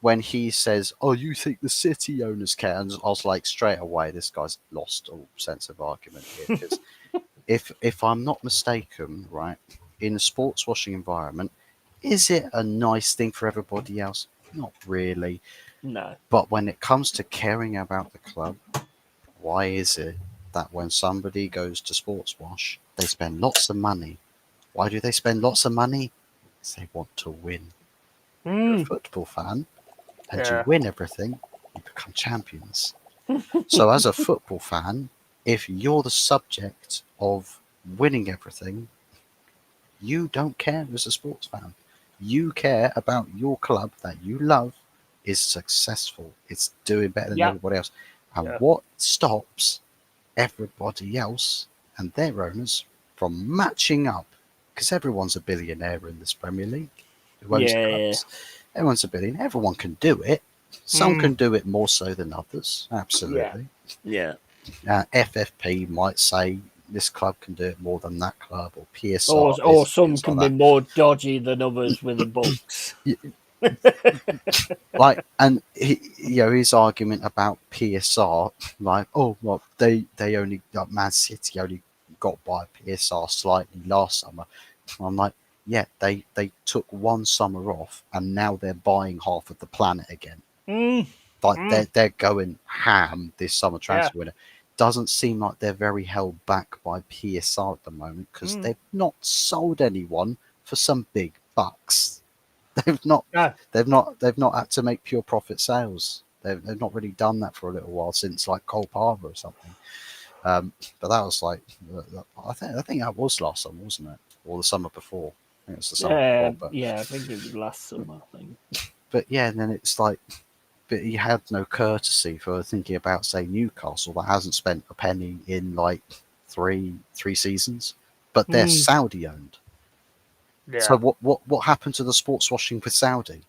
when he says, "Oh, you think the city owners care?" And I was like, straight away, this guy's lost all sense of argument here. Because if I'm not mistaken, right, in a sports washing environment, is it a nice thing for everybody else? Not really. No. But when it comes to caring about the club, why is it that when somebody goes to sports wash, they spend lots of money? Why do they spend lots of money? Because they want to win. You're a football fan, and you win everything, you become champions. So as a football fan, if you're the subject of winning everything, you don't care as a sports fan. You care about your club that you love is successful. It's doing better than everybody else. And what stops everybody else and their owners from matching up? Because everyone's a billionaire in this Premier League. Who owns clubs? Everyone's a billionaire. Everyone can do it. Some can do it more so than others. Absolutely. Yeah. FFP might say this club can do it more than that club, or PSR, or some can be more dodgy than others with the books. Like, and his argument about PSR, like, oh, well, they only Man City only got by PSR slightly last summer. I'm like, yeah, they took one summer off, and now they're buying half of the planet again. Like they're going ham this summer transfer window. Doesn't seem like they're very held back by PSR at the moment, because they've not sold anyone for some big bucks. They've not had to make pure profit sales. They've not really done that for a little while, since like Cole Palmer or something. But that was like, I think that was last summer, wasn't it? Or the summer before? I think it was the summer before. But, I think it was last summer. I think. But yeah, and then it's like, but he had no courtesy for thinking about, say, Newcastle, that hasn't spent a penny in like three seasons, but they're Saudi owned. Yeah. So what happened to the sports washing with Saudi?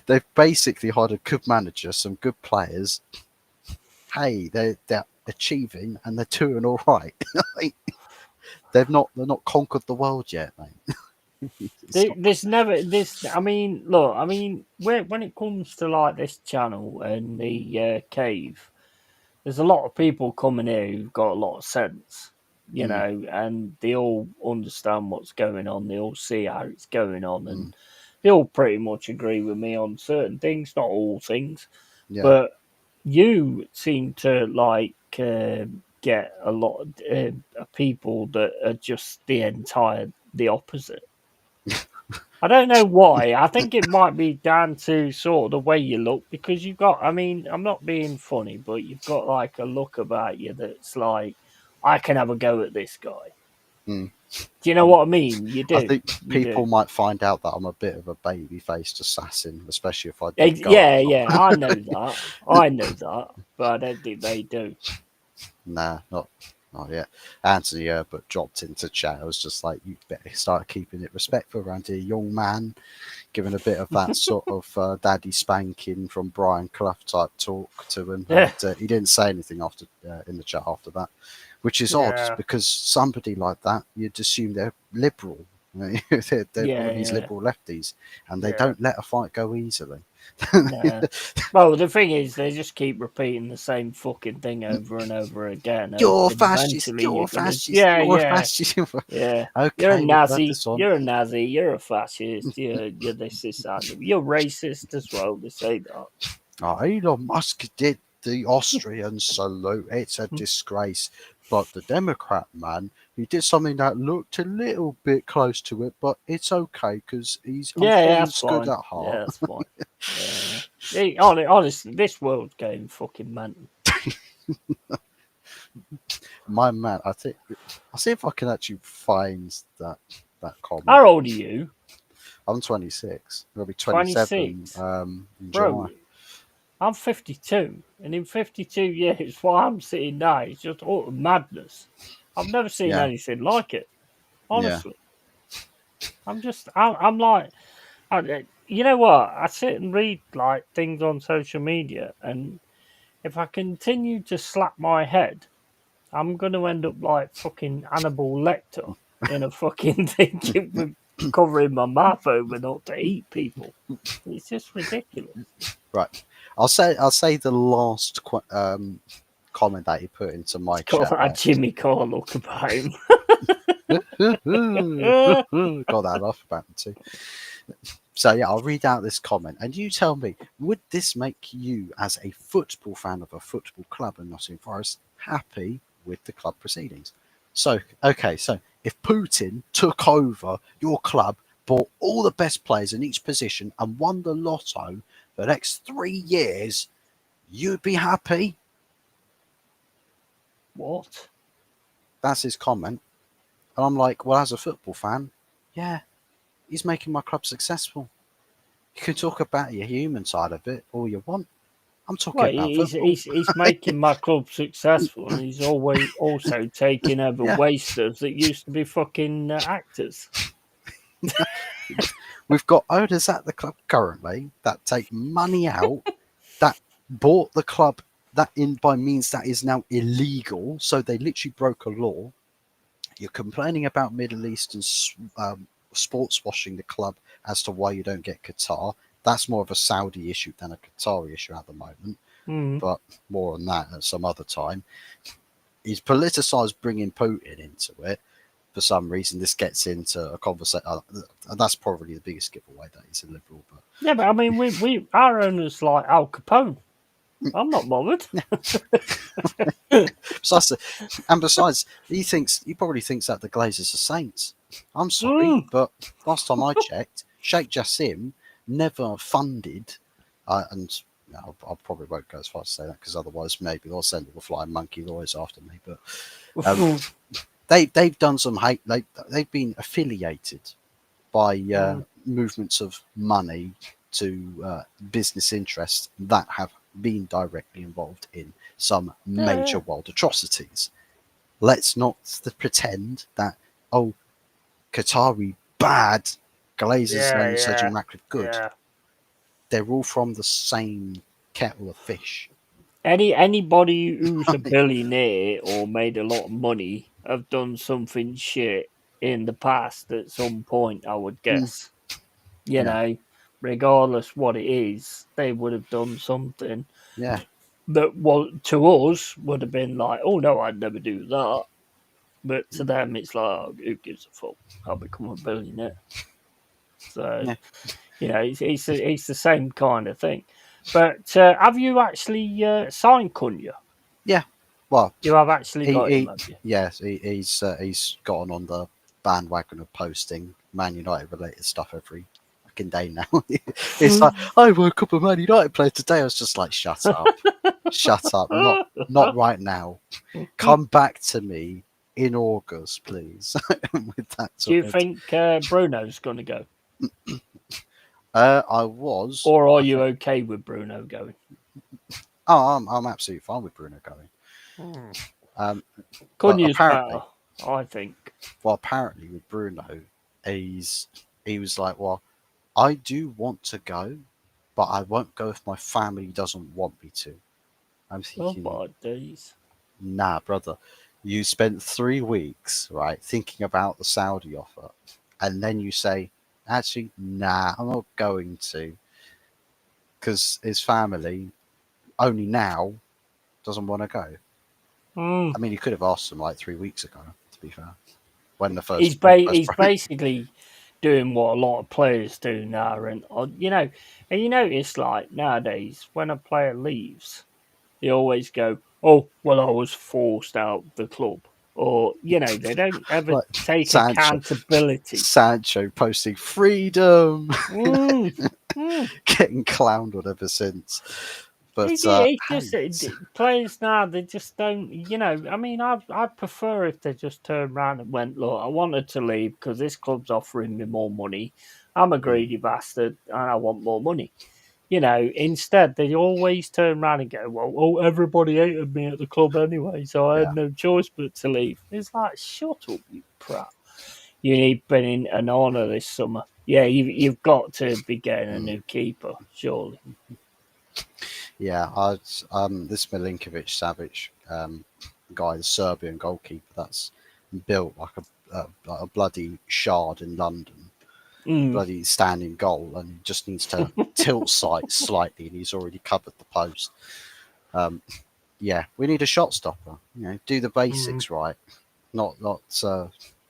They've basically hired a good manager, some good players. Hey, they're achieving, and they're doing all right. They've not conquered the world yet, mate. There's never this. I mean, look. I mean, when it comes to like this channel and the cave, there's a lot of people coming here who've got a lot of sense, you know, and they all understand what's going on. They all see how it's going on, and they all pretty much agree with me on certain things, not all things. Yeah. But you seem to like get a lot of people that are just the opposite. I don't know why. I think it might be down to sort of the way you look because you've got, I mean, I'm not being funny, but you've got like a look about you that's like, I can have a go at this guy. Mm. Do you know what I mean? You do. I think You people do. might find out that I'm a bit of a baby-faced assassin, especially if I did go Yeah, out. yeah, I know that. I know that, but I don't think they do. Nah, not yet. Anthony but dropped into chat. I was just like, you better start keeping it respectful around here, young man. Giving a bit of that sort of daddy spanking from Brian Clough type talk to him. Yeah. And, he didn't say anything after in the chat after that, which is Yeah. odd because somebody like that, you'd assume they're liberal. they're one of these liberal lefties, and they don't let a fight go easily. Nah. Well, the thing is, they just keep repeating the same fucking thing over and over again. You're And fascist. eventually You're gonna, fascist. Yeah, You're yeah, fascist. yeah. Okay, You're a we've heard Nazi. this one. You're a Nazi. You're a fascist. You're this, that. You're racist as well. They say that. Oh, Elon Musk did the Austrian salute. It's a disgrace. But the Democrat man, he did something that looked a little bit close to it, but it's okay because I'm sure that's he's fine. good at heart. Yeah, that's fine. Yeah. Honestly, this world's going fucking mental. My man, I'll see if I can actually find that comment. How old are you? I'm 26. I'll be 27 26. in Bro, July. I'm 52, and in 52 years, what I'm seeing now is just utter madness. I've never seen anything like it. Honestly, I'm like, you know what? I sit and read like things on social media, and if I continue to slap my head, I'm going to end up like fucking Hannibal Lecter in a fucking thing with covering my mouth over not to eat people. It's just ridiculous. Right. I'll say the last comment that he put into my It's got chat. that Jimmy Carr look about him. Got that off about me too. So yeah, I'll read out this comment and you tell me, would this make you as a football fan of a football club in Nottingham Forest happy with the club proceedings? So, okay, so if Putin took over your club, bought all the best players in each position and won the lotto for the next 3 years, you'd be happy? What? That's his comment. And I'm like, well, as a football fan, yeah, he's making my club successful. You can talk about your human side of it all you want. I'm talking about football. He's making my club successful, and he's always also taking over wasters that used to be fucking actors. We've got owners at the club currently that take money out, that bought the club that in by means that is now illegal. So they literally broke a law. You're complaining about Middle Eastern sports washing the club as to why you don't get Qatar. That's more of a Saudi issue than a Qatari issue at the moment. But more on that at some other time. He's politicised bringing Putin into it. For some reason, this gets into a conversation. That's probably the biggest giveaway that he's a liberal. But yeah, but I mean, we our owners like Al Capone. I'm not bothered. Besides, he probably thinks that the Glazers are saints. I'm sorry, but last time I checked, Sheikh Jassim never funded, and I probably won't go as far as to say that because otherwise maybe they'll send all the flying monkey lawyers after me. But they've done some hate. They've been affiliated by movements of money to business interests that have been directly involved in some major world atrocities. Let's not pretend that Qatari bad, Glazers and Sergeant Ratcliffe good. Yeah. They're all from the same kettle of fish. Anybody who's a billionaire or made a lot of money have done something shit in the past at some point, I would guess. You Yeah. know, regardless what it is, they would have done something Yeah. that to us would have been like, oh no, I'd never do that. But to them, it's like, oh, who gives a fuck? I'll become a billionaire. So, Yeah. you know, it's the same kind of thing. But have you actually signed Cunha? Yeah. Well, You have actually got him, have you? yes, he's gotten on the bandwagon of posting Man United related stuff every fucking day now. It's like, I woke up a Man United player today. I was just like, shut up, shut up, not right now. Come back to me in August, please. With that. Do you think Bruno's going to go? I was. Or are you okay with Bruno going? Oh, I'm absolutely fine with Bruno going. But Cunha's apparently, better, I think. well, apparently with Bruno, he was like, well, I do want to go, but I won't go if my family doesn't want me to. I'm Oh thinking, my days. nah, brother, you spent 3 weeks, right, thinking about the Saudi offer, and then you say, actually, nah, I'm not going to, because his family only now doesn't want to go. I mean, you could have asked them like 3 weeks ago, to be fair, when the He's basically doing what a lot of players do now, and you notice like nowadays when a player leaves, they always go, "Oh, well, I was forced out of the club," or they don't ever like take accountability. Sancho posting freedom, Mm, mm. getting clowned on ever since. But It's just players now. They just don't. I mean, I'd prefer if they just turned around and went, "Look, I wanted to leave because this club's offering me more money. I'm a greedy bastard and I want more money." Instead they always turn around and go, "Well, oh, everybody hated me at the club anyway, so I had no choice but to leave." It's like, shut up, you prat. You need been an honour this summer. Yeah, you've got to be getting a new keeper, surely. yeah, this Milinkovic Savic guy, the Serbian goalkeeper, that's built like a bloody shard in London, bloody standing goal, and he just needs to tilt sight slightly, and he's already covered the post. Yeah, we need a shot stopper. Do the basics right, not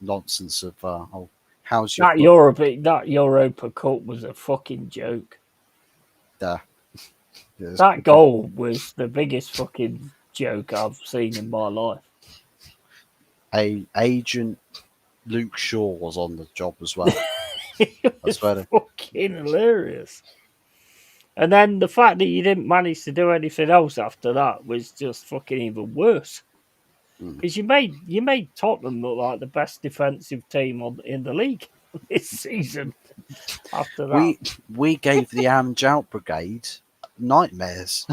nonsense of oh, how's your That Europa Cup was a fucking joke. Yes, That goal was the biggest fucking joke I've seen in my life. Agent Luke Shaw was on the job as well. It was fucking hilarious. And then the fact that you didn't manage to do anything else after that was just fucking even worse. Because you made Tottenham look like the best defensive team in the league this season. After that, we gave the Amjout Brigade nightmares.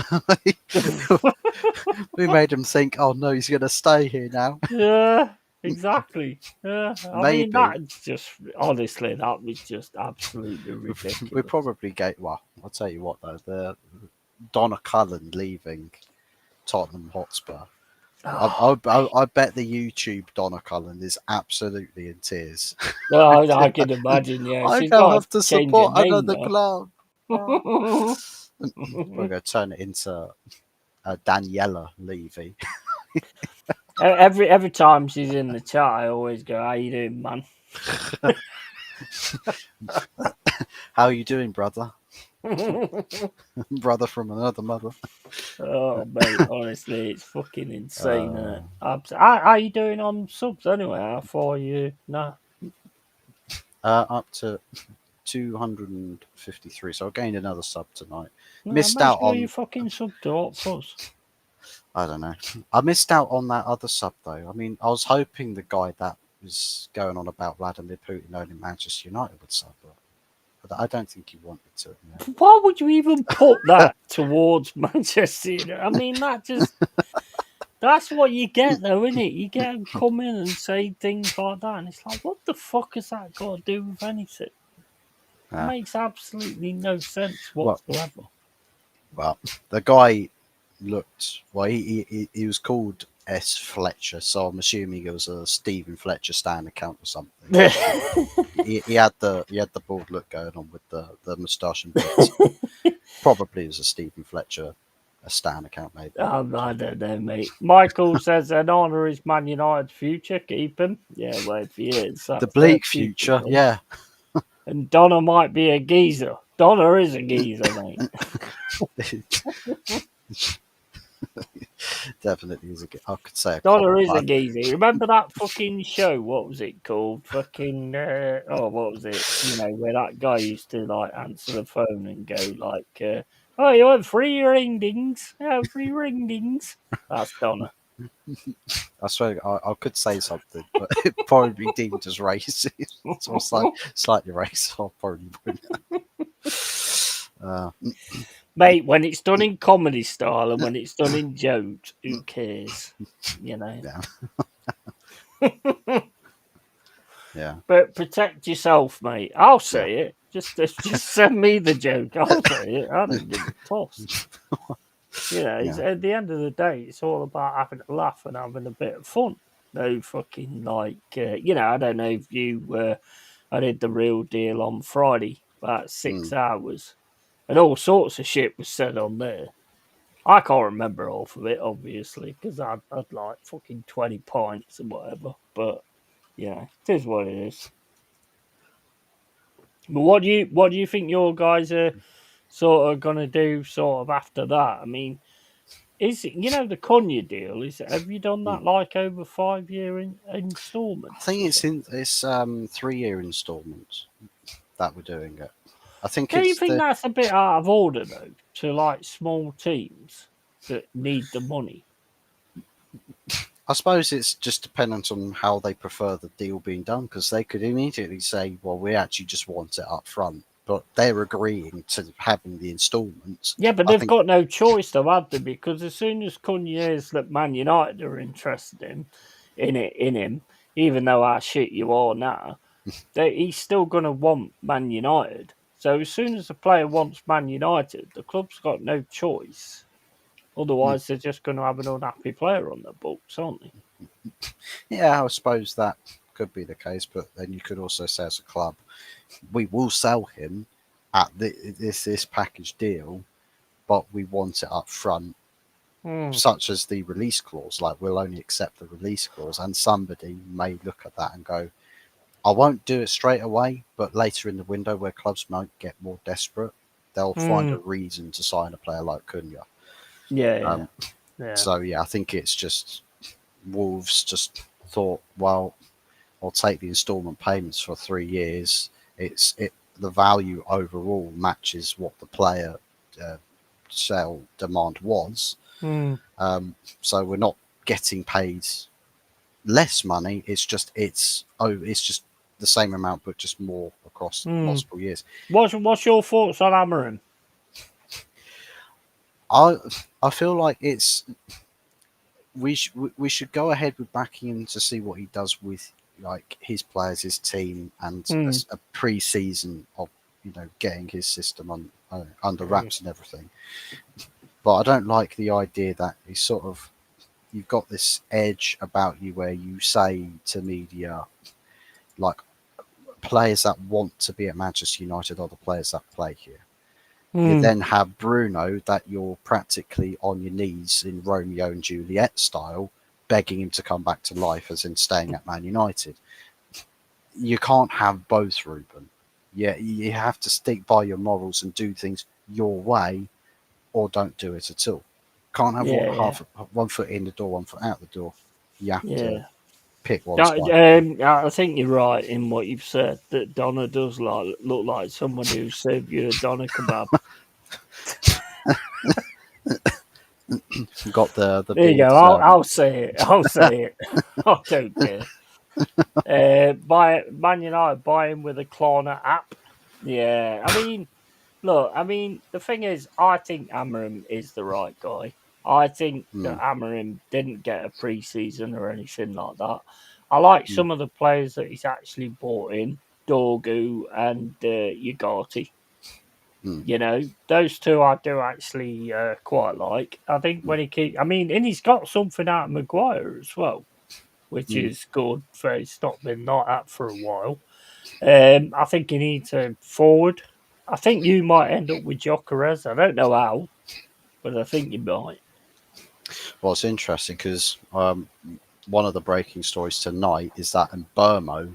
We made them think, oh no, he's going to stay here now. Yeah, exactly. Yeah, Maybe. mean, that's just, honestly, that was just absolutely ridiculous. We probably well, I'll tell you what though, the Donna Cullen leaving Tottenham Hotspur. I bet the YouTube Donna Cullen is absolutely in tears. No, I can imagine. Yeah, I she's now got have to change support her name another now. club. We're going to turn it into Daniela Levy. Every time she's in the chat, I always go, "How you doing, man?" How are you doing, brother? Brother from another mother. Oh, mate, honestly, it's fucking insane, isn't it? How are you doing on subs anyway? How far are you? Nah. Up to 253. So I gained another sub tonight. No, Missed out on. You fucking sub to Hot Fuzz. I don't know. I missed out on that other sub though. I mean, I was hoping the guy that was going on about Vladimir Putin owning Manchester United would sub, but I don't think he wanted to. Why would you even put that towards Manchester United? I mean, that's what you get, though, isn't it? You get them come in and say things like that, and it's like, what the fuck has that got to do with anything? It makes absolutely no sense whatsoever. Well, the guy looked. Well, he was called S Fletcher, so I'm assuming it was a Stephen Fletcher Stan account or something. he had the bald look going on with the moustache and bits. Probably was a Stephen Fletcher a Stan account, maybe. I don't know, mate. Michael says an honour is Man United's future. Keep him. Yeah, well, if he is, The that's bleak their future, mate. yeah. And Donna might be a geezer. Donna is a geezer, mate. Definitely is I could say a Donna is a compliment. geezer. Remember that fucking show? What was it called? Fucking what was it? You know, where that guy used to like answer the phone and go like, "Oh, you want free ring dings? Yeah, free ring dings." That's Donna. I swear I could say something, but it probably be deemed as racist. So slightly racist. I probably wouldn't. Mate, when it's done in comedy style and when it's done in jokes, who cares? You know. Yeah. Yeah. But protect yourself, mate. I'll say it. Just send me the joke. I'll say it. I don't give a toss. You know, Yeah. at the end of the day, it's all about having a laugh and having a bit of fun. No fucking like, you know. I don't know if you. I did the Real Deal on Friday, about 6 hours, and all sorts of shit was said on there. I can't remember half of it, obviously, because I'd like fucking 20 pints and whatever. But yeah, it is what it is. But what do you think your guys are sort of gonna do sort of after that? I mean, is it, you know, the Cunha deal? Have you done that like over 5 year installments? I think it's 3-year installments that we're doing it. I think Do you it's think that's a bit out of order though to like small teams that need the money? I suppose it's just dependent on how they prefer the deal being done, because they could immediately say, well, we actually just want it up front, but they're agreeing to having the installments. Yeah, but they've got no choice though, have they? Because as soon as Cunha is that Man United are interested in him, even though how shit you are now, he's still going to want Man United. So as soon as the player wants Man United, the club's got no choice. Otherwise, they're just going to have an unhappy player on their books, aren't they? Yeah, I suppose that could be the case, but then you could also say as a club, we will sell him at this package deal, but we want it up front, such as the release clause. Like, we'll only accept the release clause, and somebody may look at that and go, I won't do it straight away, but later in the window where clubs might get more desperate, they'll find a reason to sign a player like Cunha. Yeah. So yeah, I think it's just Wolves just thought, well, I'll take the instalment payments for 3 years. The value overall matches what the player sell demand was. So we're not getting paid less money. It's just the same amount, but just more across multiple years. What's your thoughts on Amorim? I feel like we should go ahead with backing him to see what he does with like his players, his team, and a pre-season of getting his system under wraps and everything. But I don't like the idea that he's sort of, you've got this edge about you where you say to media, like, players that want to be at Manchester United are the players that play here. You then have Bruno that you're practically on your knees in Romeo and Juliet style, begging him to come back to life, as in staying at Man United. You can't have both, Ruben. Yeah, you have to stick by your morals and do things your way, or don't do it at all. Can't have one foot in the door, one foot out the door. You have to pick one side. I think you're right in what you've said, that Donna does look like somebody who served you a doner kebab. Got the there you go. I'll say it. I'll say it. I don't care. Man United buy him with a Klarna app. Yeah, I mean, look, the thing is, I think Amorim is the right guy. I think that Amorim didn't get a pre-season or anything like that. I like some of the players that he's actually bought in, Dorgu and Ugarte. You know, those two I do actually quite like. I think when and he's got something out of Maguire as well, which is good. He's not been like that for a while. I think he needs a forward. I think you might end up with Gyökeres. I don't know how, but I think you might. Well, it's interesting because one of the breaking stories tonight is that Burmo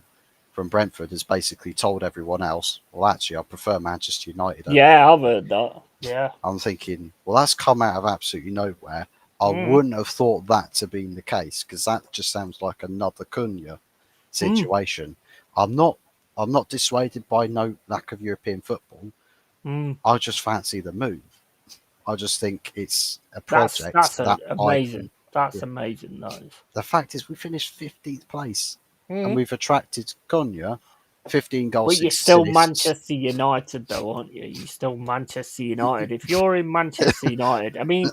from Brentford has basically told everyone else, well, actually, I prefer Manchester United. Yeah, I've heard that. Yeah. I'm thinking, well, that's come out of absolutely nowhere. I wouldn't have thought that to be the case because that just sounds like another Cunha situation. I'm not dissuaded by no lack of European football. I just fancy the move. I just think it's a project That's that amazing. That's yeah. amazing. Nice. The fact is, we finished 15th place and we've attracted Cunha, 15 goals, But you're 6 still assists. Manchester United, though, aren't you? You're still Manchester United. If you're in Manchester United, I mean,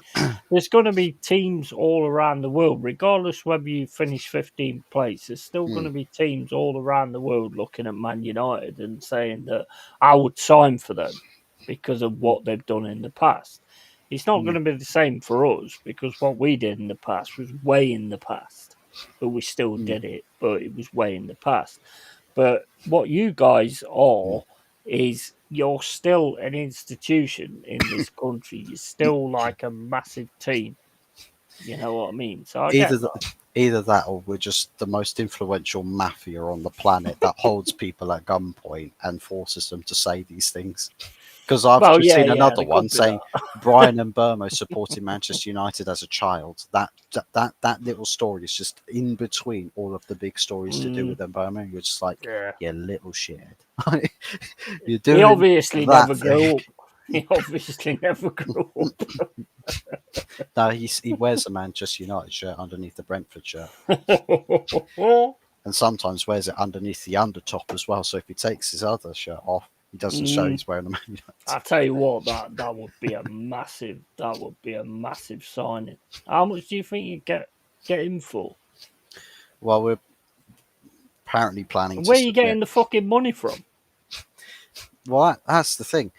there's going to be teams all around the world, regardless whether you finish 15th place. There's still going to be teams all around the world looking at Man United and saying that I would sign for them because of what they've done in the past. It's not going to be the same for us because what we did in the past was way in the past, but we still did it, but it was way in the past. But what you guys are is you're still an institution in this country. You're still like a massive team. You know what I mean? So I get that. Either that or we're just the most influential mafia on the planet that holds people at gunpoint and forces them to say these things. Because I've just seen another one saying Brian and Burmo supported Manchester United as a child. That little story is just in between all of the big stories to do with Burmo. You're just like, you little shit. You're doing he obviously that never grew up. He obviously never grew up. No, he wears a Manchester United shirt underneath the Brentford shirt. And sometimes wears it underneath the undertop as well. So if he takes his other shirt off, he doesn't show he's wearing a Man United. I tell you what, that would be a massive signing. How much do you think you get him for? Well, we're apparently planning. Where are you getting the fucking money from? Well, that's the thing.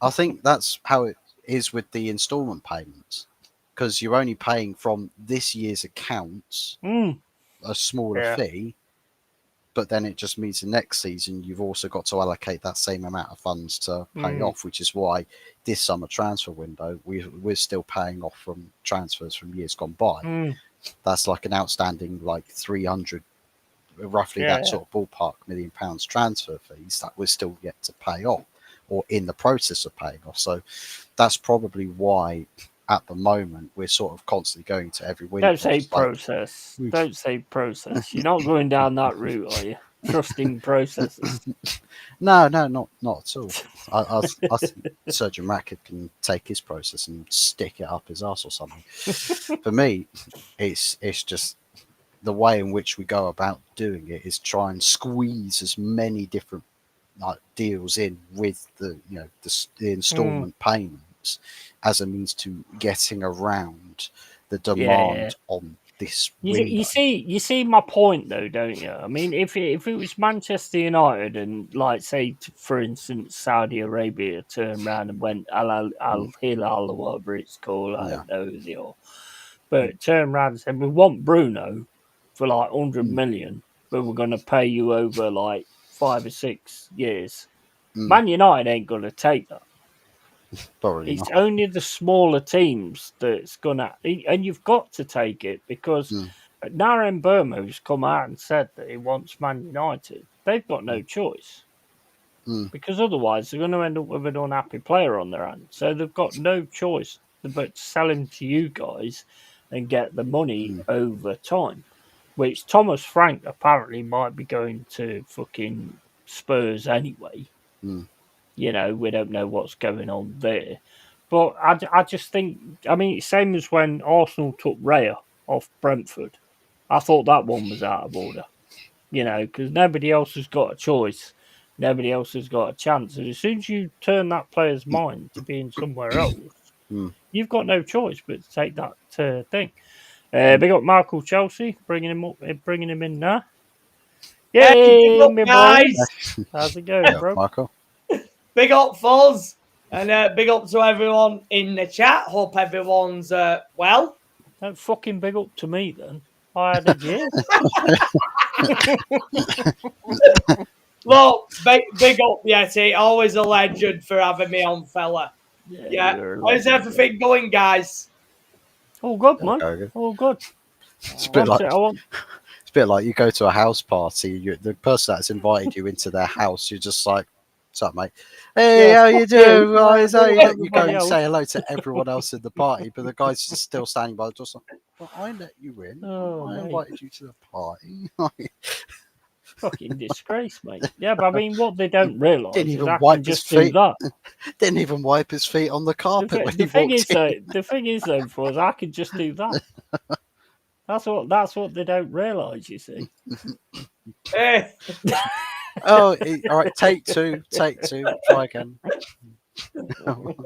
I think that's how it is with the instalment payments, because you're only paying from this year's accounts a smaller fee. But then it just means the next season you've also got to allocate that same amount of funds to pay off, which is why this summer transfer window we're still paying off from transfers from years gone by. That's like an outstanding like 300, roughly that sort of ballpark £1 million transfer fees that we're still yet to pay off or in the process of paying off. So that's probably why at the moment we're sort of constantly going to every window. Don't say process. Don't say process. You're not going down that route, are you? Trusting processes. No, not at all. I think Surgeon Rackett can take his process and stick it up his ass or something. For me, it's just the way in which we go about doing it is try and squeeze as many different like deals in with the installment payments as a means to getting around the demand on this window. You see my point though, don't you? I mean, if it was Manchester United and like say for instance Saudi Arabia turned around and went Al Hilal or whatever it's called, I don't know who they are, but turned around and said we want Bruno for like 100 million, but we're going to pay you over like 5 or 6 years. Man United ain't going to take that. Probably it's not. only the smaller teams that's gonna, and you've got to take it because Naren Burmo's come out and said that he wants Man United. They've got no choice because otherwise they're going to end up with an unhappy player on their hands. So they've got no choice but to sell him to you guys and get the money over time. Which Thomas Frank apparently might be going to fucking Spurs anyway. You know, we don't know what's going on there. But I just think, I mean, it's same as when Arsenal took Raya off Brentford. I thought that one was out of order, you know, because nobody else has got a choice. Nobody else has got a chance. And as soon as you turn that player's mind to being somewhere else, you've got no choice but to take that thing. They got Michael Chelsea, bringing him in now. Yay, big up, my guys! boy. How's it going, bro? Michael? Big up, Fuzz! And big up to everyone in the chat. Hope everyone's well. Don't fucking big up to me then. I had a year. Well, big up, Yeti. Always a legend for having me on, fella. Yeah. How's everything going, guys? All good, man. Okay. All good. It's a bit like you go to a house party. The person that's invited you into their house, you're just like, "What's up, mate? Hey, how you doing, guys? How you doing?" You go and say hello to everyone else in the party, but the guy's just still standing by the door. Like, well, I let you in. I invited you to the party. Fucking disgrace, mate. Yeah, but I mean, what they don't realise Didn't is even I wipe can his just do feet. that. Didn't even wipe his feet on the carpet when he The thing walked is, in. the thing is, though, for us, I can just do that. That's what they don't realise. You see. Hey. Oh, all right. Take two. Try again.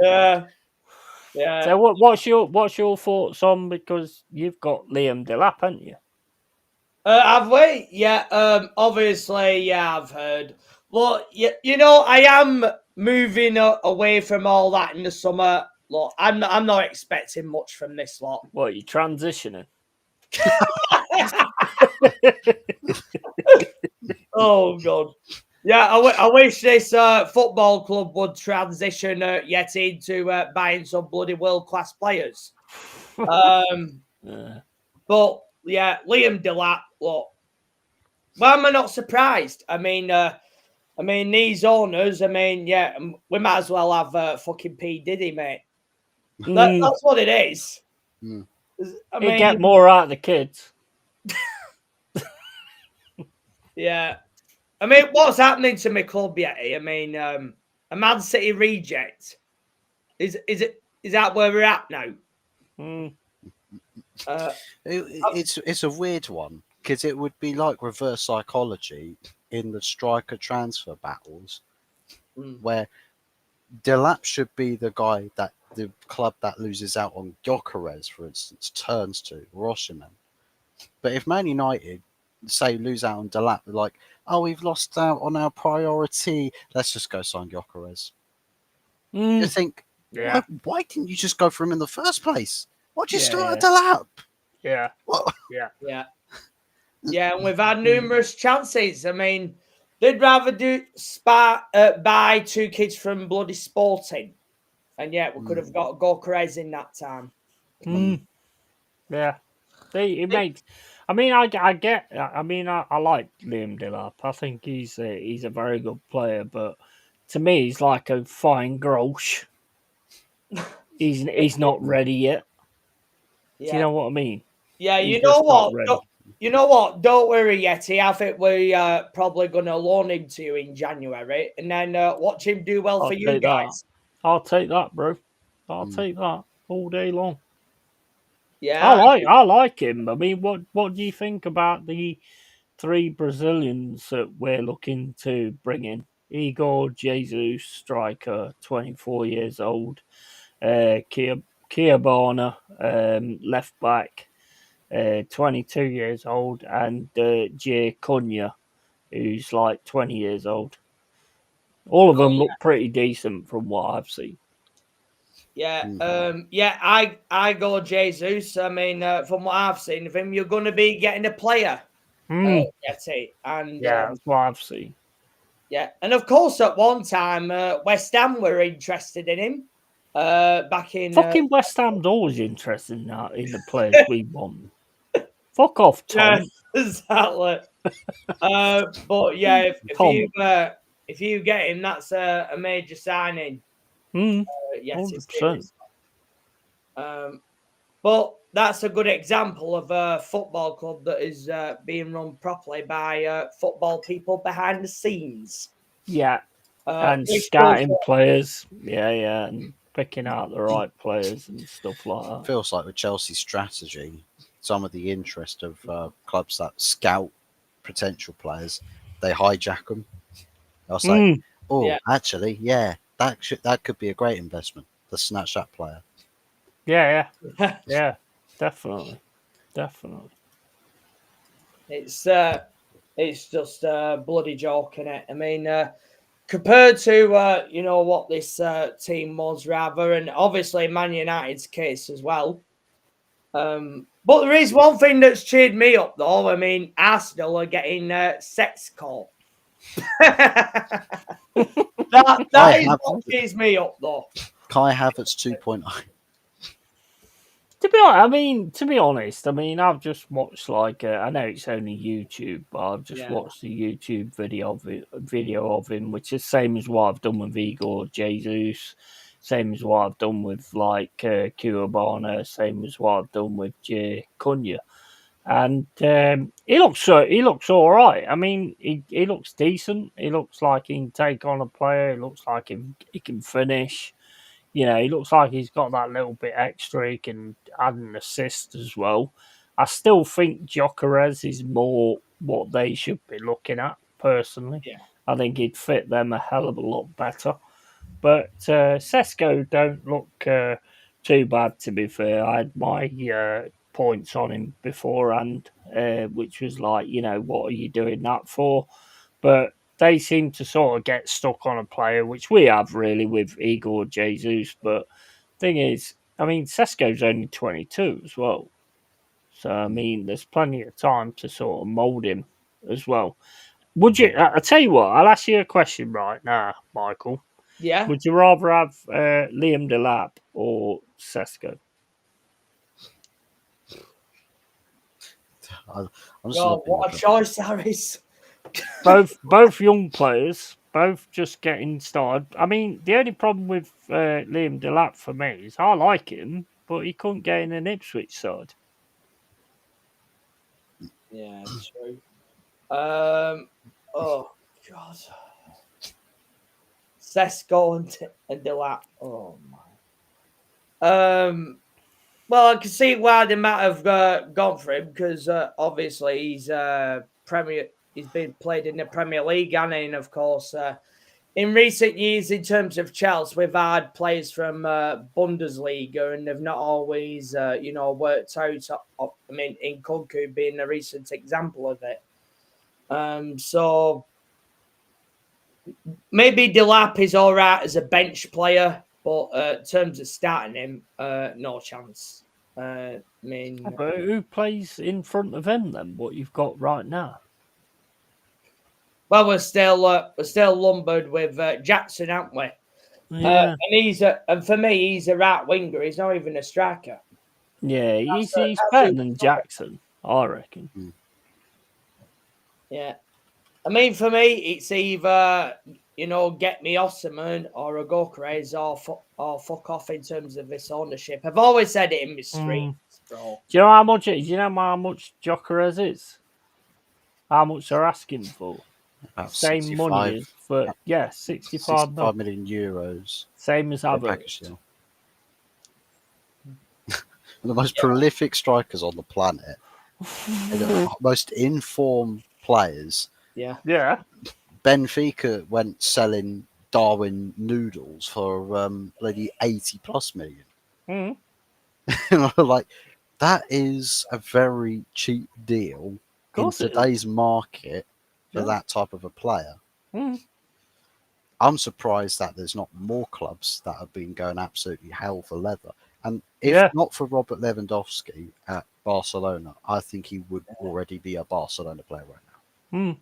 Yeah. So what's your thoughts on, because you've got Liam Delap, haven't you? Have we? Yeah. Obviously, yeah. I've heard. Well, you know, I am moving away from all that in the summer. Look, I'm not expecting much from this lot. What, you transitioning? Oh God. Yeah, I wish this football club would transition yet into buying some bloody world class players. Yeah. But yeah, Liam Delap. Look, why am I not surprised? I mean, these owners. I mean, yeah, we might as well have fucking P Diddy, mate. That's what it is. I mean, get more out of the kids. Yeah. I mean, what's happening to my club yet? I mean, a Man City reject. Is that where we're at now? It's a weird one, because it would be like reverse psychology in the striker transfer battles, where Delap should be the guy that the club that loses out on Gyökeres, for instance, turns to, or Osimhen. But if Man United, say, lose out on Delap, they're like, oh, we've lost out on our priority, let's just go sign Gyökeres. You think, why didn't you just go for him in the first place? Why'd you start at Delap? Yeah. What? Yeah, and we've had numerous chances. I mean, they'd rather buy two kids from bloody Sporting, and yet we could have got Gyökeres in that time. Yeah. It makes. I mean, I get. I mean, I like Liam Delap. I think he's a very good player, but to me, he's like a fine Grosh. He's not ready yet. Yeah. Do you know what I mean? Yeah, He's you know what? You know what? Don't worry, Yeti. I think we're probably going to loan him to you in January, and then watch him do well for you guys. I'll take that, bro. I'll take that all day long. Yeah, I like him. I mean, what do you think about the 3 Brazilians that we're looking to bring in? Igor Jesus, striker, 24 years old. Kiabana, left back, 22 years old, and Jay Cunha, who's like 20 years old. All of them look pretty decent from what I've seen. Yeah, I go Jesus. I mean, from what I've seen of him, you're going to be getting a player, Yeti, and that's what I've seen. Yeah, and of course, at one time, West Ham were interested in him. Back in fucking West Ham's always interested in the players we want. Fuck off, Tom. Yeah, exactly. But yeah, if you get him, that's a major signing. Yes, 100%. But that's a good example of a football club that is being run properly by football people behind the scenes. Yeah, and scouting players. Yeah, and picking out the right players and stuff like that. Feels like with Chelsea's strategy, some of the interest of clubs that scout potential players, they hijack them. They'll say, actually, that could be a great investment. The snatch that player. Yeah, definitely. It's just a bloody joke, innit? I mean, compared to what this team was rather, and obviously Man United's case as well. But there is one thing that's cheered me up, though. I mean, Arsenal are getting sex call. that is what cheers me up, though. Kai Havertz 2.0. To be honest, I've just watched I know it's only YouTube, but I've just watched the YouTube video of him, which is the same as what I've done with Igor Jesus, same as what I've done with Cuabana, same as what I've done with Jay Cunha, and he looks all right. He looks decent. He looks like he can take on a player. He looks like he can finish. He looks like he's got that little bit extra. He can add an assist as well. I still think Gyökeres is more what they should be looking at, personally. Yeah. I think he'd fit them a hell of a lot better. But Sesko don't look too bad, to be fair. I had my points on him beforehand, which was like, what are you doing that for? But they seem to sort of get stuck on a player, which we have really with Igor Jesus. But thing is, Sesko's only 22 as well. So, there's plenty of time to sort of mould him as well. Would you, I'll tell you what, I'll ask you a question right now, Michael. Yeah. Would you rather have Liam Delap or Sesko? What a choice that is. both young players, both just getting started. The only problem with Liam Delap for me is I like him, but he couldn't get in an Ipswich side. Yeah, true. Oh God, Sesko and Delap. Oh my. Well, I can see why they might have gone for him because obviously he's He's been played in the Premier League, and of course, in recent years, in terms of Chelsea, we've had players from Bundesliga, and they've not always, worked out. In Kunku being a recent example of it. So maybe Delap is all right as a bench player, but in terms of starting him, no chance. But who plays in front of him then? What you've got right now? Well, we're still lumbered with Jackson, aren't we? Yeah. And for me, he's a right winger. He's not even a striker. Yeah, he's better than Jackson, I reckon. Yeah. For me, it's either, get me Osman or a Gyökeres or fuck off in terms of this ownership. I've always said it in my streams, bro. Do you know how much Gyökeres is? How much they're asking for? About Same 65, money as for 65 million euros. Same as Havertz. The most prolific strikers on the planet, and the most informed players. Yeah. Benfica went selling Darwin noodles for bloody 80+ million. Like, that is a very cheap deal in today's market for that type of a player. I'm surprised that there's not more clubs that have been going absolutely hell for leather. And if not for Robert Lewandowski at Barcelona, I think he would already be a Barcelona player right now.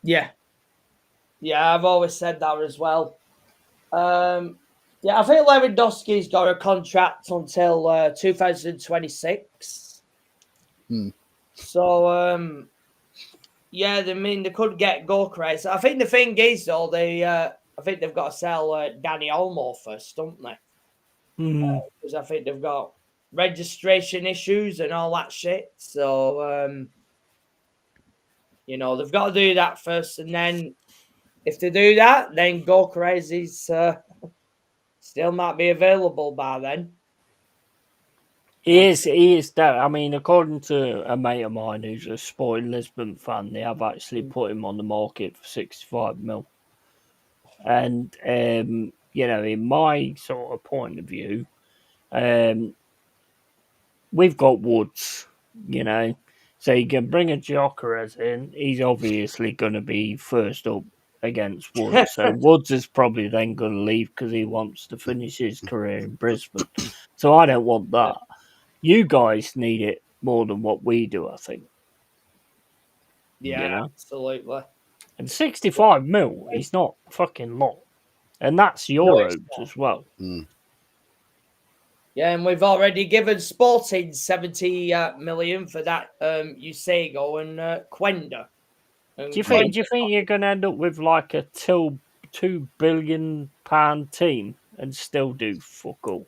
Yeah. Yeah, I've always said that as well. I think Lewandowski's got a contract until 2026. So, they could get Gyökeres. I think the thing is, though, I think they've got to sell Dani Olmo first, don't they? Because I think they've got registration issues and all that shit. So, they've got to do that first. And then if they do that, then Gyökeres is still might be available by then. He is that. According to a mate of mine who's a Sporting Lisbon fan, they have actually put him on the market for 65 mil. And, in my sort of point of view, we've got Woods, so you can bring a Gyökeres in. He's obviously going to be first up against Woods. So Woods is probably then going to leave because he wants to finish his career in Brisbane. So I don't want that. You guys need it more than what we do, I think. Yeah, you know? absolutely. And 65 mil is not fucking lot. And that's Euros as well. Mm. Yeah, and we've already given Sporting 70 million for that Usego and Quenda. Do you think you're going to end up with like a £2 billion team and still do fuck all?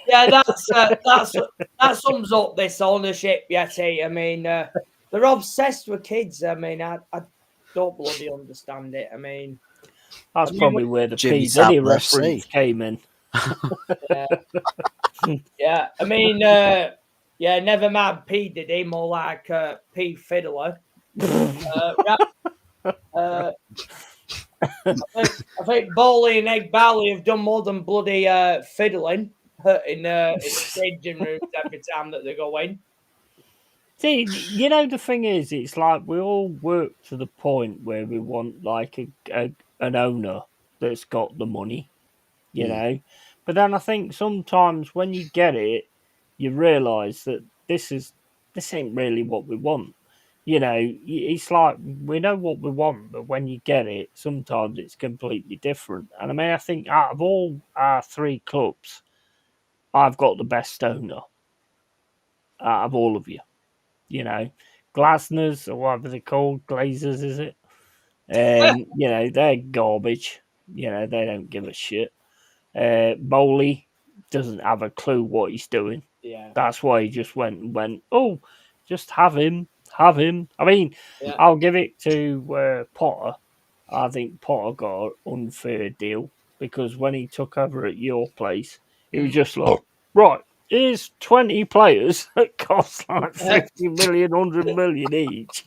Yeah, that sums up this ownership, Yeti. I mean, they're obsessed with kids. I mean, I don't bloody understand it. I mean, that's probably where the Jimmy P Diddy Savile reference FC. came in. Yeah, I mean, never mind P Diddy, more like P Fiddler. I think Bowley and Egg Barley have done more than bloody fiddling in the changing rooms every time that they go in. See, the thing is, it's like we all work to the point where we want like an owner that's got the money, know. But then I think sometimes when you get it, you realise that this ain't really what we want. It's like we know what we want, but when you get it, sometimes it's completely different. And I mean, I think out of all our three clubs, I've got the best owner out of all of you. Glasners or whatever they're called, Glazers, is it? They're garbage. They don't give a shit. Bowley doesn't have a clue what he's doing. Yeah. That's why he just went, oh, just have him. I mean, I'll give it to Potter. I think Potter got an unfair deal because when he took over at your place, he was just like, right, here's 20 players that cost like 50 million, 100 million each.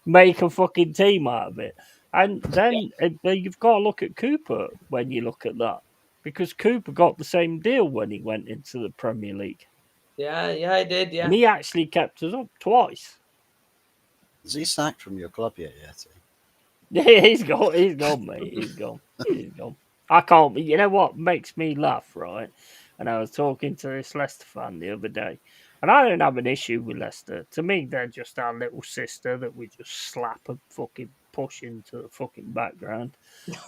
Make a fucking team out of it. And then you've got to look at Cooper when you look at that. Because Cooper got the same deal when he went into the Premier League. Yeah, he did, yeah. And he actually kept us up twice. Is he sacked from your club yet, Yeti? Yeah, he's gone, mate. He's gone. I can't. You know what makes me laugh, right? And I was talking to this Leicester fan the other day, and I don't have an issue with Leicester. To me, they're just our little sister that we just slap and fucking push into the fucking background.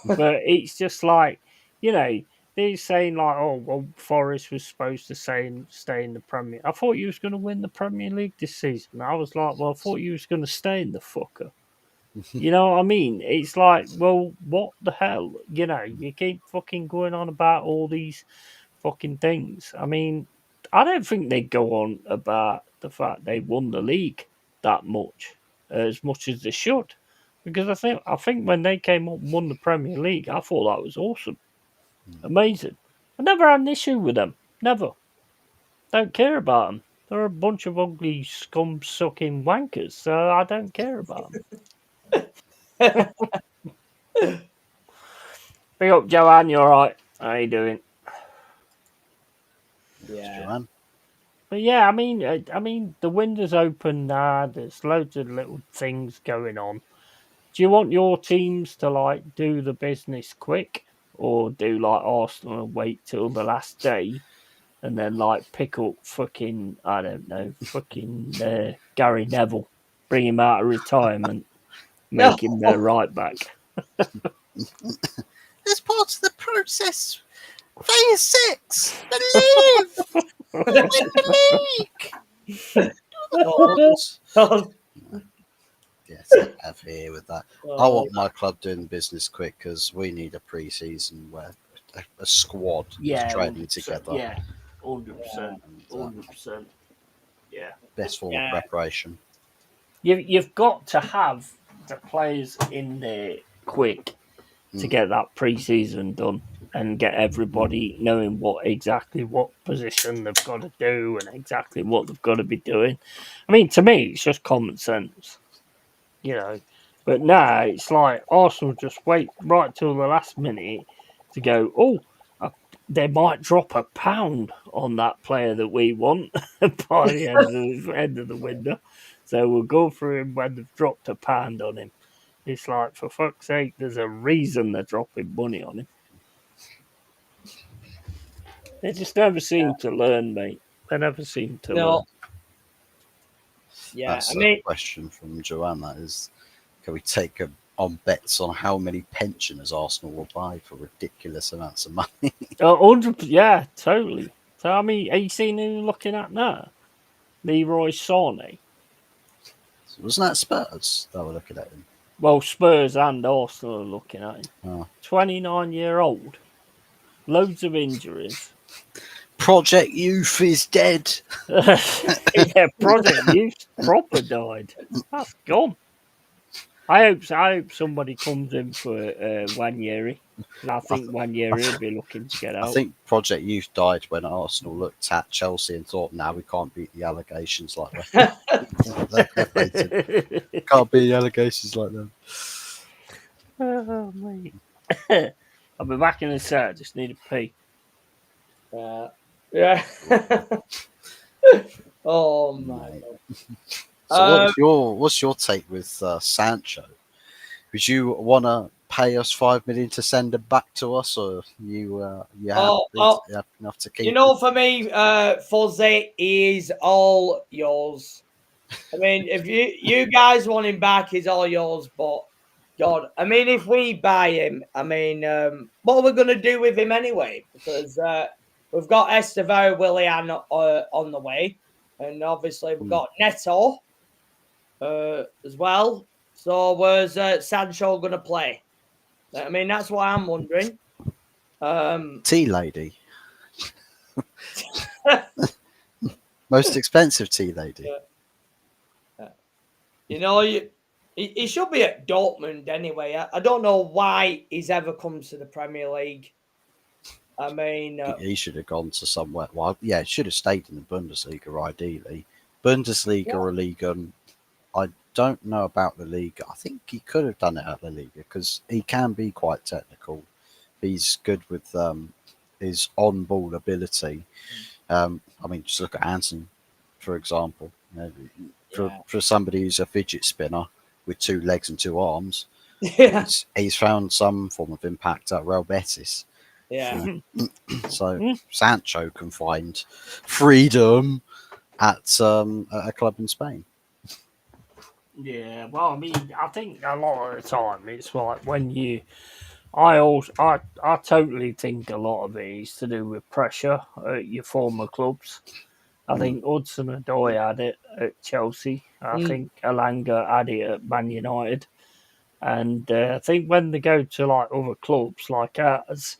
But it's just like, they're saying like, oh, well, Forest was supposed to stay in the Premier. I thought you was going to win the Premier League this season. I was like, well, I thought you was going to stay in the fucker. You know what I mean? It's like, well, what the hell? You keep fucking going on about all these fucking things. I mean, I don't think they go on about the fact they won the league that much as they should. Because I think when they came up and won the Premier League, I thought that was awesome. Amazing. I never had an issue with them. Never. Don't care about them. They're a bunch of ugly scum-sucking wankers, so I don't care about them. Big up, Joanne. You all right? How you doing? Yeah. Joanne? But yeah, I mean, the window's open now. There's loads of little things going on. Do you want your teams to like do the business quick, or do like Arsenal and wait till the last day, and then like pick up fucking Gary Neville, bring him out of retirement, make him their right back? That's part of the process. Phase 6. Believe. Win the league. Yes, have here with that. I want my club doing business quick because we need a pre-season where a squad is training together. Yeah, 100%. 100%. Yeah. Best form of preparation. You've got to have the players in there quick to get that pre-season done and get everybody knowing exactly what position they've got to do and exactly what they've got to be doing. I mean, to me, it's just common sense, But now it's like Arsenal just wait right till the last minute to go, they might drop £1 on that player that we want by the end of the window. So we'll go through him when they've dropped £1 on him. It's like, for fuck's sake, there's a reason they're dropping money on him. They just never seem to learn, mate. They never seem to learn. Yeah, That's I mean, a question from Joanna. Is can we take on bets on how many pensioners Arsenal will buy for ridiculous amounts of money? 100%, yeah, totally. So, I mean, are you seeing who you're looking at now? Leroy Sané. Wasn't that Spurs that were looking at him? Well, Spurs and Arsenal are looking at him. Oh. 29-year-old. Loads of injuries. Project Youth is dead. Yeah, Project Youth proper died. That's gone. I hope somebody comes in for Wanyeri. And I think Wanyeri will be looking to get out. I think Project Youth died when Arsenal looked at Chelsea and thought, "Now we can't beat the allegations like that." Can't beat the allegations like that. Oh, mate. I'll be back in a sec. I just need a pee. Yeah. Oh my. So what's your take with Sancho? Would you want to pay us $5 million to send him back to us, or you have enough to keep? You know, for me, Fuzzy is all yours. I mean, if you guys want him back, he's all yours. But God, I mean, if we buy him, I mean, what are we going to do with him anyway? Because we've got Estevao Willian on the way, and obviously we've got Neto as well. So where's Sancho going to play? I mean, that's what I'm wondering. Tea lady. Most expensive tea lady. You know, he should be at Dortmund anyway. I don't know why he's ever come to the Premier League. I mean, he should have gone to somewhere. Well, yeah, he should have stayed in the Bundesliga ideally. Bundesliga or Liga. I don't know about the league. I think he could have done it at the Liga because he can be quite technical. He's good with his on-ball ability. I mean, just look at Anson, for example. You know, for somebody who's a fidget spinner with 2 legs and 2 arms, he's found some form of impact at Real Betis. Yeah. So Sancho can find freedom at a club in Spain. Yeah, well, I mean, I think a lot of the time it's like when I totally think a lot of it is to do with pressure at your former clubs. I think Hudson-Odoi had it at Chelsea. I think Elanga had it at Man United. And I think when they go to like other clubs like ours,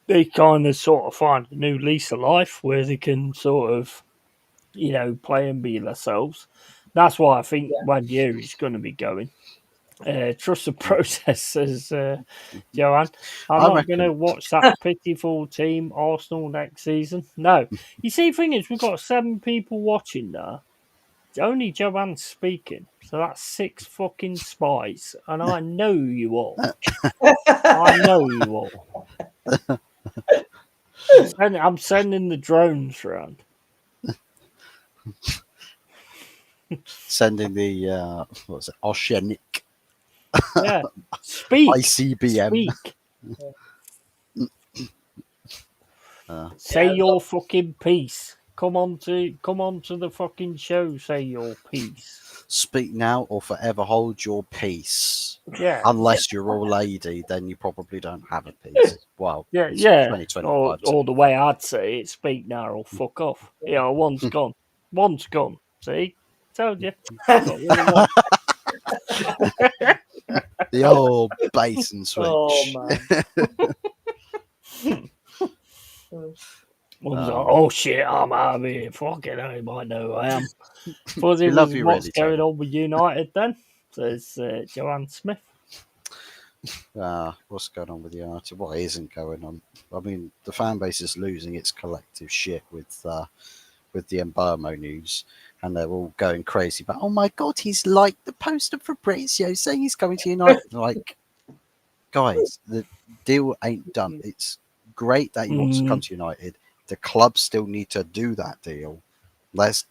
they kind of sort of find a new lease of life where they can sort of, you know, play and be themselves. That's why I think Wanyeri's going to be going. Trust the process, says Joanne. I'm not going to watch that pitiful team, Arsenal, next season. No. You see, the thing is, we've got 7 people watching now. Only Joanne's speaking. So that's 6 fucking spies. And I know you all. I know you all. I'm sending the drones around. Sending the what's it? Oceanic. Yeah. Speak. ICBM. Speak. Say your fucking piece. Come on to the fucking show. Say your piece. Speak now or forever hold your peace. Yeah. Unless you're a lady, then you probably don't have a peace. Well, yeah. 2025. Or the way I'd say it, speak now or fuck off. Yeah, one's gone. One's gone. See? Told you. The old bait and switch. Oh man. One's like, oh shit, I'm out of here. Fucking hell, you might know who I am. Fuzzy, love was you what's really, going Tony. on with United then? Says Joanne Smith. What's going on with United? What isn't going on? I mean, the fan base is losing its collective shit with the Embarmo news, and they're all going crazy. But oh my god, he's like the poster for Fabrizio saying he's coming to United. Like, guys, the deal ain't done. It's great that he wants to come to United. The club still need to do that deal. Let's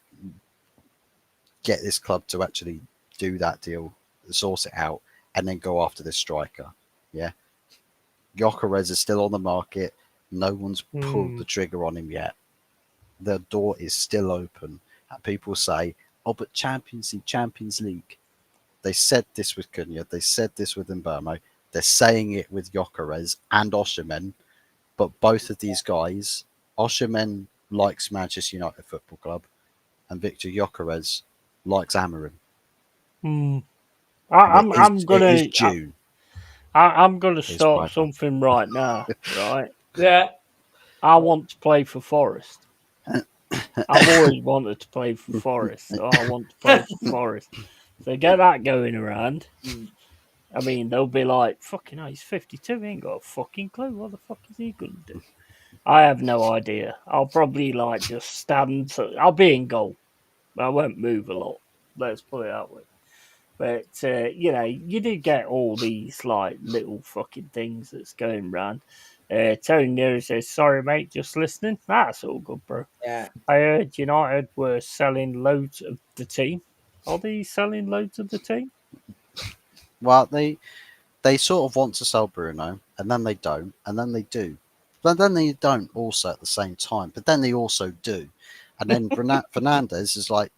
get this club to actually do that deal sort it out, and then go after this striker. Yeah, Gyökeres is still on the market. No one's pulled the trigger on him yet. The door is still open, and people say, "Oh, but Champions League." They said this with Cunha. They said this with Mbermo. They're saying it with Gyökeres and Osimhen. But both of these guys, Osimhen likes Manchester United Football Club, and Victor Gyökeres likes Amorim. I'm gonna June. I'm gonna start something right now. Right? Yeah. I want to play for Forest. I've always wanted to play for Forest, so I want to play for Forest. So get that going around. I mean, they'll be like, fucking hell, he's 52, he ain't got a fucking clue. What the fuck is he going to do? I have no idea. I'll probably, like, just stand. I'll be in goal. I won't move a lot. Let's put it that way. But, you know, you do get all these, like, little fucking things that's going around. Tony Nero says, sorry, mate, just listening. That's all good, bro. Yeah. I heard United were selling loads of the team. Are they selling loads of the team? Well, they sort of want to sell Bruno, and then they don't, and then they do. But then they don't also at the same time, but then they also do. And then Fernandes is like,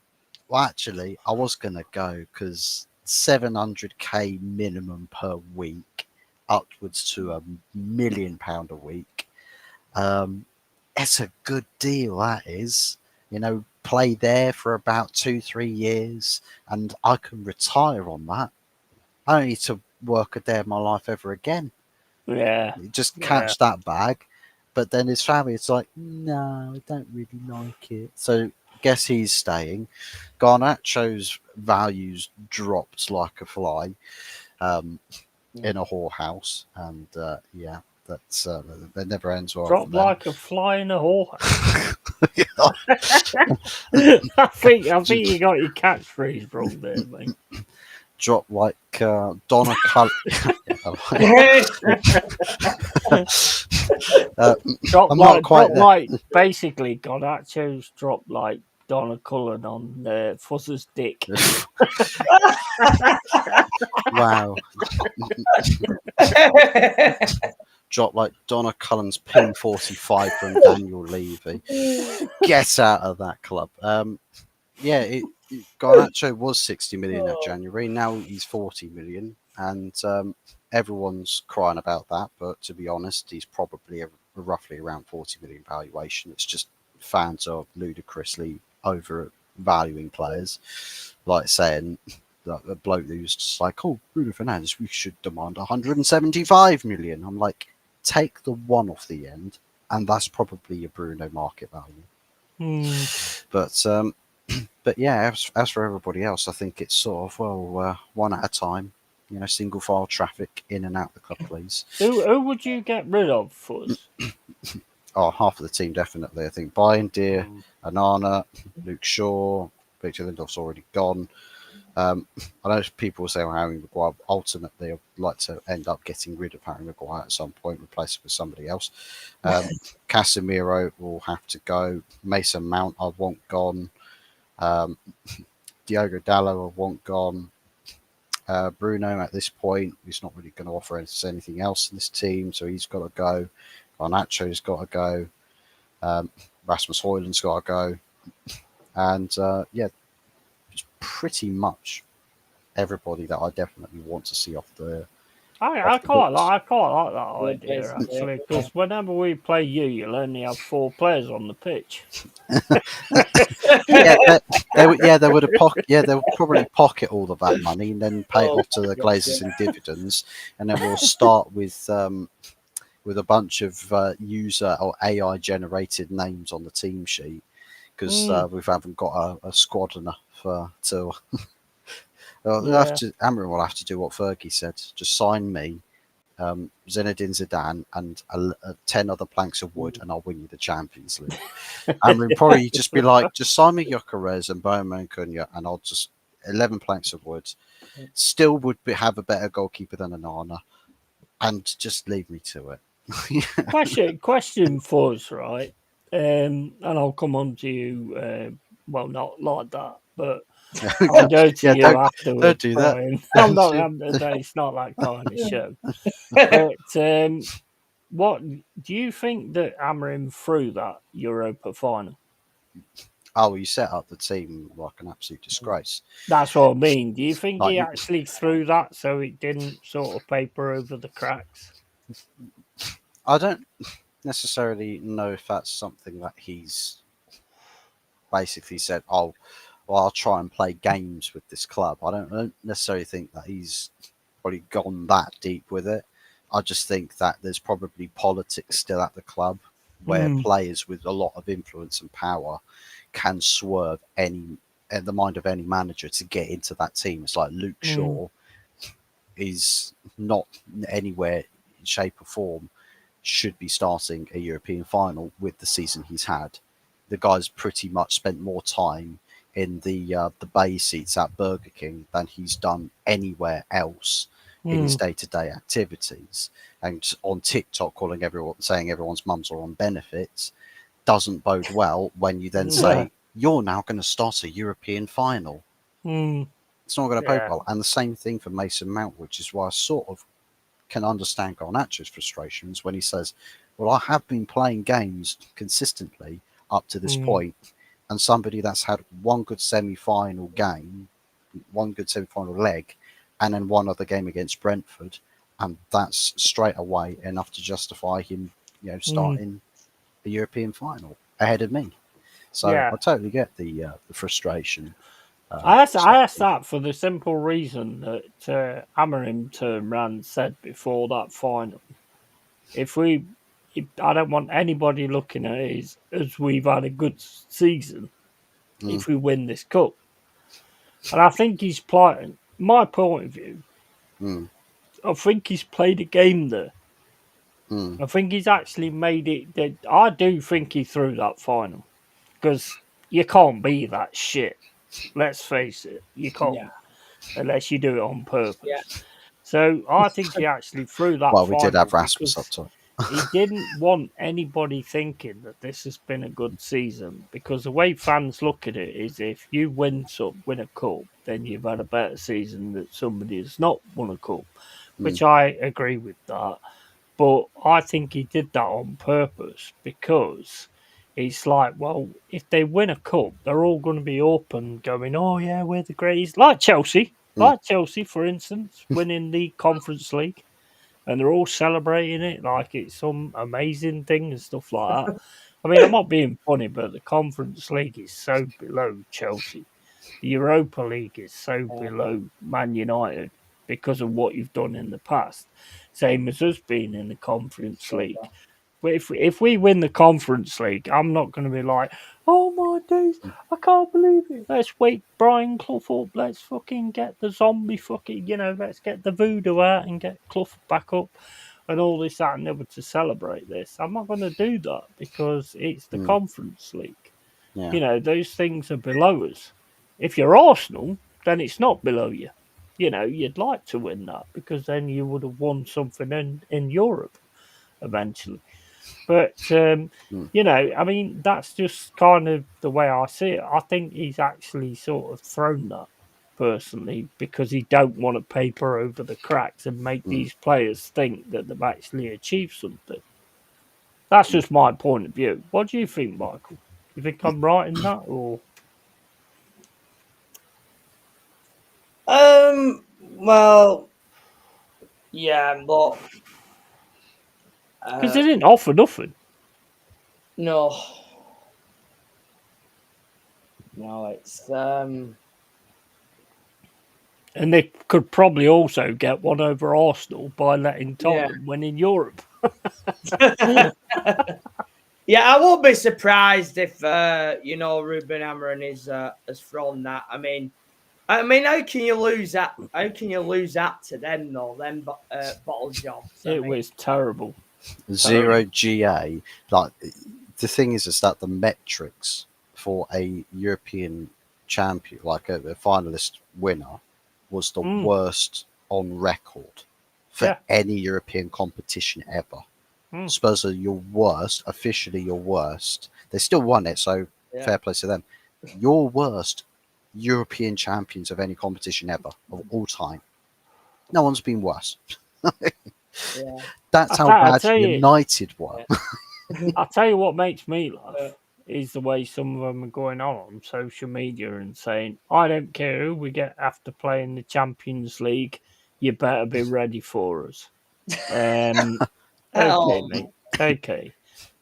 well, actually, I was going to go because 700k minimum per week, upwards to £1 million a week. It's a good deal, that is. You know, play there for about 2-3 years, and I can retire on that. I don't need to work a day of my life ever again. Yeah. Just catch that bag. But then his family, it's like, no, I don't really like it. So guess he's staying. Garnacho's values dropped like a fly in a whorehouse. And yeah, that's that never ends well. Drop like a fly in a whorehouse. I think you got your catchphrase wrong there, mate. Drop like Donna Cullen. Basically, Garnacho's dropped like Donna Cullen on Fuzzer's dick. Wow. Drop like Donna Cullen's pin 45 from Daniel Levy. Get out of that club. Yeah, Garnacho was 60 million at January. Now he's 40 million, and everyone's crying about that. But to be honest, he's probably roughly around 40 million valuation. It's just fans are ludicrously overvaluing players, like saying that a bloke who's just like, "Oh, Bruno Fernandes, we should demand 175 million." I'm like, take the one off the end, and that's probably your Bruno market value. But yeah, as for everybody else, I think it's sort of one at a time. You know, single file traffic in and out the club, please. Who would you get rid of, Fuzz? Oh, half of the team definitely. I think Bayern, Deer, Anana, Luke Shaw, Victor Lindelof's already gone. I know people say Harry Maguire. Ultimately, I'd like to end up getting rid of Harry Maguire at some point, replace it with somebody else. Casemiro will have to go. Mason Mount, I want gone. Diogo Dalot, I want gone. Bruno, at this point, he's not really going to offer us anything else in this team, so he's got to go. Garnacho's got to go. Rasmus Højlund's got to go. And yeah, just pretty much everybody that I definitely want to see off the. I quite like that idea actually, because whenever we play you'll only have 4 players on the pitch. They would they'll probably pocket all of that money and then pay it off to the Glazers in dividends, and then we'll start with a bunch of user or AI generated names on the team sheet because we haven't got a squad enough to. Amorim will have to do what Fergie said. Just sign me, Zinedine Zidane, and 10 other planks of wood, and I'll win you the Champions League. Amorim probably just be like, just sign me Gyökeres and Boma and Cunha, and I'll just 11 planks of wood. Still would have a better goalkeeper than Anana, and just leave me to it. Question for us, right? And I'll come on to you. Well, not like that, but I'll go to you don't afterwards, do that. Brian. I'm not. It's not that kind of show. But what do you think that Amorim threw that Europa final? Oh, you set up the team like an absolute disgrace. That's what I mean. Do you think Like, he actually threw that so it didn't sort of paper over the cracks? I don't necessarily know if that's something that he's basically said, oh, well, I'll try and play games with this club. I don't necessarily think that he's probably gone that deep with it. I just think that there's probably politics still at the club where players with a lot of influence and power can swerve the mind of any manager to get into that team. It's like Luke Shaw is not anywhere in shape or form should be starting a European final with the season he's had. The guy's pretty much spent more time in the bay seats at Burger King than he's done anywhere else in his day-to-day activities. And on TikTok, saying everyone's mums are on benefits doesn't bode well when you then say you're now going to start a European final. It's not going to bode well. And the same thing for Mason Mount, which is why I sort of can understand Garnacho's frustrations when he says, well, I have been playing games consistently up to this point, and somebody that's had one good semi-final game, one good semi-final leg, and then one other game against Brentford, and that's straight away enough to justify him, starting the European final ahead of me. So I totally get the frustration. I asked that for the simple reason that Amorim turned around and said before that final, I don't want anybody looking at it as we've had a good season if we win this cup. And I think he's playing, my point of view, I think he's played a game there. I think he's actually made it. I do think he threw that final because you can't be that shit. Let's face it, you can't unless you do it on purpose. Yeah. So I think he actually threw that. Well, we did have Rasmus up top. He didn't want anybody thinking that this has been a good season, because the way fans look at it is if you win a cup, then you've had a better season than somebody who's not won a cup, which I agree with that. But I think he did that on purpose because it's like, well, if they win a cup, they're all going to be up and going, oh, yeah, we're the greatest. Like Chelsea, for instance, winning the Conference League. And they're all celebrating it like it's some amazing thing and stuff like that. I mean, I'm not being funny, but the Conference League is so below Chelsea. The Europa League is so below Man United because of what you've done in the past. Same as us being in the Conference League. But if we win the Conference League, I'm not going to be like, oh my days, I can't believe it. Let's wake Brian Clough up. Let's fucking get the zombie let's get the voodoo out and get Clough back up and all this, that, and the other to celebrate this. I'm not going to do that because it's the Conference League. Yeah. Those things are below us. If you're Arsenal, then it's not below you. You'd like to win that because then you would have won something in Europe eventually. But, I mean, that's just kind of the way I see it. I think he's actually sort of thrown that, personally, because he don't want to paper over the cracks and make these players think that they've actually achieved something. That's just my point of view. What do you think, Michael? You think I'm right in that, or? Well, yeah, but Because they didn't offer nothing. No, it's And they could probably also get one over Arsenal by letting Tottenham win in Europe. Yeah, I won't be surprised if Ruben Amorim has thrown that. I mean, how can you lose that? How can you lose that to them though? Them bottle jobs. It was terrible. 0 GA. Like, the thing is that the metrics for a European champion, like a finalist winner, was the worst on record for any European competition ever. Spurs are your worst, officially your worst. They still won it, so fair play to them. Your worst European champions of any competition ever of all time. No one's been worse. Yeah. That's how I bad tell you, United were. I'll tell you what makes me laugh is the way some of them are going on social media and saying, I don't care who we get after playing the Champions League, you better be ready for us. Okay, mate. Okay.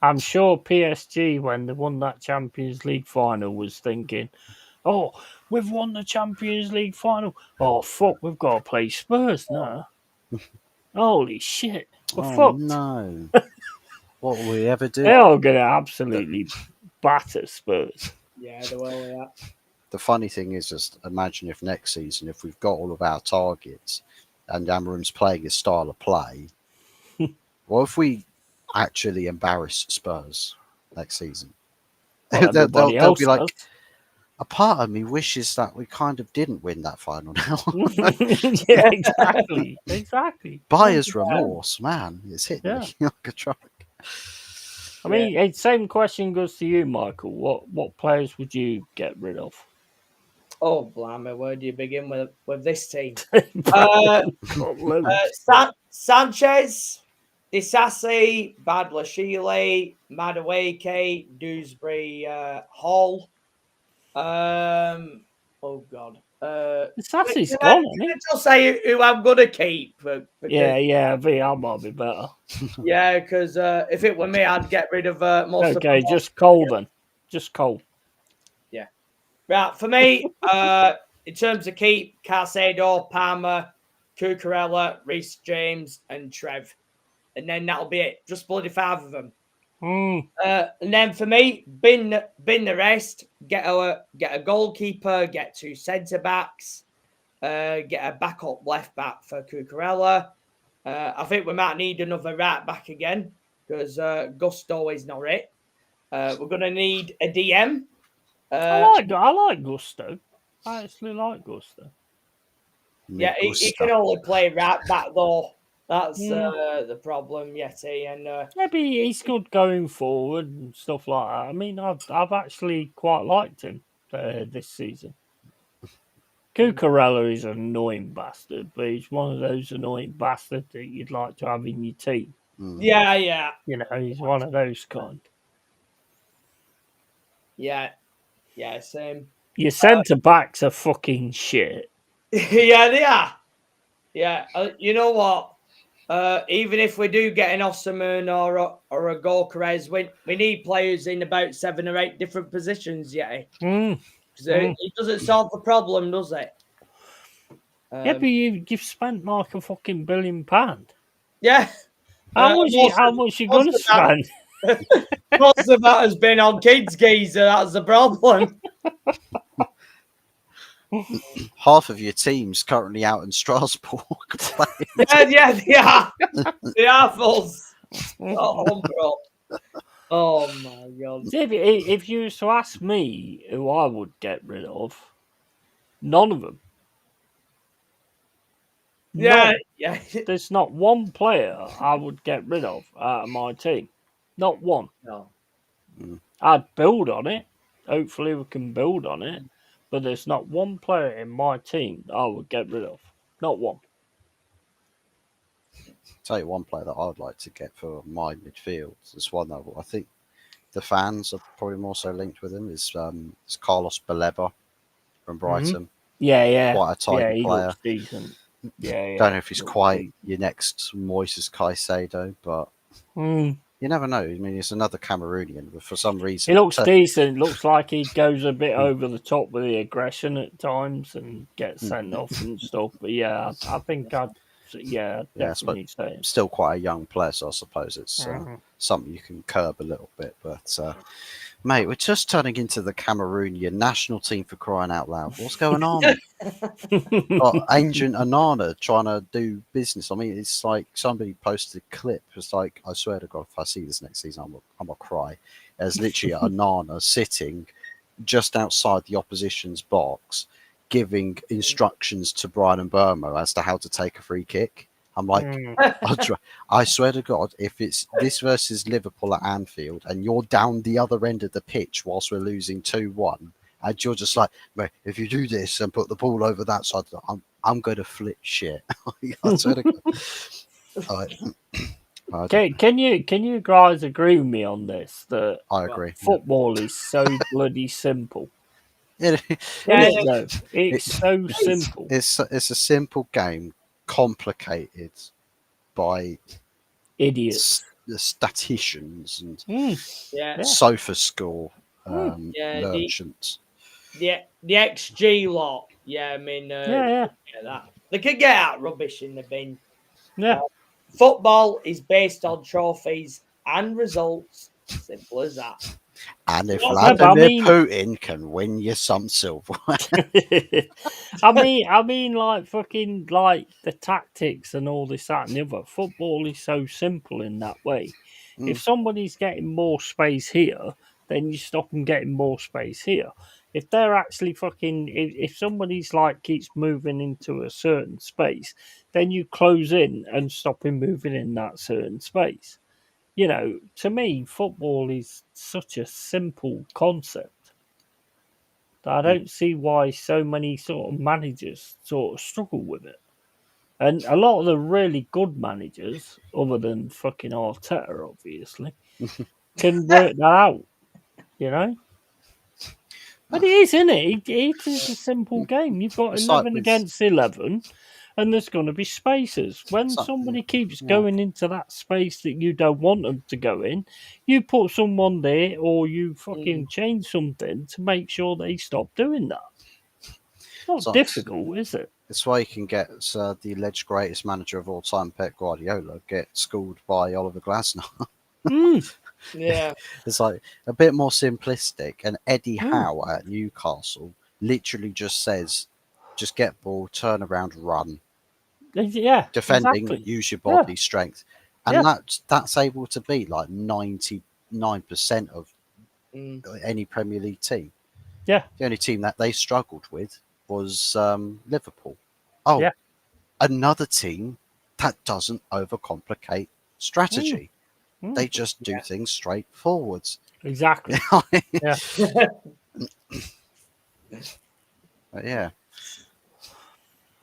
I'm sure PSG, when they won that Champions League final, was thinking, oh, we've won the Champions League final. Oh, fuck, we've got to play Spurs now. Holy shit. We're fucked. No. What will we ever do? They're all going to absolutely batter Spurs. Yeah, they will, yeah. The funny thing is, just imagine if next season, if we've got all of our targets and Amarim's playing his style of play, what if we actually embarrass Spurs next season? Well, they'll be like, a part of me wishes that we kind of didn't win that final now. Yeah, exactly. Buyer's remorse, man. It's hitting me like a truck. I mean, same question goes to you, Michael. What players would you get rid of? Oh, blimey, where do you begin with this team? Sanchez, Disasi, Badlashile, Madueke, Dewsbury Hall. Oh God. Disasi's gone, isn't he? Just say who I'm gonna keep. Yeah, I might be better. Yeah, because if it were me, I'd get rid of most of them. Okay, just Cole then. Just Cole. Yeah. Right, for me, in terms of keep, Caicedo, Palmer, Cucurella, Reece James, and Trev. And then that'll be it. Just bloody 5 of them. And then for me, bin the rest. Get a goalkeeper, get 2 centre backs, get a backup left back for Cucurella. I think we might need another right back again because Gusto is not it. We're gonna need a DM. I like Gusto. I actually like Gusto. Yeah, he can only play right back though. That's the problem, Yeti. And maybe he's good going forward and stuff like that. I mean, I've actually quite liked him this season. Cucurella is an annoying bastard, but he's one of those annoying bastards that you'd like to have in your team. Yeah. You know, he's one of those kind. Yeah, same. Your centre backs are fucking shit. Yeah, they are. Yeah, you know what? Even if we do get an Osman or a Gorkarez, we need players in about 7 or 8 different positions, yeah. It doesn't solve the problem, does it? Yeah, but you've spent like a fucking £1 billion. Yeah. How much you gonna spend? Most of that has been on kids, geezer. That's the problem. Half of your team's currently out in Strasbourg. Yeah, they are. They are false. Oh, bro. Oh my God. If you was to ask me who I would get rid of, none of them. Yeah. There's not one player I would get rid of out of my team. Not one. No. I'd build on it. Hopefully we can build on it. But there's not one player in my team that I would get rid of. Not one. Tell you one player that I'd like to get for my midfield. There's one that I think the fans are probably more so linked with him is Carlos Baleba from Brighton. Yeah. Quite a tidy player. Looks decent. Yeah. Don't know if he's quite your next Moises Caicedo, but you never know. I mean, he's another Cameroonian, but for some reason he looks decent. Looks like he goes a bit over the top with the aggression at times and gets sent off and stuff. But yeah, I think definitely say him. Still quite a young player, so I suppose it's something you can curb a little bit. But mate, we're just turning into the Cameroonian national team for crying out loud. What's going on? Ancient Anana trying to do business. I mean, it's like somebody posted a clip. It's like, I swear to God, if I see this next season, I'm gonna cry. There's literally Anana sitting just outside the opposition's box, giving instructions to Brian Mbeumo as to how to take a free kick. I'm like, I swear to God, if it's this versus Liverpool at Anfield and you're down the other end of the pitch whilst we're losing 2-1 And you're just like, mate, if you do this and put the ball over that side, I'm going to flip shit. I swear to God. Can you guys agree with me on this that I agree. football is so bloody simple? Yeah. Yeah, Isn't it, though? It's so simple. It's a simple game, complicated by Idiots. the statisticians and yeah, Yeah. sofa score yeah. merchants. The XG lot. Yeah, I mean, Yeah. that they could get out rubbish in the bin. Yeah. Football is based on trophies and results. Simple as that. And if No, but I Vladimir mean- Putin can win you some silver, I mean, like fucking like the tactics and all this, that, and the other. Football is so simple in that way. If somebody's getting more space here, then you stop them getting more space here. If they're actually fucking, if somebody's like keeps moving into a certain space, then you close in and stop him moving in that certain space. You know, to me, football is such a simple concept. I don't see why so many sort of managers sort of struggle with it. And a lot of the really good managers, other than fucking Arteta, obviously, can work that out, you know? But it is, isn't it? It is a simple game. You've got It's like 11 with- against 11, and there's going to be spaces. When So- somebody keeps yeah. going into that space that you don't want them to go in, you put someone there or you fucking change something to make sure they stop doing that. It's not So- difficult, is it? it's why you can get the alleged greatest manager of all time, Pep Guardiola, get schooled by Oliver Glasner. Yeah. It's like a bit more simplistic. And Eddie Howe at Newcastle literally just says, just get ball, turn around, run. Yeah, Defending, exactly. use your body strength. And Yeah. that's able to be like 99% of any Premier League team. Yeah. The only team that they struggled with was Liverpool. Oh, Yeah. another team that doesn't overcomplicate strategy. They just do things straightforwards. Exactly. Yeah. But yeah.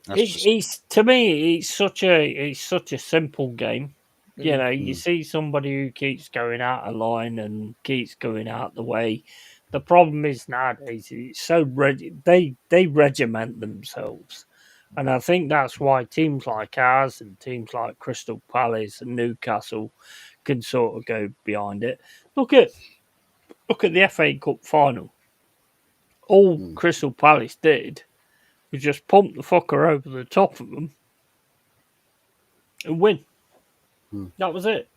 It's to me, it's such a simple game. You know, you see somebody who keeps going out of line and keeps going out the way. The problem is nowadays it's so they regiment themselves, and I think that's why teams like ours and teams like Crystal Palace and Newcastle can sort of go behind it. Look at the FA Cup final. All Crystal Palace did was just pump the fucker over the top of them and win. That was it.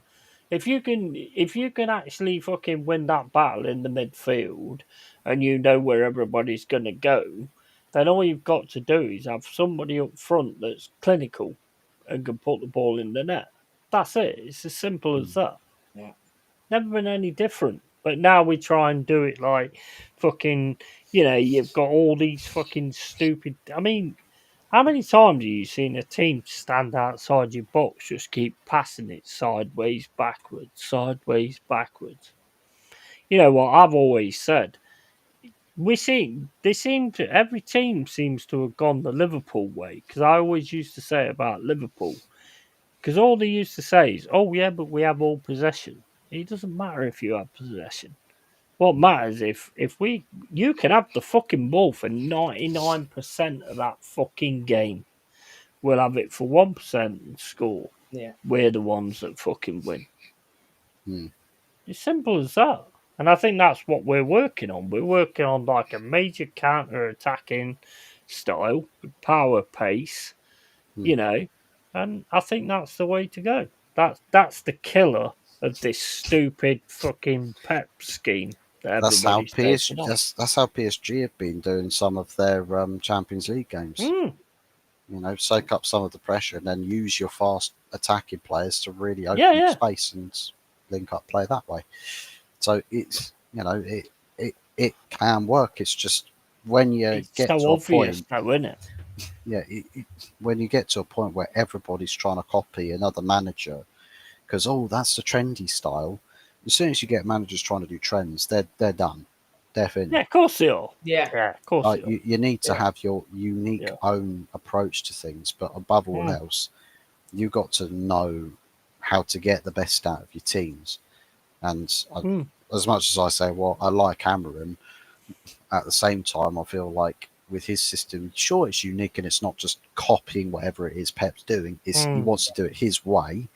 If you can actually fucking win that battle in the midfield and you know where everybody's gonna go, then all you've got to do is have somebody up front that's clinical and can put the ball in the net. That's it. It's as simple as that. Yeah. Never been any different. But now we try and do it like fucking, you know, you've got all these fucking stupid. I mean, how many times have you seen a team stand outside your box, just keep passing it sideways, backwards? You know what I've always said? Every team seems to have gone the Liverpool way, because I always used to say about Liverpool, because all they used to say is, "Oh yeah, but we have all possession." It doesn't matter if you have possession. What matters if you can have the fucking ball for 99% of that fucking game. We'll have it for 1% and score. Yeah. We're the ones that fucking win. Hmm. It's simple as that. And I think that's what we're working on. We're working on like a major counter-attacking style, with power, pace, you know, and I think that's the way to go. That's the killer of this stupid fucking Pep scheme that That's how everybody's taking PSG. on. That's how PSG have been doing some of their Champions League games. You know, soak up some of the pressure and then use your fast attacking players to really open space and link up play that way. So it's it can work. It's just when you It's get so to a obvious, point, though, isn't it? yeah, when you get to a point where everybody's trying to copy another manager, because that's the trendy style. As soon as you get managers trying to do trends, they're done. definitely. Yeah, of course they are. Yeah. Yeah, of course Like they are. you need to Yeah. have your unique own approach to things, but above all else, you got to know how to get the best out of your teams. And as much as I say, well, I like Cameron, at the same time, I feel like with his system, sure, it's unique and it's not just copying whatever it is Pep's doing. He wants to do it his way,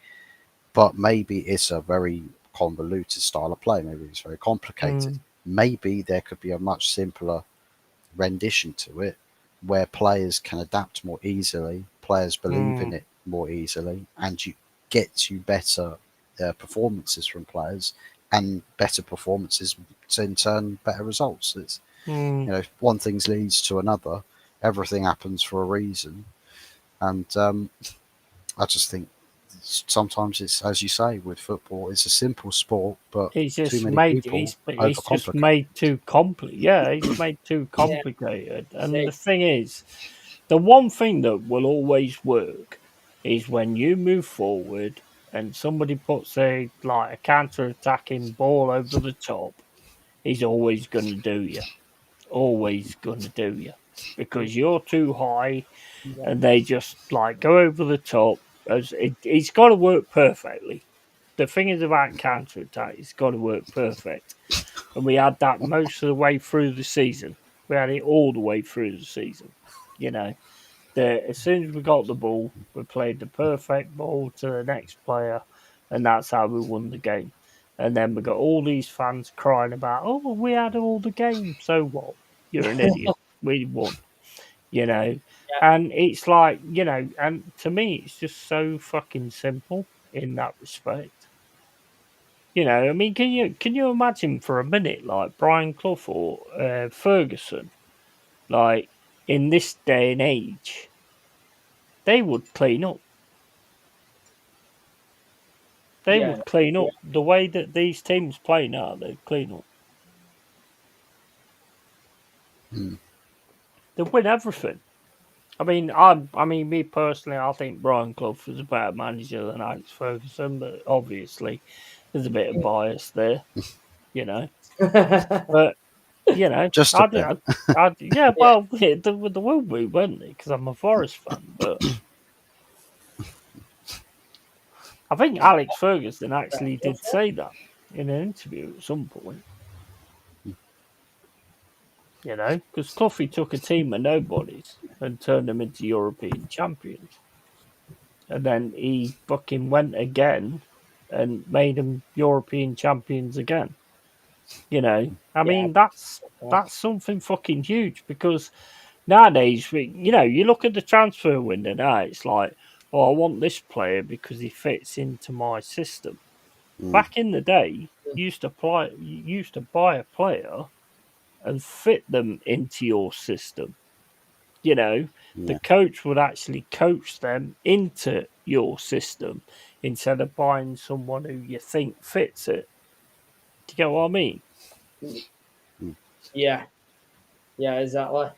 but maybe it's a very convoluted style of play. Maybe it's very complicated. Maybe there could be a much simpler rendition to it where players can adapt more easily, players believe in it more easily, and you get you better performances from players, and better performances in turn better results. It's one thing leads to another. Everything happens for a reason, and I just think sometimes it's, as you say, with football, it's a simple sport, but He's too just many made people he's just overcomplicate. made too complicated. Yeah, he's made too Yeah. complicated. And the thing is, the one thing that will always work is when you move forward and somebody puts a counter-attacking ball over the top, he's always going to do you. Always going to do you because you're too high, and they just go over the top. It's got to work perfectly. The thing is about counter attack, it's got to work perfect, and we had that most of the way through the season. We had it all the way through the season. You know, as soon as we got the ball, we played the perfect ball to the next player, and that's how we won the game. And then we got all these fans crying about, "Oh, we had all the game. So what? You're an idiot. We won." You know, and it's and to me, it's just so fucking simple in that respect. I mean, can you imagine for a minute, like Brian Clough or Ferguson, like in this day and age, they would clean up. They Yeah. would clean up the way that these teams play now. They'd clean up. They'd win everything. I mean, me personally, I think Brian Clough is a better manager than Alex Ferguson, but obviously, there's a bit of bias there, you know. But Just a bit. yeah, well, there will be, won't there? Because I'm a Forest fan, but I think Alex Ferguson actually did say that in an interview at some point. Because Cloughy took a team of nobodies and turned them into European champions. And then he fucking went again and made them European champions again. I mean, that's something fucking huge because nowadays, you look at the transfer window now, it's like, oh, I want this player because he fits into my system. Back in the day, you used to buy a player and fit them into your system. The Yeah. coach would actually coach them into your system instead of buying someone who you think fits it. Do you get what I mean? Yeah. Yeah. Exactly.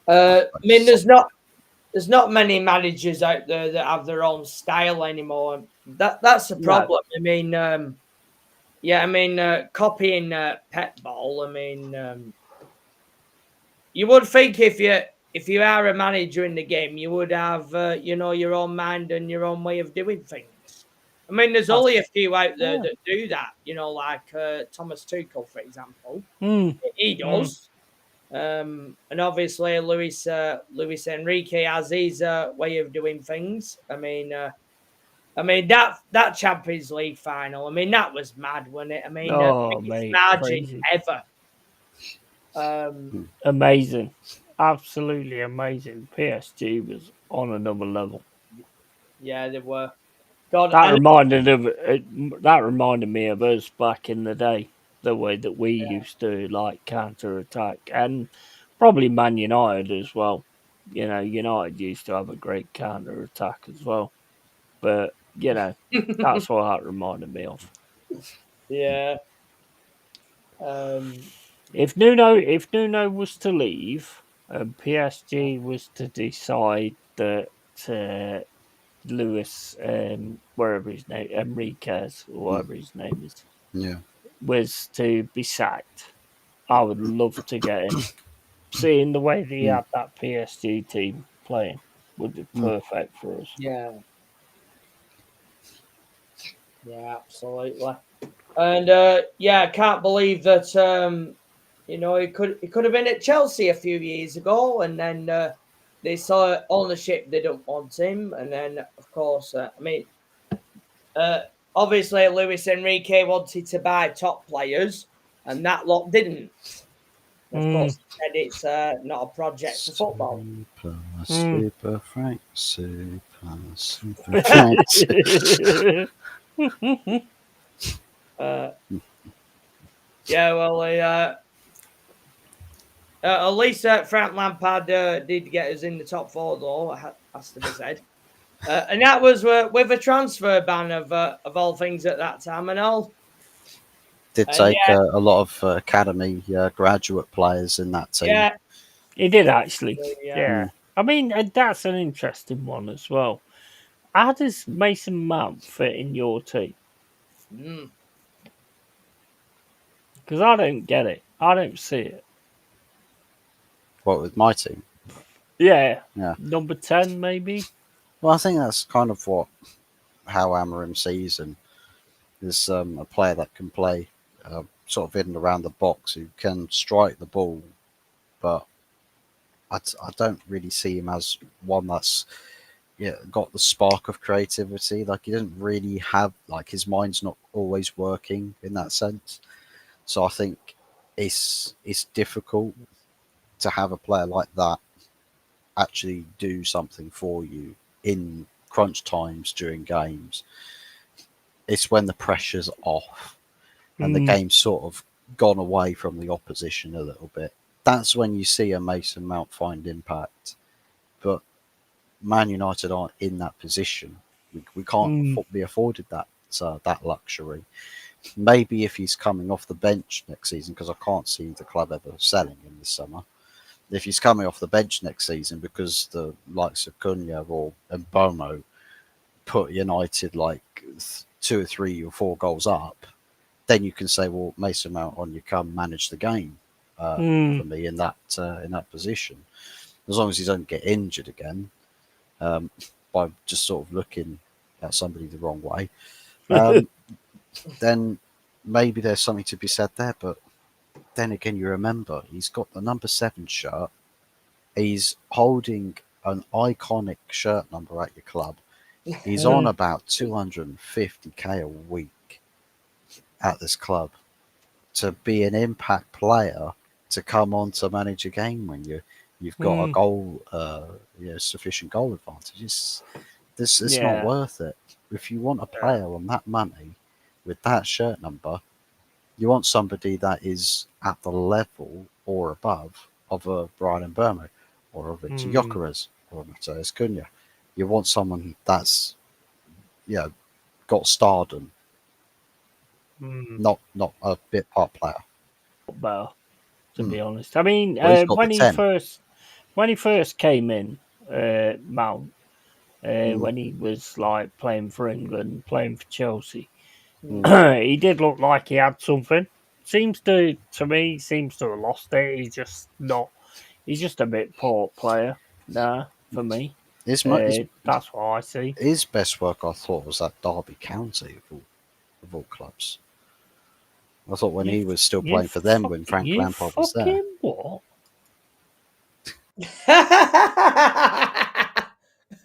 I mean, there's not many managers out there that have their own style anymore. That's the No. problem. I mean, copying Pet Ball. I mean, you would think if you are a manager in the game, you would have your own mind and your own way of doing things. I mean, there's only a few out there Yeah. that do that. Like Thomas Tuchel, for example. Mm, He does. And obviously Luis Enrique has his way of doing things. I mean that Champions League final. I mean that was mad, wasn't it? I mean Oh, biggest mate, margin crazy. ever. Amazing. Absolutely amazing. PSG was on another level. Yeah, they were. God, That and reminded me of us back in the day, the way that we used to counter attack, and probably Man United as well. United used to have a great counter attack as well. But that's what that reminded me of. yeah. Um, If Nuno was to leave and PSG was to decide that Lewis, wherever his name, Enriquez, or whatever his name is, Yeah. was to be sacked, I would love to get him. Seeing the way that he had that PSG team playing would be perfect for us. Yeah. Yeah, absolutely. And I can't believe that he could have been at Chelsea a few years ago, and then they saw ownership, they don't want him, and then of course, obviously Luis Enrique wanted to buy top players, and that lot didn't. And of course, he said it's not a project for football. Super Frank, Super Frank. Yeah, well, at least Frank Lampard did get us in the top four, though, has to be said. And that was with a transfer ban of all things at that time and all. Did take a lot of academy graduate players in that team. Yeah, he did actually. Yeah. I mean, and that's an interesting one as well. How does Mason Mount fit in your team? Because I don't get it. I don't see it. What, with my team? Yeah. Yeah. Number 10, maybe? Well, I think that's kind of how Amorim sees him. Is a player that can play sort of in and around the box, who can strike the ball, but I don't really see him as one that's got the spark of creativity. Like, he doesn't really have, like, his mind's not always working in that sense. So I think it's difficult to have a player like that actually do something for you in crunch times during games. It's when the pressure's off and the game's sort of gone away from the opposition a little bit. That's when you see a Mason Mount find impact. But Man United aren't in that position. We can't be afforded that luxury. Maybe if he's coming off the bench next season, because I can't see the club ever selling him this summer. If he's coming off the bench next season because the likes of Cunha or Mbomo put United like 2 or 3 or 4 goals up, then you can say, well, Mason Mount, on you come, manage the game for me in that position. As long as he doesn't get injured again by just sort of looking at somebody the wrong way, then maybe there's something to be said there. But then again, you remember he's got the number 7 shirt. He's holding an iconic shirt number at your club. He's on about 250k a week at this club. To be an impact player, to come on to manage a game when you've got a goal, sufficient goal advantage, it's not worth it. If you want a player on that money with that shirt number, you want somebody that is at the level or above of a Brian Mbomo or a Victor Gyökeres or a Matheus Cunha. You want someone that's got stardom, not a bit part player. Well, to be honest, I mean, Well, when he first came in, Mount, when he was like playing for England, playing for Chelsea, he did look like he had something. Seems to me have lost it. He's just not. He's just a bit poor player. Nah, for me. That's what I see. His best work, I thought, was at Derby County of all clubs. I thought when he was still playing for them, when Frank Lampard was there. What?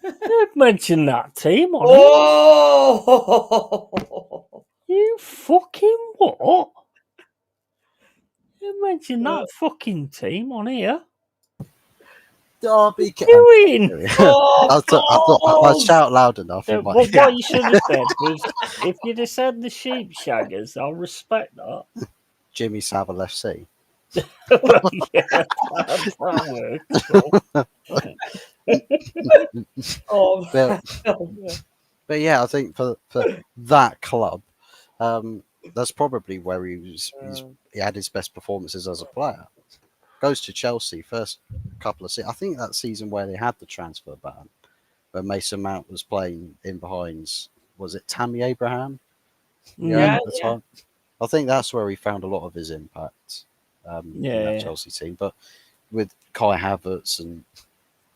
Don't mention that team on Oh! You fucking what? You mention that fucking team on here? Derby County. I thought I'd shout loud enough. What you should have said was, if you'd have said the Sheep Shaggers, I'll respect that. Jimmy Savile FC. Yeah, that works. But yeah, I think for that club, that's probably where he had his best performances as a player. Goes to Chelsea, first couple of seasons. I think that season where they had the transfer ban, where Mason Mount was playing in behind, was it Tammy Abraham? At the time. I think that's where he found a lot of his impact. in that Chelsea team. But with Kai Havertz and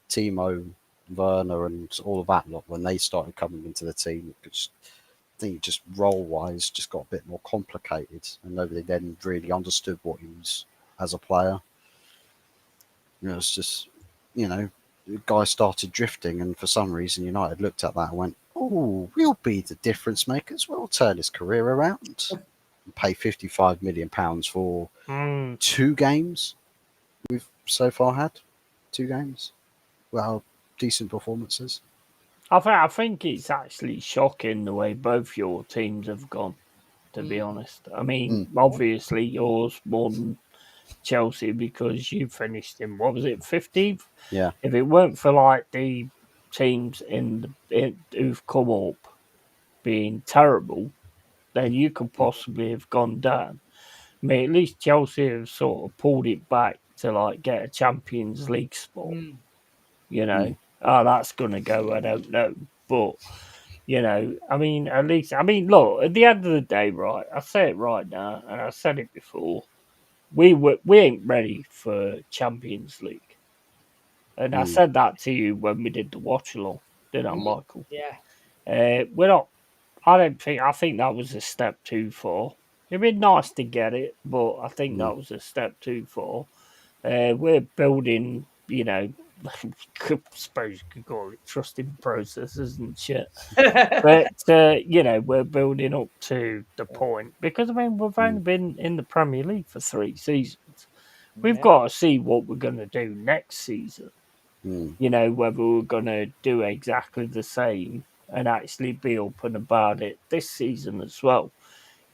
Timo Werner and all of that lot, when they started coming into the team, I think just role-wise just got a bit more complicated, and nobody then really understood what he was as a player. It's just, the guy started drifting, and for some reason United looked at that and went, "Oh, we'll be the difference makers. We'll turn his career around." And pay £55 million for 2 games. We've so far had 2 games. Well, decent performances. I think it's actually shocking the way both your teams have gone, to be honest. I mean, obviously yours more than Chelsea because you finished in, what was it, 15th? Yeah. If it weren't for like the teams who've come up being terrible, then you could possibly have gone down. I mean, at least Chelsea have sort of pulled it back to like get a Champions League spot. How that's going to go, I don't know. But, I mean, at least, look, at the end of the day, right, I say it right now, and I said it before, we ain't ready for Champions League. And I said that to you when we did the watch along, didn't I, Michael? Yeah. We're not, I think that was a step too far. It'd be nice to get it, but I think that was a step too far. We're building, I suppose you could call it trusting processes and shit. But, we're building up to the point because, I mean, we've only been in the Premier League for 3 seasons. We've got to see what we're going to do next season. Whether we're going to do exactly the same and actually be open about it this season as well.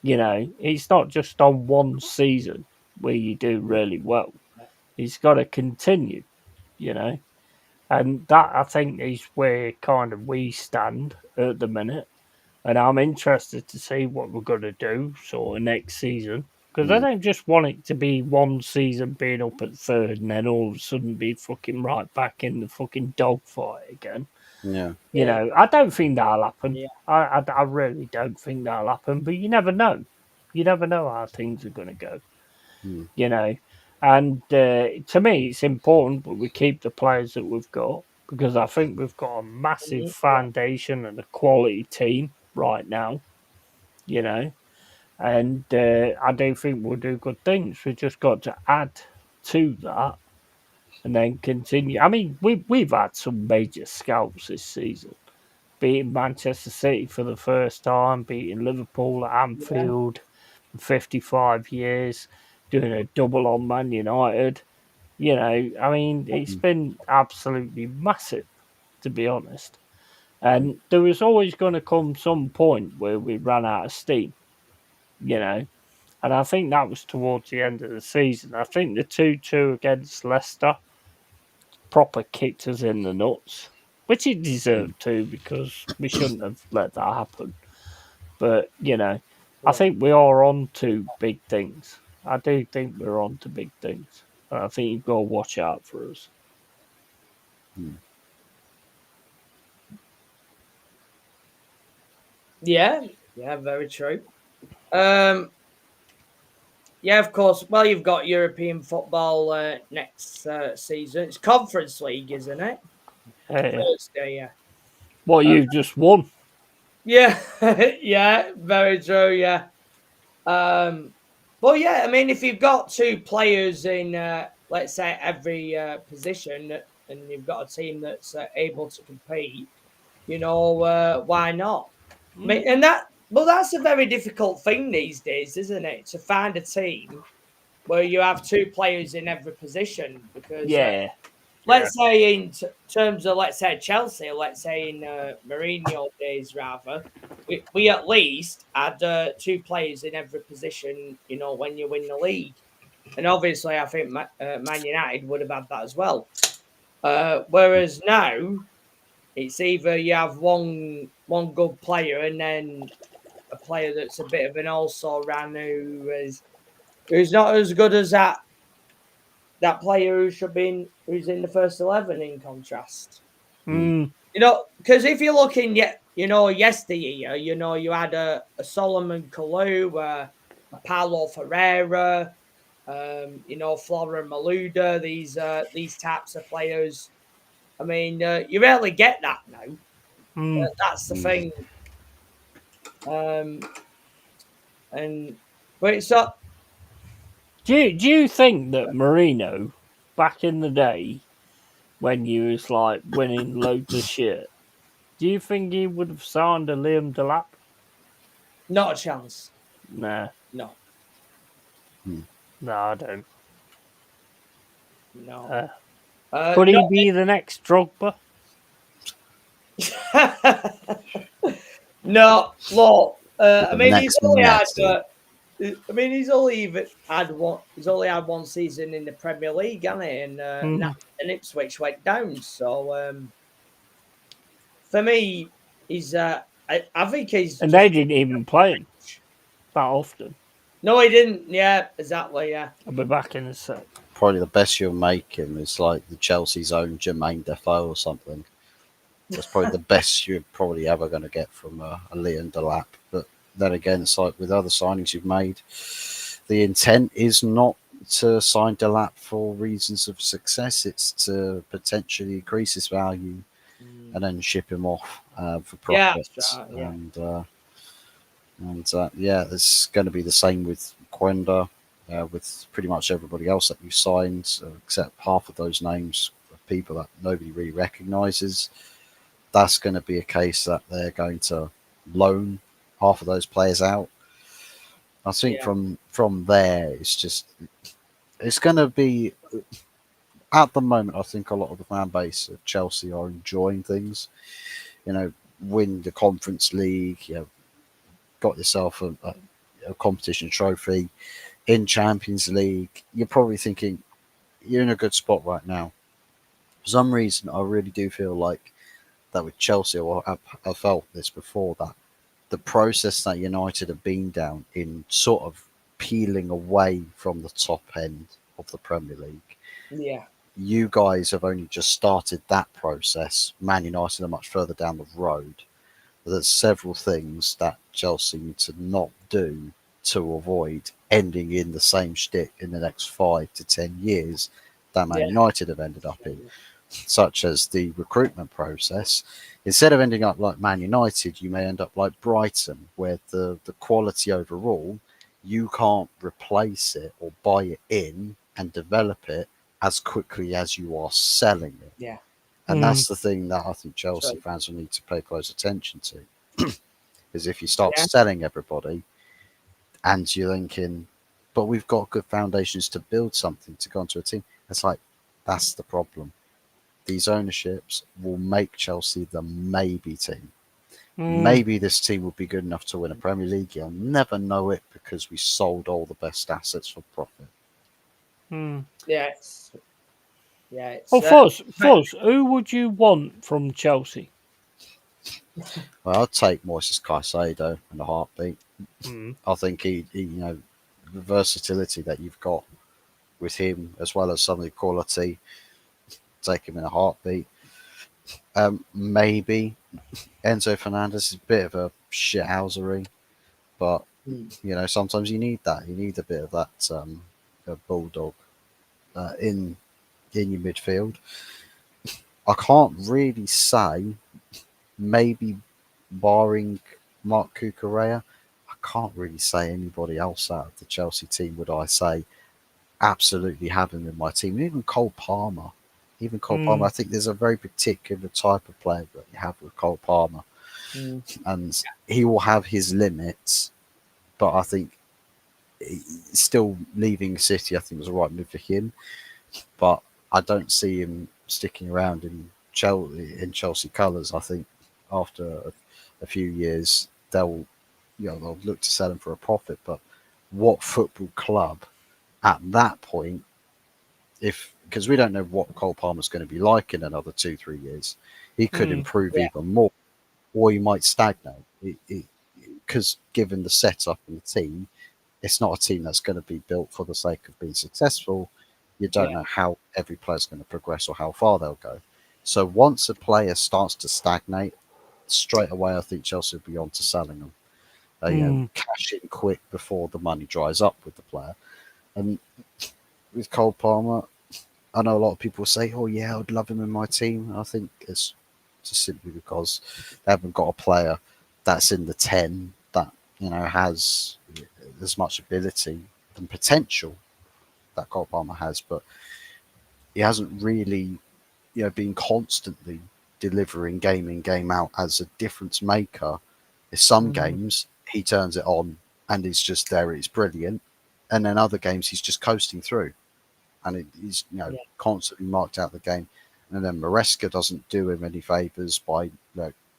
It's not just on one season where you do really well. It's got to continue, and that I think is where kind of we stand at the minute. And I'm interested to see what we're going to do sort of next season. Because I don't just want it to be one season being up at 3rd and then all of a sudden be fucking right back in the fucking dogfight again. Yeah. I don't think that'll happen. Yeah. I really don't think that'll happen. But you never know. You never know how things are going to go. And to me, it's important that we keep the players that we've got because I think we've got a massive foundation and a quality team right now. And I do think we'll do good things. We've just got to add to that and then continue. I mean, we've had some major scalps this season. Beating Manchester City for the first time, beating Liverpool at Anfield for 55 years, doing a double on Man United. I mean, it's been absolutely massive, to be honest. And there was always going to come some point where we ran out of steam, And I think that was towards the end of the season. I think the 2-2 against Leicester proper kicked us in the nuts, which it deserved to because we shouldn't have let that happen. But, I think we are on to big things. I do think we're on to big things. And I think you've got to watch out for us. Yeah, very true. Yeah, of course. Well, you've got European football next season. It's Conference League, isn't it? Thursday, yeah. What, you've just won? Yeah, yeah, very true, yeah. Well, yeah, I mean, if you've got 2 players in, let's say, every position, and you've got a team that's able to compete, why not? I mean, and that's a very difficult thing these days, isn't it? To find a team where you have 2 players in every position because, let's say in terms of, let's say Chelsea, let's say in Mourinho days rather, we at least had 2 players in every position, when you win the league. And obviously I think Man United would have had that as well. Whereas now, it's either you have one good player and then a player that's a bit of an also-ran who's not as good as that player who's in the first 11 in contrast. Because if you're looking yesteryear, you had a Solomon Kalou, a Paulo Ferreira, Flora and Maluda, these types of players. I mean, you rarely get that now. That's the thing. But it's up. Do you think that Marino, back in the day, when you was like winning loads of shit, do you think he would have signed a Liam Delap? Not a chance. Nah. No. No, I don't. No. Could he be the next Drogba? No, look. I mean, he's next only had. Messi. He's only had one. He's only had one season in the Premier League, hasn't he? And Ipswich went down. So for me, he's. I think he's. And they didn't even play him that often. No, he didn't. Yeah, exactly. Yeah. I'll be back in a sec. Probably the best you'll make him is like the Chelsea's own Jermaine Defoe or something. That's probably the best you're probably ever going to get from a Liam Delap. But then again, it's like with other signings you've made, the intent is not to sign Delap for reasons of success. It's to potentially increase his value and then ship him off for profits. Yeah, Yeah, it's going to be the same with Quenda, with pretty much everybody else that you've signed, except half of those names of people that nobody really recognises. That's going to be a case that they're going to loan half of those players out. I think from there, it's going to be, at the moment, I think a lot of the fan base of Chelsea are enjoying things. Win the Conference League, got yourself a competition trophy in Champions League. You're probably thinking you're in a good spot right now. For some reason, I really do feel like that with Chelsea, I felt this before, that the process that United have been down in sort of peeling away from the top end of the Premier League. Yeah. You guys have only just started that process. Man United are much further down the road. There's several things that Chelsea need to not do to avoid ending in the same shtick in the next 5 to 10 years that Man United have ended up in, such as the recruitment process. Instead of ending up like Man United, you may end up like Brighton, where the quality overall, you can't replace it or buy it in and develop it as quickly as you are selling it. Yeah. And that's the thing that I think Chelsea fans will need to pay close attention to. Because if you start selling everybody and you're thinking, but we've got good foundations to build something to go into a team, it's like, that's the problem. These ownerships will make Chelsea the maybe team. Maybe this team will be good enough to win a Premier League. You'll never know it because we sold all the best assets for profit. Fuzz, who would you want from Chelsea? Well, I'd take Moises Caicedo in a heartbeat. I think he, the versatility that you've got with him, as well as some of the quality, take him in a heartbeat. Maybe Enzo Fernandez is a bit of a shithousery, but sometimes you need that. You need a bit of that a bulldog in your midfield. I can't really say. Maybe barring Mark Cucurella, I can't really say anybody else out of the Chelsea team would I say absolutely have him in my team. Even Cole Palmer. I think there's a very particular type of player that you have with Cole Palmer. And he will have his limits, but I think still leaving City, I think was the right move for him. But I don't see him sticking around in Chelsea colours. I think after a few years, they'll look to sell him for a profit. But what football club at that point, because we don't know what Cole Palmer's going to be like in another 2-3 years, he could improve even more, or he might stagnate. Because given the setup and the team, it's not a team that's going to be built for the sake of being successful. You don't know how every player's going to progress or how far they'll go. So once a player starts to stagnate, straight away I think Chelsea will be on to selling them. Cash in quick before the money dries up with the player. And with Cole Palmer, I know a lot of people say, "Oh yeah, I'd love him in my team." I think it's just simply because they haven't got a player that's in the 10 that has as much ability and potential that Cole Palmer has, but he hasn't really been constantly delivering game in, game out as a difference maker. In some games, he turns it on and he's just there, it's brilliant. And then other games, he's just coasting through and he's constantly marked out the game. And then Maresca doesn't do him any favours by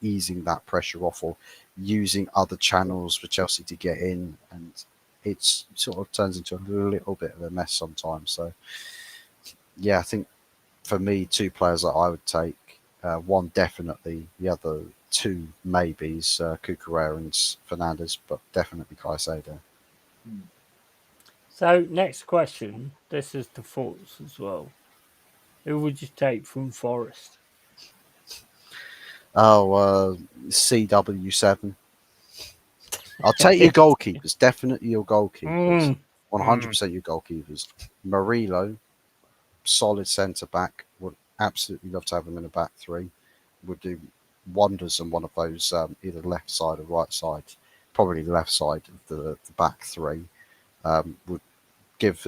easing that pressure off or using other channels for Chelsea to get in. And it sort of turns into a little bit of a mess sometimes. So, yeah, I think for me, 2 players that I would take, one definitely, the other 2 maybes, Cucurella and Fernandes, but definitely Caicedo. So, next question. This is the thoughts as well. Who would you take from Forest? Oh, CW7. I'll take your goalkeepers. Definitely your goalkeepers. 100% your goalkeepers. Murillo, solid centre back. Would absolutely love to have him in a back 3. Would do wonders on one of those, either left side or right side. Probably the left side of the back 3. Would give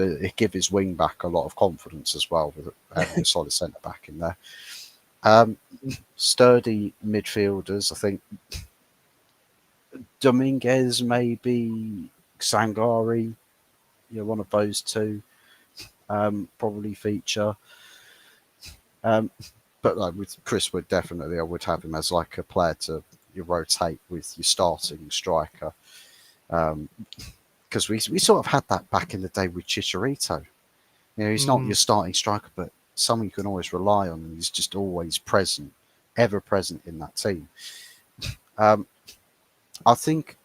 his wing back a lot of confidence as well with having a solid centre back in there. Sturdy midfielders, I think. Dominguez, maybe Sangari, one of those 2 probably feature. But with Chris Wood, definitely I would have him as like a player to rotate with your starting striker. Because we sort of had that back in the day with Chicharito. He's not your starting striker, but someone you can always rely on, and he's just always present, ever present in that team. I think,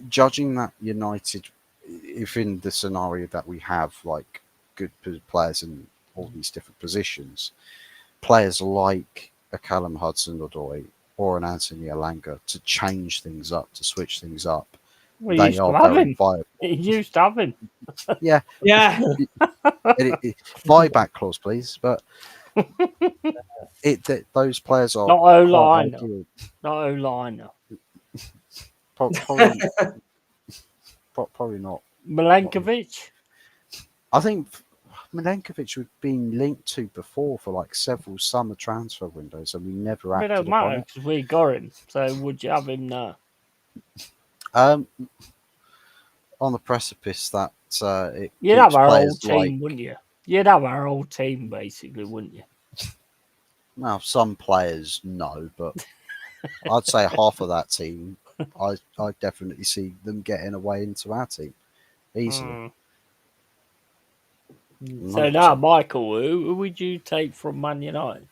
judging that United, if in the scenario that we have like good players in all these different positions, players like a Callum Hudson-Odoi or an Anthony Elanga to change things up, to switch things up, they are very viable. He used to have him. Yeah. Yeah. Buyback clause, please. But those players are not O-liner. ideal. Not O-liner. Probably not. Milenkovic? I think Milenkovic was being linked to before for like several summer transfer windows, and we never acted upon it. It don't matter because we got him. So would you have him now? On the precipice that you'd have our whole team, wouldn't you? You'd have our whole team basically, wouldn't you? Well, some players no, but I'd say half of that team, I definitely see them getting away into our team easily. So now, Michael, who would you take from Man United?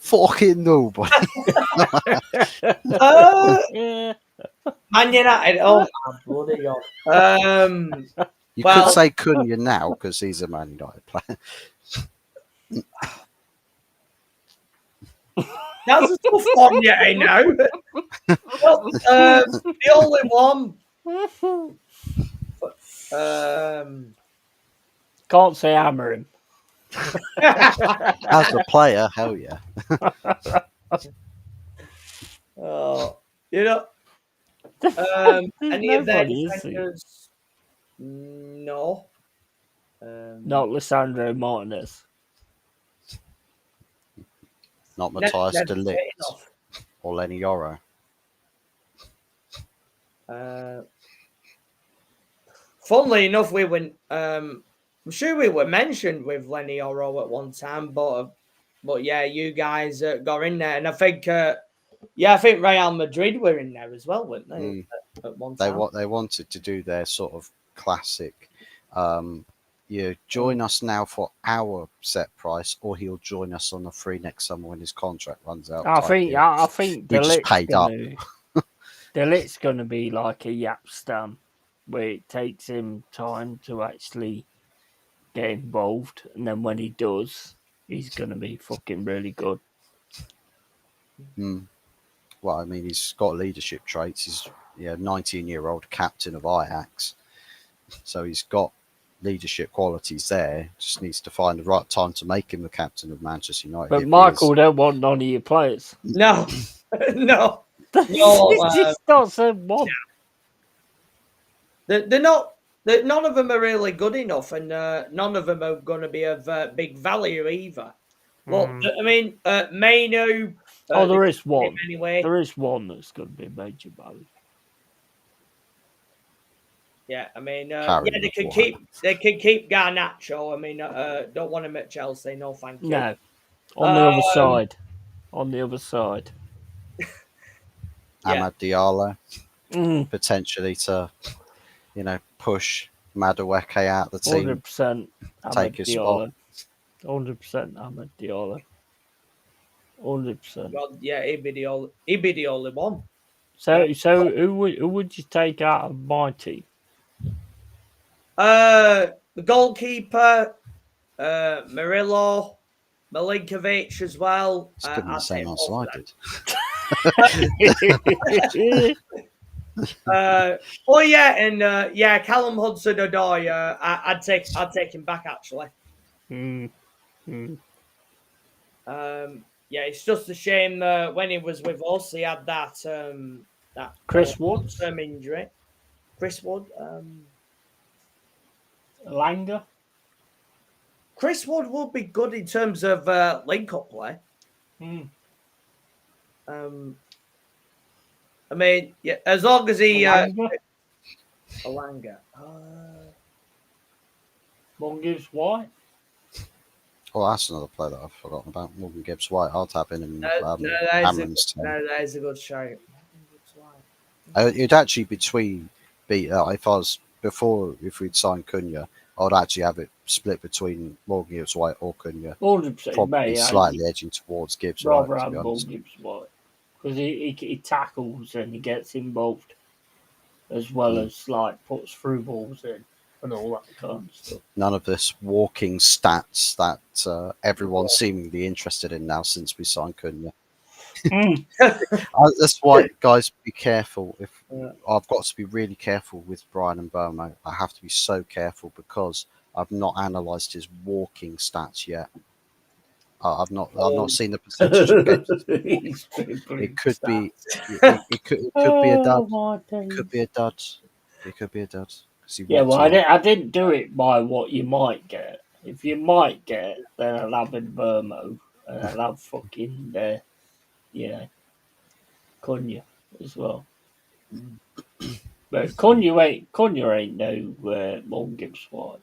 Fucking nobody. Man United. Oh my bloody god. You could say Cunha now because he's a Man United player. That's a tough one, yeah, now. The only one. Can't say hammer him. As a player, hell yeah. Any of their defenders? No. Not Lisandro Martinez. Not Matthias de Ligt or Lenny Yoro. Funnily enough, we went. I'm sure we were mentioned with Lenny Yoro at one time, but yeah, you guys got in there, and I think I think Real Madrid were in there as well, weren't they? At one time, they wanted to do their sort of classic. Join us now for our set price, or he'll join us on the free next summer when his contract runs out. I think we just paid up. De Ligt's going to be like a Yap Stam, where it takes him time to actually get involved, and then when he does, he's going to be fucking really good. Well, I mean, he's got leadership traits. He's 19-year-old captain of Ajax. So he's got leadership qualities there. Just needs to find the right time to make him the captain of Manchester United. But Michael don't want none of your players. No, no, It's not so one. they're not. None of them are really good enough, and none of them are going to be of big value either. Well, I mean, Mainu. There is one. Anyway, there is one that's going to be major value. Yeah, I mean, they can keep Garnacho. I mean, don't want him at Chelsea. No, thank you. No, on the other side. On the other side. Amad Diallo, potentially to, push Madueke out the team. 100% take his spot. 100% Amad Diallo. 100%. God, yeah, he'd be the only one. So who would you take out of my team? The goalkeeper, Murillo, Milinkovic as well. It's good in the same answer I did. Callum Hudson-Odoi. I'd take him back actually. It's just a shame when he was with us, he had that Chris Wood injury. Chris Wood, Langer. Chris Wood would be good in terms of link-up play. I mean, as long as he Langer. Morgan Gibbs-White. Oh, that's another player that I've forgotten about. Morgan Gibbs-White. I'll tap in Cameron's team. That is a good shout. It'd actually if we'd signed Cunha, I'd actually have it split between Morgan Gibbs-White or Cunha. 100%. Probably slightly edging towards Gibbs-White. Rather have Morgan Gibbs-White. Because he tackles and he gets involved, as well as puts through balls in and all that kind of stuff. None of this walking stats that everyone's seemingly interested in now since we signed Cunha. That's why, guys, be careful. I've got to be really careful with Brian Mbeumo. I have to be so careful because I've not analysed his walking stats yet. I've not seen the percentage of games. It could be a dud. It could be a dud. It could be a dud. I didn't do it by what you might get. If you might get, then I'll have Mbeumo and I'll have fucking Cunha as well. But Cunha ain't no Morgan Gibbs-White.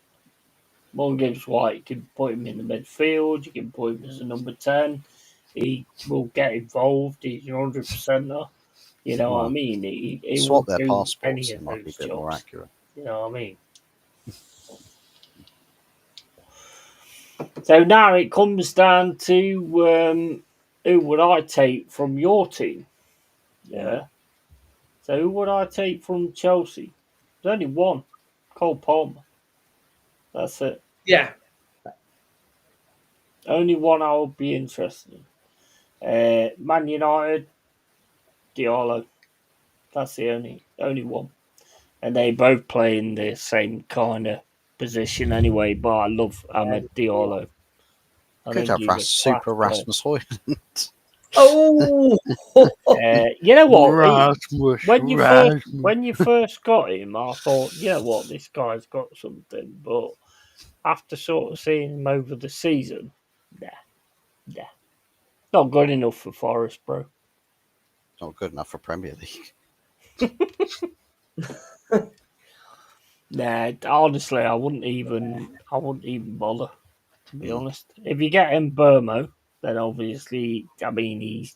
Morgan Gibbs-White, you can put him in the midfield, you can put him as a number 10. He will get involved, he's 100%er. You know what I mean? He swap will their do passports, any it of might be a those bit more jobs. accurate. You know what I mean? So now it comes down to who would I take from your team? Yeah. So who would I take from Chelsea? There's only one, Cole Palmer. That's it. Yeah. Only one I would be interested in. Man United, Diallo. That's the only one. And they both play in the same kind of position anyway, but I love Amad Diallo. Could have Super Rasmus Højlund. Oh, you know what? Rasmus, when you first got him, I thought, you know what, this guy's got something. But after sort of seeing him over the season, nah, not good enough for Forest, bro. Not good enough for Premier League. Nah, honestly, I wouldn't even bother. To be honest, if you get Mbeumo, then obviously, I mean, he's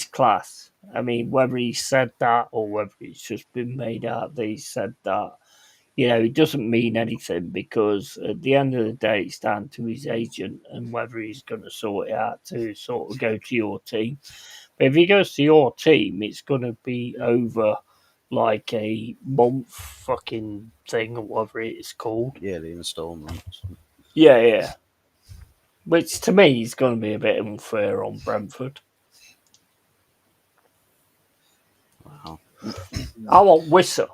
class. I mean, whether he said that or whether it's just been made out that he said that, it doesn't mean anything because at the end of the day, it's down to his agent and whether he's going to sort it out to sort of go to your team. But if he goes to your team, it's going to be over like a month fucking thing or whatever it's called. Yearly installments. Yeah. Which to me is going to be a bit unfair on Brentford. Wow. I want Wissa.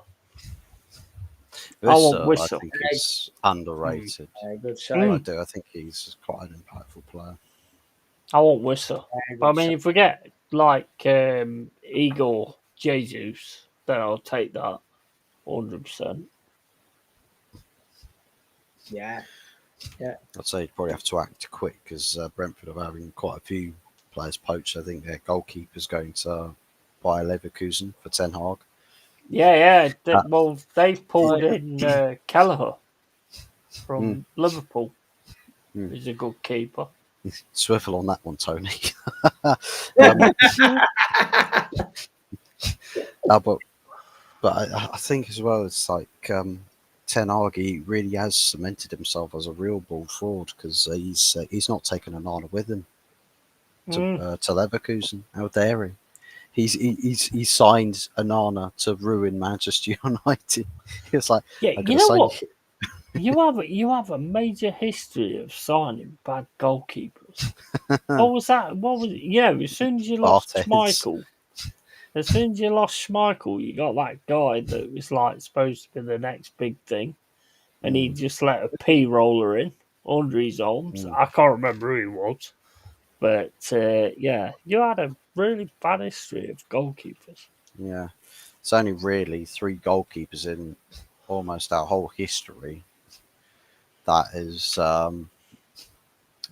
Wissa, I Wissa. think, is underrated. Good I save. do. I think he's quite an impactful player. I want Wissa. Very But I good mean, save. if we get like Igor Jesus, then I'll take that 100%. Yeah. I'd say you'd probably have to act quick because Brentford are having quite a few players poached. I think their goalkeeper's going to buy Leverkusen for Ten Hag. Yeah. Uh, Well, they've pulled in Kelleher from Liverpool. Mm. He's a good keeper. Swivel on that one, Tony. But I think as well, it's like Ten Hag, he really has cemented himself as a real ball fraud because he's not taken Onana with him to Leverkusen. How dare he? He's signed Onana to ruin Manchester United. He was like, Yeah, I'm you going to know sign what? You have a major history of signing bad goalkeepers. What was that? What was as soon as you lost Barthez. Schmeichel, you got that guy that was like supposed to be the next big thing, and he just let a P roller in under his arms. I can't remember who he was, but you had a really bad history of goalkeepers. Yeah, it's only really 3 goalkeepers in almost our whole history that is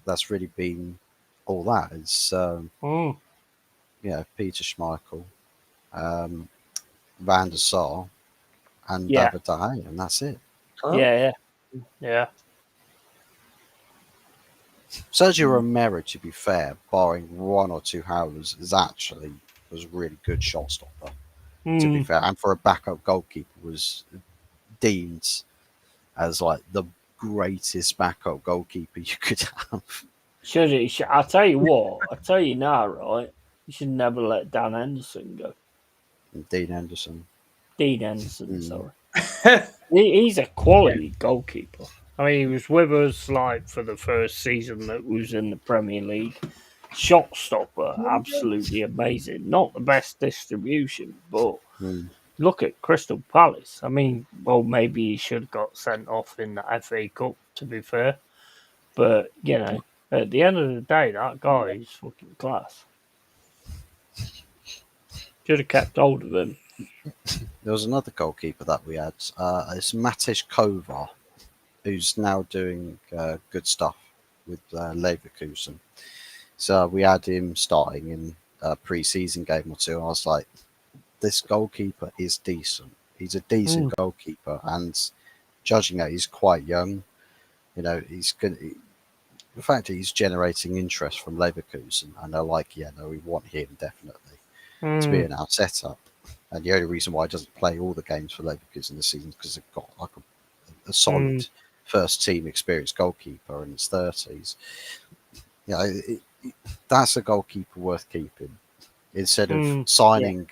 that's really been all that. It's Peter Schmeichel, Van der Sar, and Yeah, David De Gea, and that's it. yeah. Sergio Romero, to be fair, barring 1 or 2 howlers, was a really good shot stopper. To be fair, and for a backup goalkeeper, was deemed as like the greatest backup goalkeeper you could have. I'll tell you what. I'll tell you now, right? You should never let Dan Henderson go. Dean Henderson. Dean Henderson, sorry. He's a quality goalkeeper. I mean, he was with us like for the first season that was in the Premier League. Shot stopper, absolutely amazing. Not the best distribution, but look at Crystal Palace. I mean, well, maybe he should have got sent off in the FA Cup, to be fair. But, at the end of the day, that guy is fucking class. Should have kept hold of him. There was another goalkeeper that we had. It's Matej Kovar, who's now doing good stuff with Leverkusen. So we had him starting in a pre-season game or two. And I was like, this goalkeeper is decent. He's a decent goalkeeper, and judging that he's quite young, he's good. The fact that he's generating interest from Leverkusen, and they're like, we want him definitely to be in our setup. And the only reason why he doesn't play all the games for Leverkusen this season is because they've got like a solid first team experienced goalkeeper in his 30s. That's a goalkeeper worth keeping instead of signing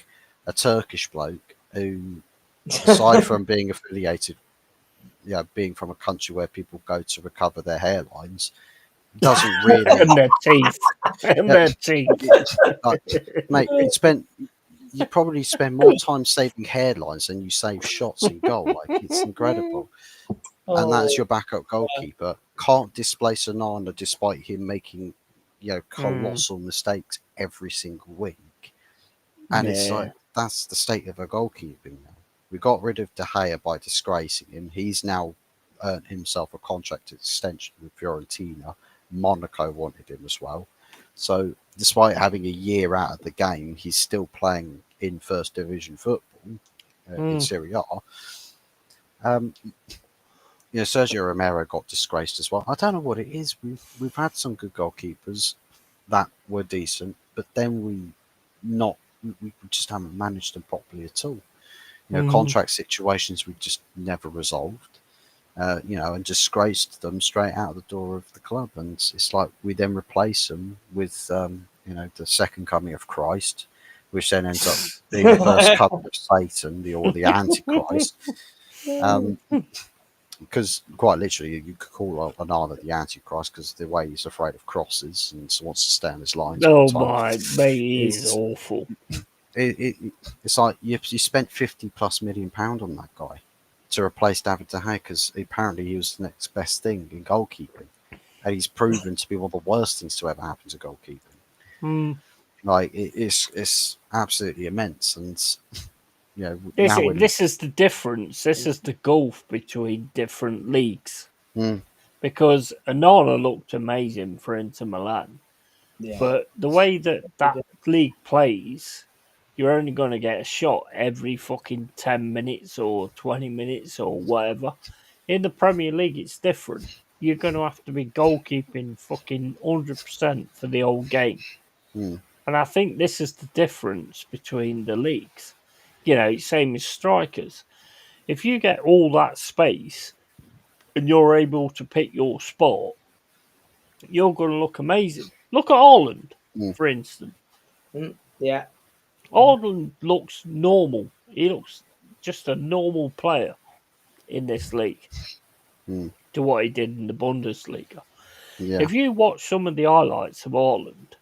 a Turkish bloke who, aside from being affiliated, being from a country where people go to recover their hairlines, doesn't really and their teeth. Mate, you probably spend more time saving hairlines than you save shots in goal. Like, it's incredible. And that's your backup goalkeeper. Can't displace Onana despite him making, colossal mistakes every single week. And it's like, that's the state of a goalkeeping now. We got rid of De Gea by disgracing him. He's now earned himself a contract extension with Fiorentina. Monaco wanted him as well. So despite having a year out of the game, he's still playing in first division football in Serie A. Sergio Romero got disgraced as well. I don't know what it is. We've had some good goalkeepers that were decent, but then we just haven't managed them properly at all. Contract situations we just never resolved. And disgraced them straight out the door of the club. And it's like we then replace them with, the second coming of Christ, which then ends up being the first coming of Satan, or the Antichrist. Because quite literally, you could call Onana the Antichrist because the way he's afraid of crosses and wants to stay on his lines. Oh my, mate, he is awful. It's like you spent £50+ million on that guy. to replace David De Gea because apparently he was the next best thing in goalkeeping, and he's proven to be one of the worst things to ever happen to goalkeeping. Mm. Like it's absolutely immense, and This now is, when this is the difference. This is the gulf between different leagues. Mm. Because Onana looked amazing for Inter Milan, Yeah. but the way that league plays, you're only going to get a shot every fucking 10 minutes or 20 minutes or whatever. In the Premier League, it's different. You're going to have to be goalkeeping fucking 100% for the whole game. Mm. And I think this is the difference between the leagues. Same as strikers. If you get all that space and you're able to pick your spot, you're going to look amazing. Look at Haaland, Mm. for instance. Yeah. Haaland looks normal. He looks just a normal player in this league Mm. to what he did in the Bundesliga. Yeah. If you watch some of the highlights of Haaland,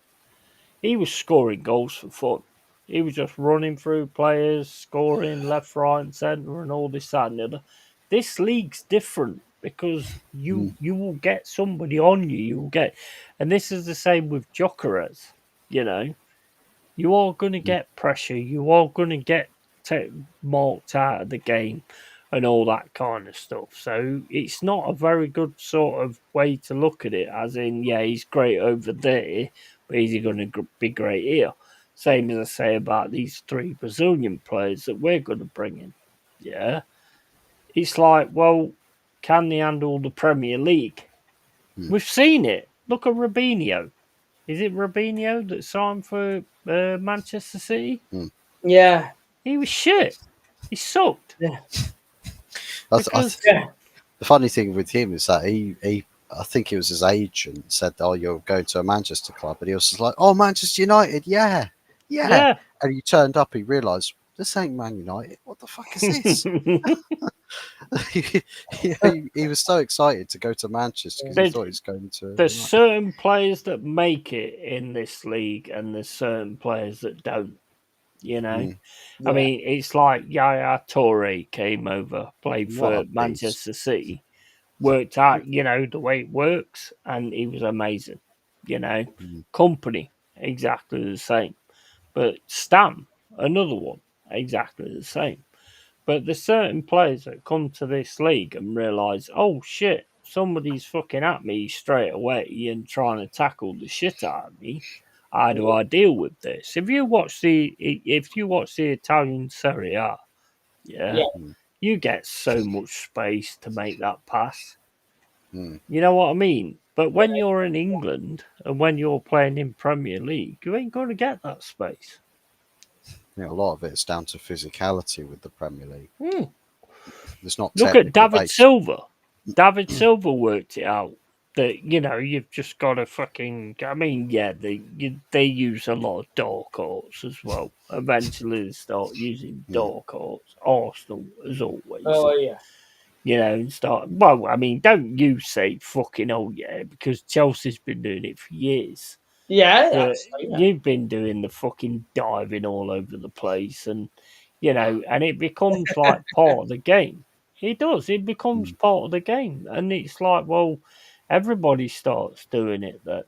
he was scoring goals for fun. He was just running through players, scoring left, right, and centre, and all this, that, and the other. This league's different because you Mm. you will get somebody on you. You will get, and this is the same with Jokeres. You are going to get pressure. You are going to get marked out of the game and all that kind of stuff. So it's not a very good sort of way to look at it, as in, yeah, he's great over there, but is he going to be great here? Same as I say about these 3 Brazilian players that we're going to bring in. Yeah. It's like, well, can they handle the Premier League? Mm. We've seen it. Look at Robinho. Is it Robinho that signed for Manchester City? Yeah. He was shit. He sucked. Yeah. Because Yeah. The funny thing with him is that he I think it was his agent said, "Oh, you're going to a Manchester club," and he was just like, "Oh, Manchester United, yeah, yeah." yeah. And he turned up, he realised this ain't Man United. What the fuck is this? he was so excited to go to Manchester because he thought he was going to. There's certain players that make it in this league, and there's certain players that don't. Mm. I mean, it's like Yaya Toure came over, played What for a beast. Manchester City, worked out, the way it works, and he was amazing. Mm. Company, exactly the same. But Stam, another one, exactly the same. But there's certain players that come to this league and realise, oh shit, somebody's fucking at me straight away and trying to tackle the shit out of me. How do I deal with this? If you watch the Italian Serie A, Yeah. you get so much space to make that pass. Mm. You know what I mean? But when you're in England and when you're playing in Premier League, you ain't going to get that space. A lot of it's down to physicality with the Premier League. There's not Look at technical David base. Silva. David Silva worked it out that you've just got to fucking. I mean, yeah, they use a lot of door courts as well. Eventually, they start using door courts. Arsenal, as always. Oh yeah. And start. Well, I mean, don't you say fucking because Chelsea's been doing it for years. Yeah. But That's, you've been doing the fucking diving all over the place, and and it becomes like part of the game. It does. It becomes part of the game, and it's like, well, everybody starts doing it then,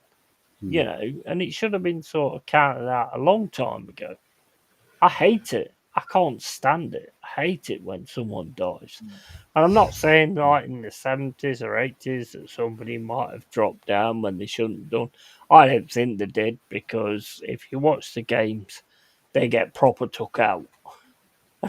and it should have been sort of counted out a long time ago. I hate it. I can't stand it. I hate it when someone dies. And I'm not saying like in the 70s or 80s that somebody might have dropped down when they shouldn't have done. I don't think they did, because if you watch the games, they get proper took out.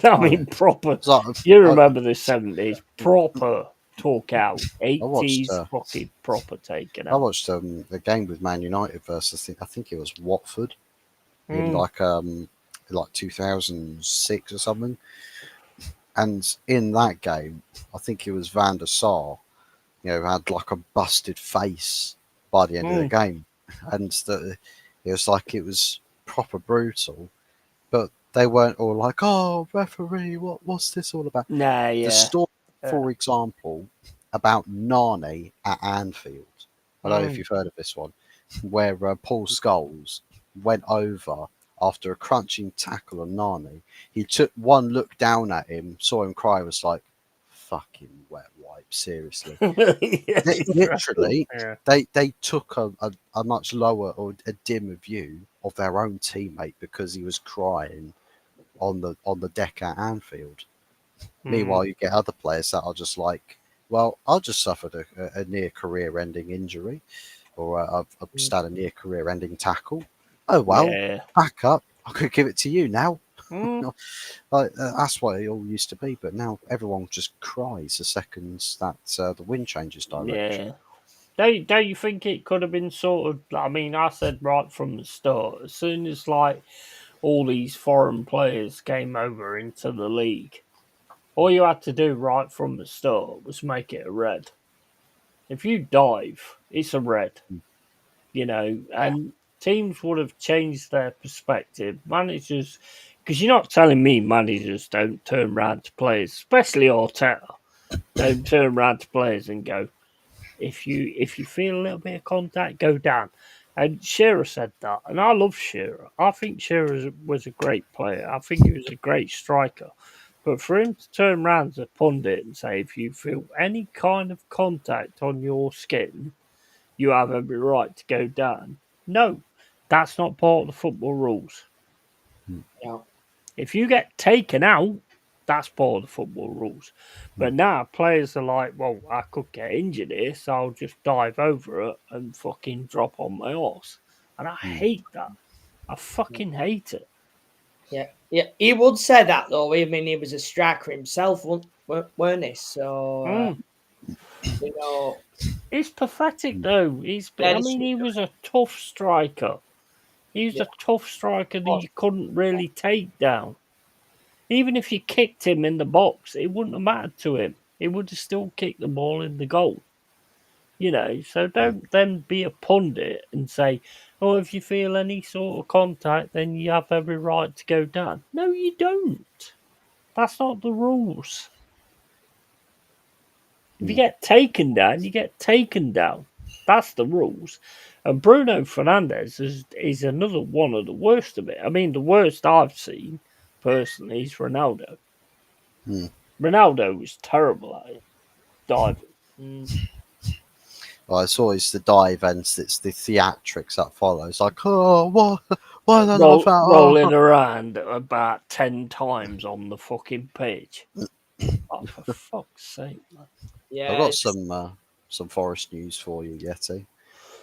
I mean, proper. So You remember the 70s, proper took out. I watched 80s, fucking proper taken I out. watched a game with Man United versus I think it was Watford in Mm. like 2006 or something. And in that game, I think it was Van der Sar, had like a busted face by the end of the game, and it was proper brutal. But they weren't all like, "Oh, referee, what's this all about?" Nah, The yeah. story, for example, about Nani at Anfield. I don't know if you've heard of this one, where Paul Scholes went over after a crunching tackle on Nani. He took one look down at him, saw him cry, was like, fucking wet wipe. Seriously, Yeah, literally, yeah. they took a much lower or a dimmer view of their own teammate because he was crying on the deck at Anfield. Meanwhile, you get other players that are just like, well, I just suffered a near career-ending injury, or I've just had a near career-ending tackle. Oh well, Yeah. back up. I could give it to you now. Mm. Like, that's what it all used to be, but now everyone just cries the second that the wind changes direction. Yeah. Don't you think it could have been sort of? I mean, I said right from the start, as soon as like all these foreign players came over into the league, all you had to do right from the start was make it a red. If you dive, it's a red, and teams would have changed their perspective. Managers, because you're not telling me managers don't turn around to players, especially Arteta, don't turn around to players and go, if you feel a little bit of contact, go down. And Shearer said that, and I love Shearer. I think Shearer was a great player. I think he was a great striker. But for him to turn around to pundit and say, if you feel any kind of contact on your skin, you have every right to go down. No, that's not part of the football rules. Yeah. If you get taken out, that's part of the football rules. But now players are like, well, I could get injured here, so I'll just dive over it and fucking drop on my horse. And I hate that. I fucking hate it. Yeah. He would say that though. I mean, he was a striker himself, weren't he? So you know, It's pathetic though. that I is mean, he was a tough striker. He was a tough striker that you couldn't really take down. Even if you kicked him in the box, it wouldn't have mattered to him. He would have still kicked the ball in the goal. So don't then be a pundit and say, oh, if you feel any sort of contact, then you have every right to go down. No, you don't. That's not the rules. If you get taken down, you get taken down. That's the rules. And Bruno Fernandes is another one of the worst of it. I mean, the worst I've seen, personally, is Ronaldo. Ronaldo was terrible at it, diving. Well, it's always the dive and it's the theatrics that follow. It's like, oh, what? Why did I love that? Rolling around about 10 times on the fucking pitch. Oh, for fuck's sake, man. yeah. I've got some Forest news for you, Yeti.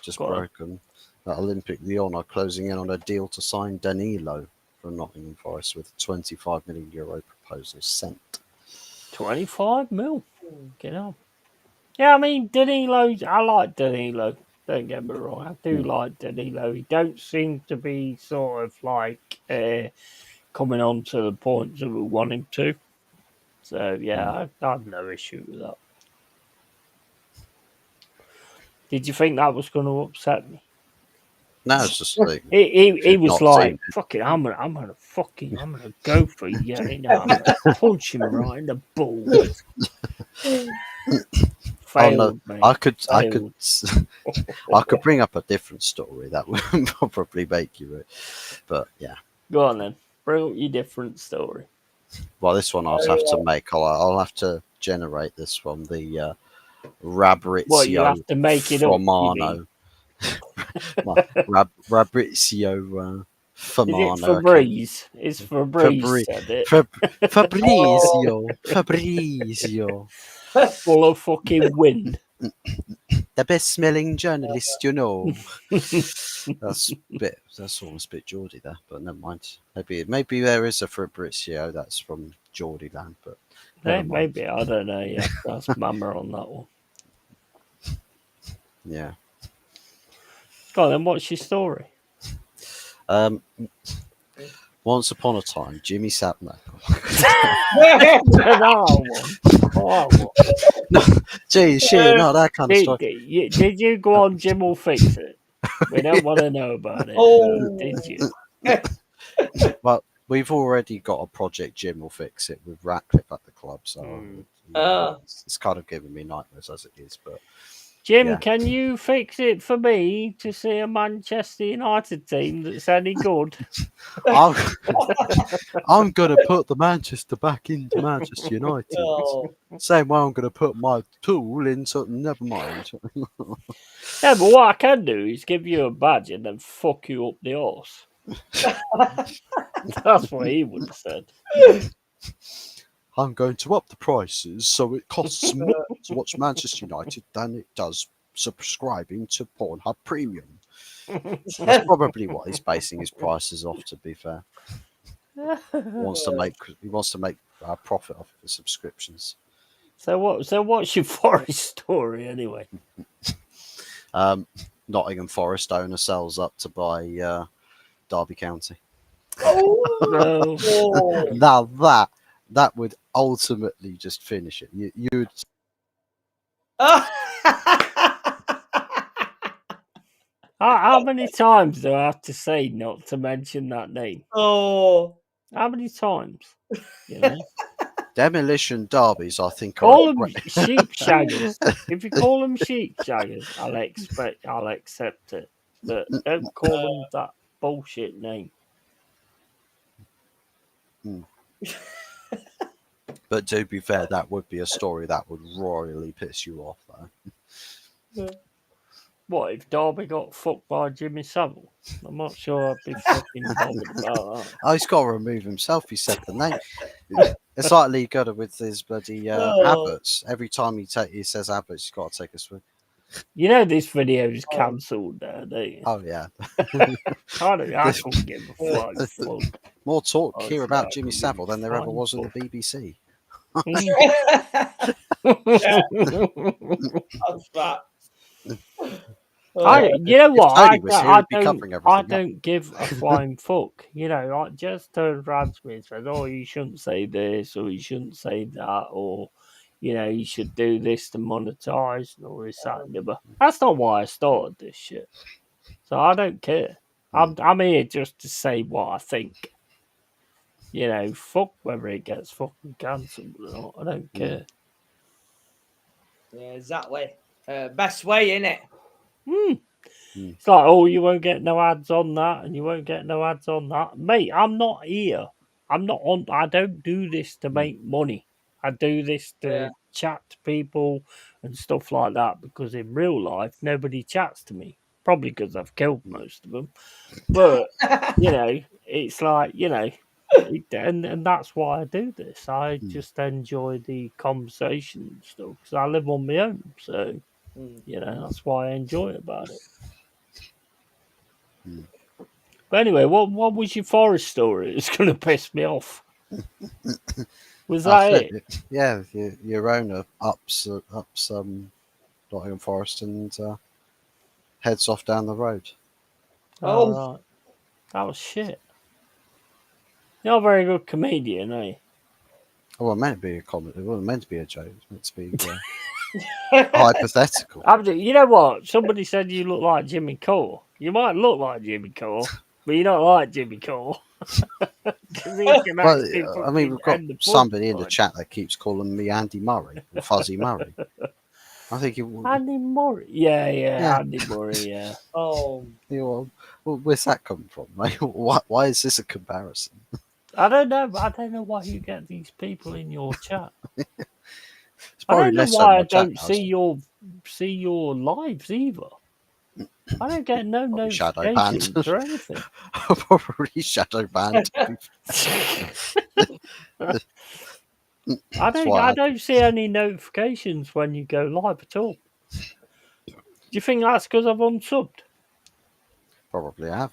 Just Go on. broken. That Olympic Lyon are closing in on a deal to sign Danilo from Nottingham Forest with a €25 million proposal sent. 25 mil. Get on. Yeah, I mean, Danilo, I like Danilo. Don't get me wrong. I do like Danilo. He don't seem to be sort of like coming on to the points that we want him to. So, yeah, I have no issue with that. Did you think that was going to upset me? No, it's just like He was not like, seen it. "Fuck it, I'm gonna go for you. I'm gonna punch him right in the balls." Failed, mate. I could Failed. bring up a different story that would probably make you, but yeah. Go on then, bring up your different story. Well, this one I'll have to make. I'll have to generate this from the Rabrizio Well, you have to make it up. Romano. Rabrizio Famano. Is it Fabrice? It's Fabrice said it. Fabrizio. Full of fucking wind. The best smelling journalist, you know. That's almost a bit Geordie there, but never mind. Maybe there is a Fabrizio that's from Geordie land, but maybe I don't know. Yeah, that's Mama on that one. Yeah. Go on then. What's your story? Once upon a time, Jimmy Sapner. Gee, shit, not that kind of story. Did you go on Jim will fix it? We don't want to know about it. Did you? Well, we've already got a project Jim will fix it with Ratcliffe at the club, so it's kind of giving me nightmares as it is. But Jim, Yeah. can you fix it for me to see a Manchester United team that's any good? I'm going to put the Manchester back into Manchester United. Oh. Same way I'm going to put my tool into. Never mind. Yeah, but what I can do is give you a badge and then fuck you up the arse. That's what he would have said. I'm going to up the prices so it costs more to watch Manchester United than it does subscribing to Pornhub Premium. That's probably what he's basing his prices off. To be fair, he wants to make profit off of the subscriptions. So what's your Forest story anyway? Nottingham Forest owner sells up to buy Derby County. No. Now that would ultimately just finish it. You'd How many times do I have to say not to mention that name? Oh. How many times? You know? demolition derbies, I think, Call are them sheep shaggers. If you call them sheep shaggers, I'll accept it. But don't call them that bullshit name. But to be fair, that would be a story that would royally piss you off, though. What if Derby got fucked by Jimmy Savile? I'm not sure I'd be fucking bothered about that. Oh, he's got to remove himself. He said the name. It's like Lee Gooder with his bloody adverts. Every time he says adverts, he's got to take a swig. You know this video is cancelled now, don't you? Oh yeah. I couldn't give a fuck. More talk here about Jimmy Savile than there ever was in the BBC. That's that. You know what? Tony was here, he'd be covering everything I up. don't give a flying fuck. You know, I just turned around to me and said, "Oh, you shouldn't say this, or you shouldn't say that, or you know, you should do this to monetize and all this, that, and the other." That's not why I started this shit. So I don't care. I'm here just to say what I think. You know, fuck whether it gets fucking cancelled or not. I don't care. Yeah, exactly. Best way, innit? It's like, oh, you won't get no ads on that, and you won't get no ads on that. Mate, I'm not here. I don't do this to make money. I do this to chat to people and stuff like that, because in real life, nobody chats to me. Probably because I've killed most of them. But, you know, it's like, you know, and that's why I do this. I just enjoy the conversation and stuff, because I live on my own. So, you know, that's why I enjoy about it. But anyway, what was your Forest story? It's going to piss me off. Was that it? Yeah, your owner ups Nottingham Forest and heads off down the road. Oh, right. That was shit. You're a very good comedian, eh? Oh, well, meant to be a comedy. It wasn't meant to be a joke. It was meant to be hypothetical. You know what? Somebody said you look like Jimmy Cole. You might look like Jimmy Cole, but you're not like Jimmy Cole. Well, I mean, we've got somebody in the chat that keeps calling me Andy Murray or Fuzzy Murray. I think Andy Murray. Yeah, Andy Murray. Yeah. Oh, well, where's that coming from, mate? Why is this a comparison? I don't know. I don't know why you get these people in your chat. I don't know why I don't see your lives either. I don't get no notifications or anything. Probably shadow banned. I don't see any notifications when you go live at all. Do you think that's because I've unsubbed? Probably have.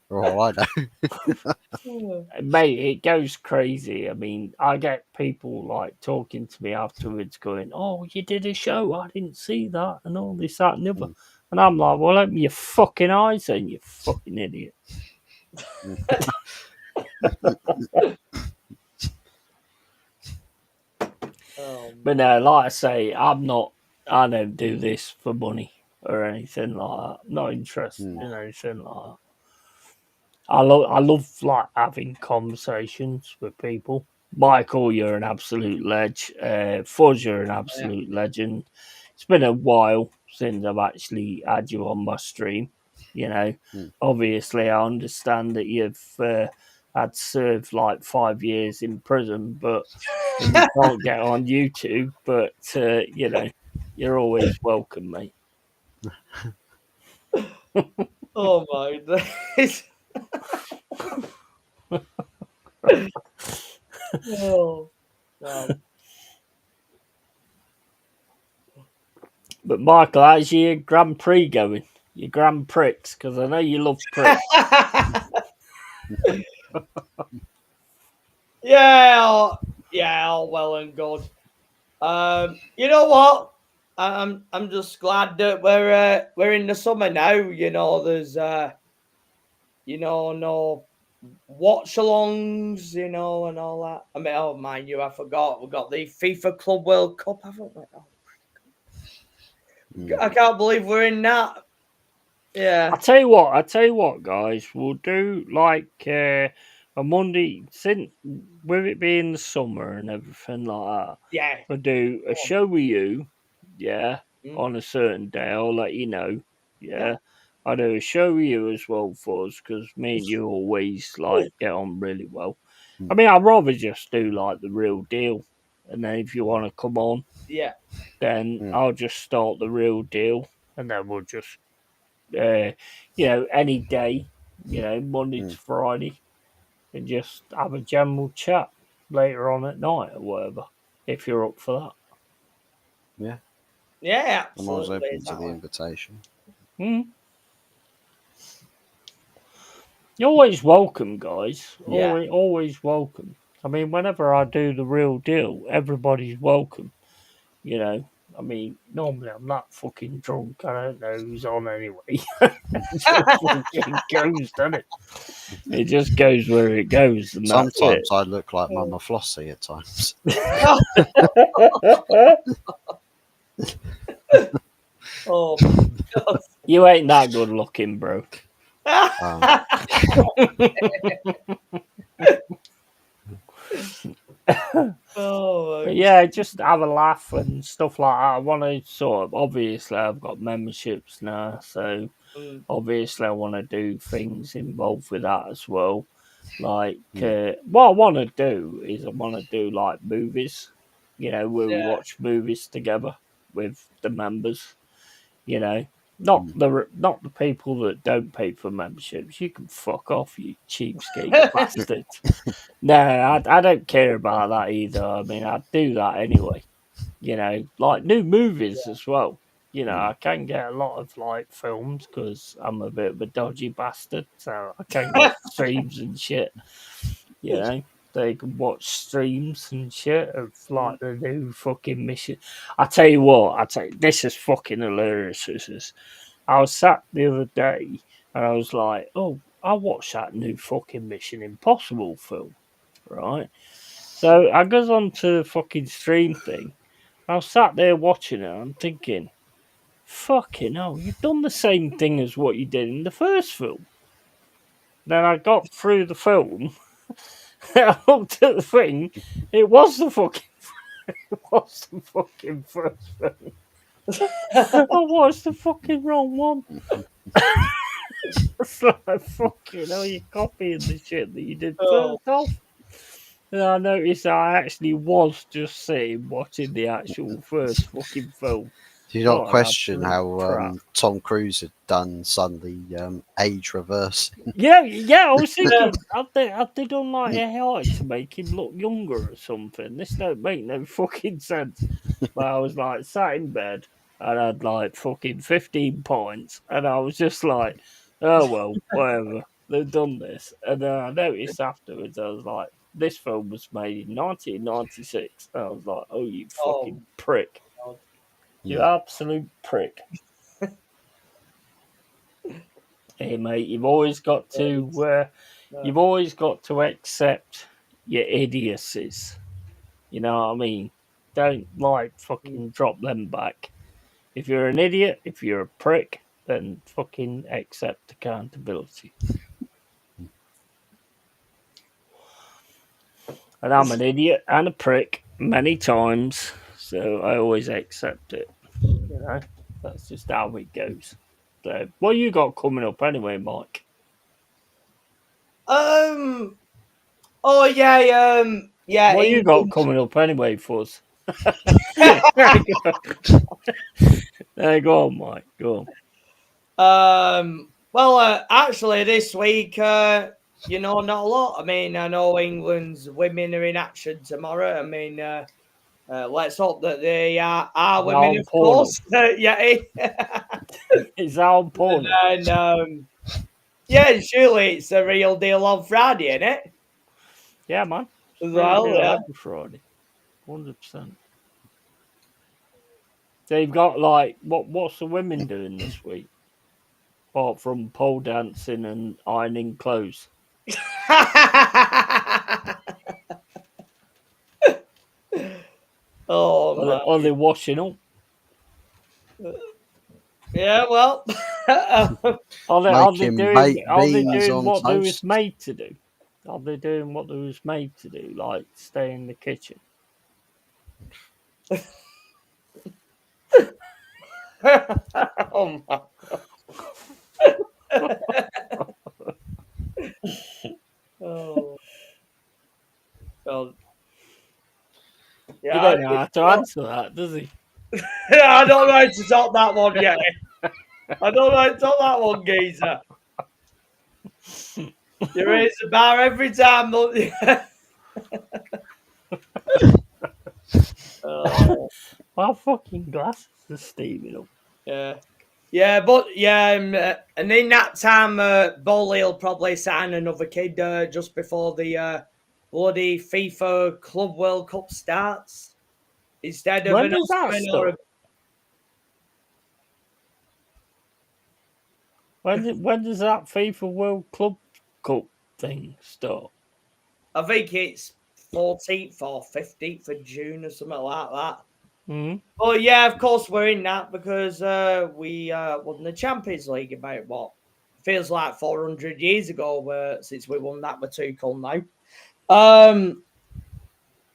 For all I know. Mate, it goes crazy. I mean, I get people like talking to me afterwards going, "Oh, you did a show, I didn't see that," and all this, that, and the other. And I'm like, "Well, open your fucking eyes then, you fucking idiot." But no, like I say, I don't do this for money or anything like that. I'm not interested in anything like that. I love like having conversations with people. Michael, you're an absolute ledge. Fuzz, you're an absolute legend. It's been a while since I've actually had you on my stream. You know, obviously, I understand that you've had served like 5 years in prison, but and you can't get on YouTube. But you know, you're always welcome, mate. Oh my days. Oh, wow. But Michael, how's your Grand Prix going? Your Grand Prix, because I know you love pricks. Yeah, all well and good. You know what? I'm just glad that we're in the summer now. You know, there's no watch-alongs, and all that. I mean, oh mind you, I forgot we got the FIFA Club World Cup, haven't we? Oh, I can't believe we're in that. Yeah. I tell you what, guys, we'll do like a Monday, since with it being the summer and everything like that. Yeah. We'll do a show with you, yeah, Mm. on a certain day. I'll let you know, yeah. I'll do a show with you as well for us because me and you always like get on really well. I mean, I'd rather just do like the real deal, and then if you want to come on, Yeah. then I'll just start the real deal, and then we'll just any day, Monday to Friday, and just have a general chat later on at night or whatever, if you're up for that. Yeah. Yeah, I'm always absolutely. open to the invitation. You're always welcome, guys. Yeah. Always welcome. I mean, whenever I do the real deal, everybody's welcome. You know, I mean, normally I'm not fucking drunk. I don't know who's on anyway. It just fucking goes, doesn't it? It just goes where it goes, and Sometimes I look like Mama Flossie at times. Oh, God. You ain't that good looking, bro. But yeah, just have a laugh and stuff like that. I want to sort of, obviously, I've got memberships now, so obviously, I want to do things involved with that as well. Like, what I want to do is I want to do like movies, where we watch movies together with the members. Not the people that don't pay for memberships. You can fuck off, you cheapskate bastard. No, I don't care about that either. I mean, I'd do that anyway. Like new movies as well. I can get a lot of like films because I'm a bit of a dodgy bastard, so I can get streams and shit. They can watch streams and shit of like the new fucking mission. I tell you what, this is fucking hilarious. This is. I was sat the other day and I was like, oh, I watched that new fucking Mission Impossible film, right? So I goes on to the fucking stream thing. I was sat there watching it. I'm thinking, fucking hell, you've done the same thing as what you did in the first film. Then I got through the film. I looked at the thing. It was the fucking first film. I watched the fucking wrong one. It's like, fucking hell, you're copying the shit that you did first off. And I noticed I actually was just sitting watching the actual first fucking film. Do you not question how Tom Cruise had done suddenly age reversing? Yeah, I was thinking, have they done like a AI to make him look younger or something? This don't make no fucking sense. But I was like sat in bed and I had like fucking 15 points, and I was just like, oh well, whatever. They've done this. And then I noticed afterwards, I was like, this film was made in 1996. And I was like, oh, you fucking prick. You absolute prick. Hey mate, you've always got to accept your idiocies. You know what I mean? Don't like fucking drop them back. If you're an idiot, if you're a prick, then fucking accept accountability. And I'm an idiot and a prick many times, so I always accept it. You know, that's just how it goes. So, what you got coming up anyway, Mike? Oh yeah. Yeah. What you got England. coming up anyway, Fuzz? There, go on, Mike. Go on. Well, actually, this week, not a lot. I mean, I know England's women are in action tomorrow. I mean, let's hope that they are women, on of porno? course. Yeah. Is that on porno? And yeah, surely it's a real deal on Friday, isn't it? Yeah, man. As well, yeah. Every Friday, 100%. They've got like what's the women doing this week? Apart from pole dancing and ironing clothes. Oh man. Are they washing up? Yeah, well. Are they Making doing baked are they beans doing on what they was toast. made to do? Are they doing what they was made to do, like stay in the kitchen? Oh my oh God. He Yeah, don't know how to answer that, does he? I don't know how to top that one yet. I don't know how to top that one, geezer. You raise the bar every time, don't you? Oh, My fucking glasses are steaming up. yeah. Yeah, but yeah, and in that time, Bowley will probably sign another kid just before the bloody FIFA Club World Cup starts. Instead of When an does that Osman or a start? When does that FIFA World Club Cup thing start? I think it's 14th or 15th of June or something like that. Hmm. Oh yeah, of course we're in that because we won the Champions League about what feels like 400 years ago. Since we won that with Tuchel now.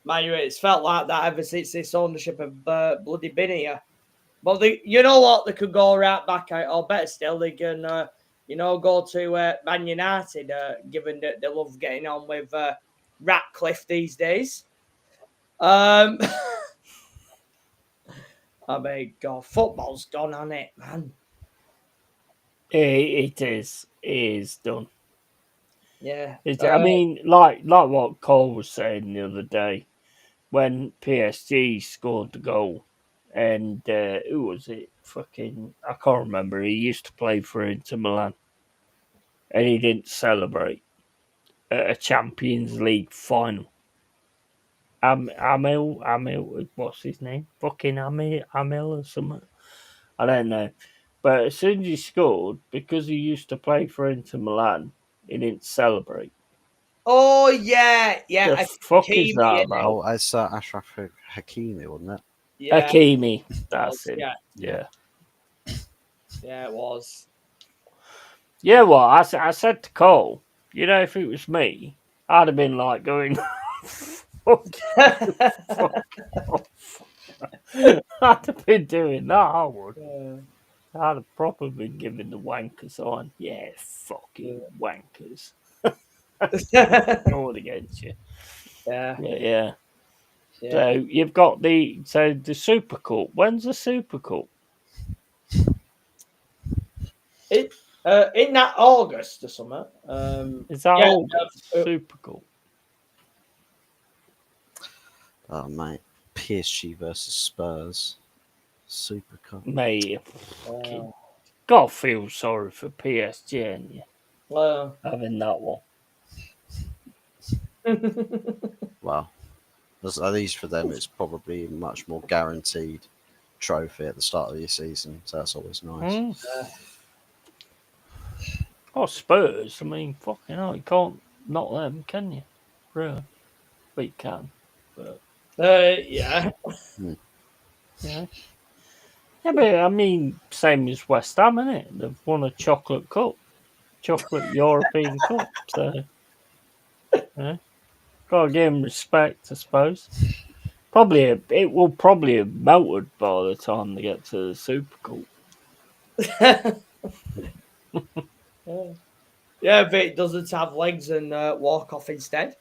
Man, it's felt like that ever since this ownership have bloody been here. But you know what? They could go right back out, or better still, they can go to Man United, given that they love getting on with Ratcliffe these days. I mean, God, football's done on it, man. It is. It is done. Yeah. I mean, like what Cole was saying the other day when PSG scored the goal, and who was it? Fucking, I can't remember. He used to play for Inter Milan, and he didn't celebrate at a Champions League final. Amil, what's his name? Fucking Amil or something. I don't know. But as soon as he scored, because he used to play for Inter Milan, he didn't celebrate. Oh yeah. The fuck is Hakimi, that about? Oh, it's Ashraf Hakimi, wasn't it? Yeah, Hakimi, that's it. yeah, it was. Yeah, well, I said to Cole, if it was me, I'd have been like going, fuck off. I'd have been doing that, I would. I'd have probably been giving the wankers on. Yeah, fucking wankers. Going against you. Yeah. So you've got the Super Cup. When's the Super Cup? In that August or something. Is that August? Super Cup. Oh mate, PSG versus Spurs, Super Cup. Mate, gotta feel sorry for PSG, ain't you? Having that one. Well, at least for them, it's probably a much more guaranteed trophy at the start of your season, so that's always nice. Oh, Spurs, I mean, fucking hell, you can't knock them, can you? Really? But you can. But yeah. Yeah. Yeah, but I mean, same as West Ham, innit? They've won a chocolate cup. Chocolate European Cup, so... Yeah. Gotta give him respect, I suppose. It will probably have melted by the time they get to the Super Cup. Yeah, if it doesn't have legs and walk off instead.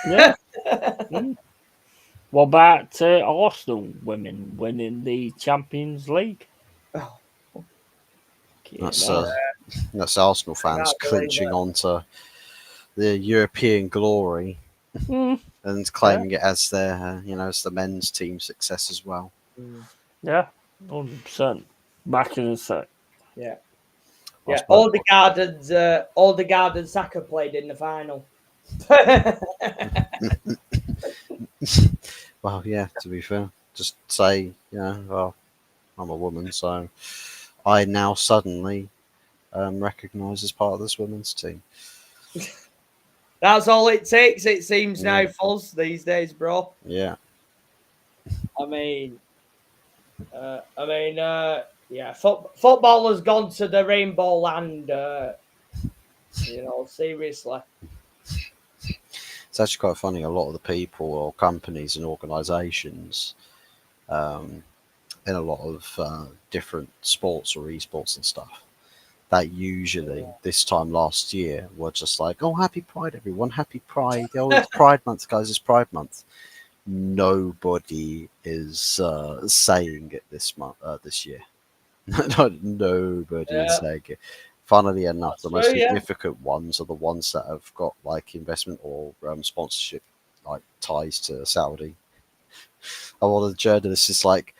Yeah. What about Arsenal women winning the Champions League? Oh, That's know. that's Arsenal fans can't believe clinching it. onto the European glory and claiming it as their, as the men's team success as well. Yeah, 100%. Back in a sec. Yeah. I Yeah, suppose- Odegaard and Saka played in the final. Well, yeah. To be fair, just say, well, I'm a woman, so I now suddenly recognise as part of this women's team. That's all it takes, it seems now, Yeah. Fuzz, these days, bro. Yeah. I mean, yeah, football has gone to the rainbow land. Seriously. It's actually quite funny. A lot of the people or companies and organisations in a lot of different sports or esports and stuff that usually this time last year were just like, oh, happy Pride, everyone, happy Pride. Oh, it's Pride Month, guys, it's Pride Month. Nobody is saying it this year. Nobody is saying it. Funnily enough, That's the most true, yeah. significant ones are the ones that have got like investment or sponsorship, like ties to Saudi. And one of the journalists is like,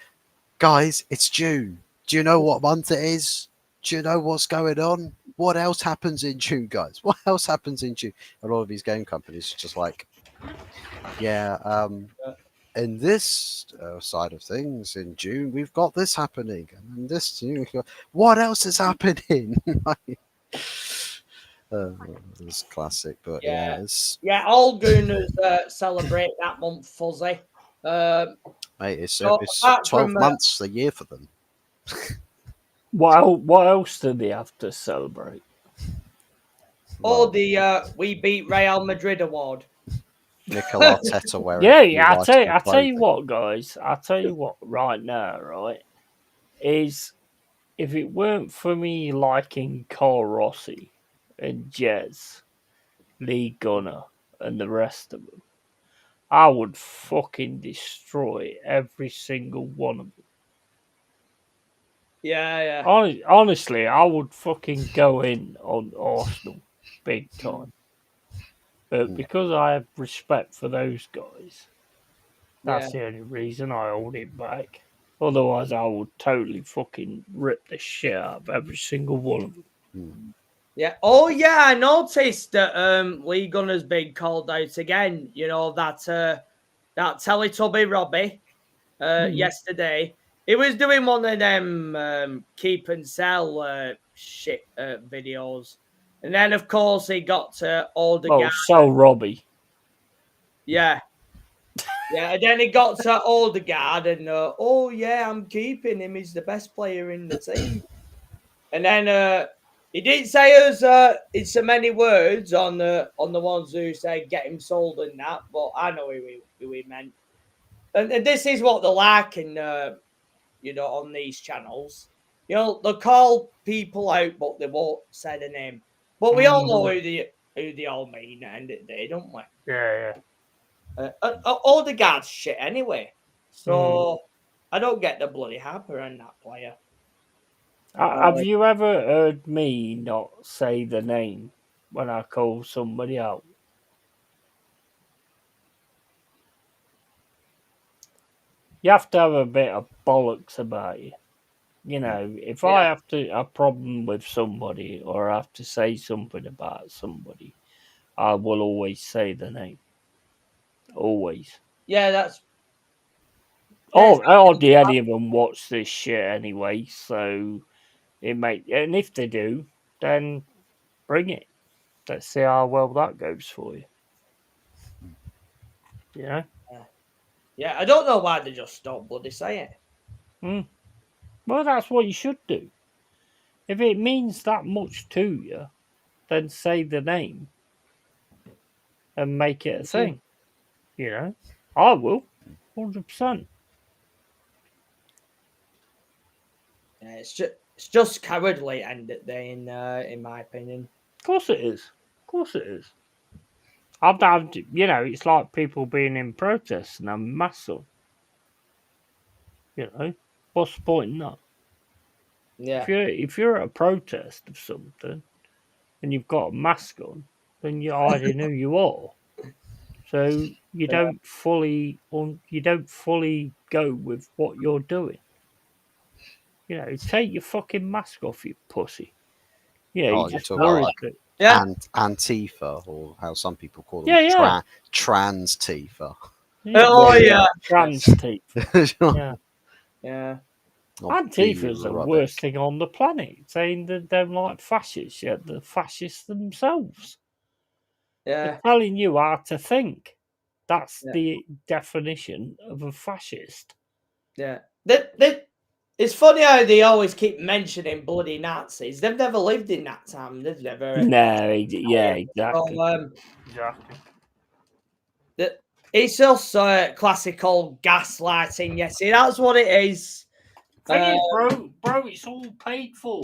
guys, it's June. Do you know what month it is? Do you know what's going on? What else happens in June, guys? What else happens in June? A lot of these game companies are just like, yeah, in this side of things in June, we've got this happening. And in this, what else is happening? It's classic, but yeah, it's Yeah, all Gooners celebrate that month, Fuzzy. mate, it's apart 12 from, months a year for them. What else do they have to celebrate? the We Beat Real Madrid award. Mikel Arteta wearing Yeah, I tell you clothing. what, guys. I tell you what, right now, right, is if it weren't for me liking Carl Rossi and Jez, Lee Gunner, and the rest of them, I would fucking destroy every single one of them. Yeah. Honestly, I would fucking go in on Arsenal big time. But because I have respect for those guys, that's the only reason I hold it back. Otherwise, I would totally fucking rip the shit out of every single one of them. Yeah. Oh, yeah. I noticed that Lee Gunner's been called out again. You know that Teletubby Robbie yesterday. He was doing one of them keep and sell shit videos, and then of course he got to Odegaard. Oh, so Robbie. Yeah. Yeah, and then he got to Odegaard, and oh yeah, I'm keeping him. He's the best player in the team. And then he didn't say us in so many words on the ones who say get him sold and that, but I know who he meant. And this is what they're like in on these channels. They'll call people out, but they won't say the name. But we all know who they all mean at the end of the day, don't we? Yeah. Odegaard's shit anyway. So I don't get the bloody hamper on that player. Have you ever heard me not say the name when I call somebody out? You have to have a bit of bollocks about you. If I have a problem with somebody or I have to say something about somebody, I will always say the name. Always. Yeah, that's. Hardly any of them watch this shit anyway, so and if they do, then bring it. Let's see how well that goes for you. Yeah. Yeah, I don't know why they just don't bloody say it. Well, that's what you should do. If it means that much to you, then say the name and make it a thing. You know, I will, 100%. Yeah, it's just cowardly end of the day, in my opinion. Of course it is. Of course it is. You know, it's like people being in protests and having masks on. You know, what's the point in that? Yeah, If you're at a protest of something and you've got a mask on, then you're hiding who you are. So you don't fully go with what you're doing. You know, take your fucking mask off, you pussy. Yeah, Oh, you you're just talking worried like that. yeah, Antifa, or how some people call them, Yeah. trans Tifa. Yeah, Oh, well, yeah. trans teeth. Yeah. yeah. Antifa's the worst thing on the planet, saying that they're like fascists, yet the fascists themselves. They're Yeah, telling you how to think. That's Yeah. the definition of a fascist. yeah. It's funny how they always keep mentioning bloody Nazis. They've never lived in that time. They've never. No, yeah, exactly. So, Exactly. it's just classic old gaslighting. Yes, see, that's what it is. Thing is, bro, it's all paid for.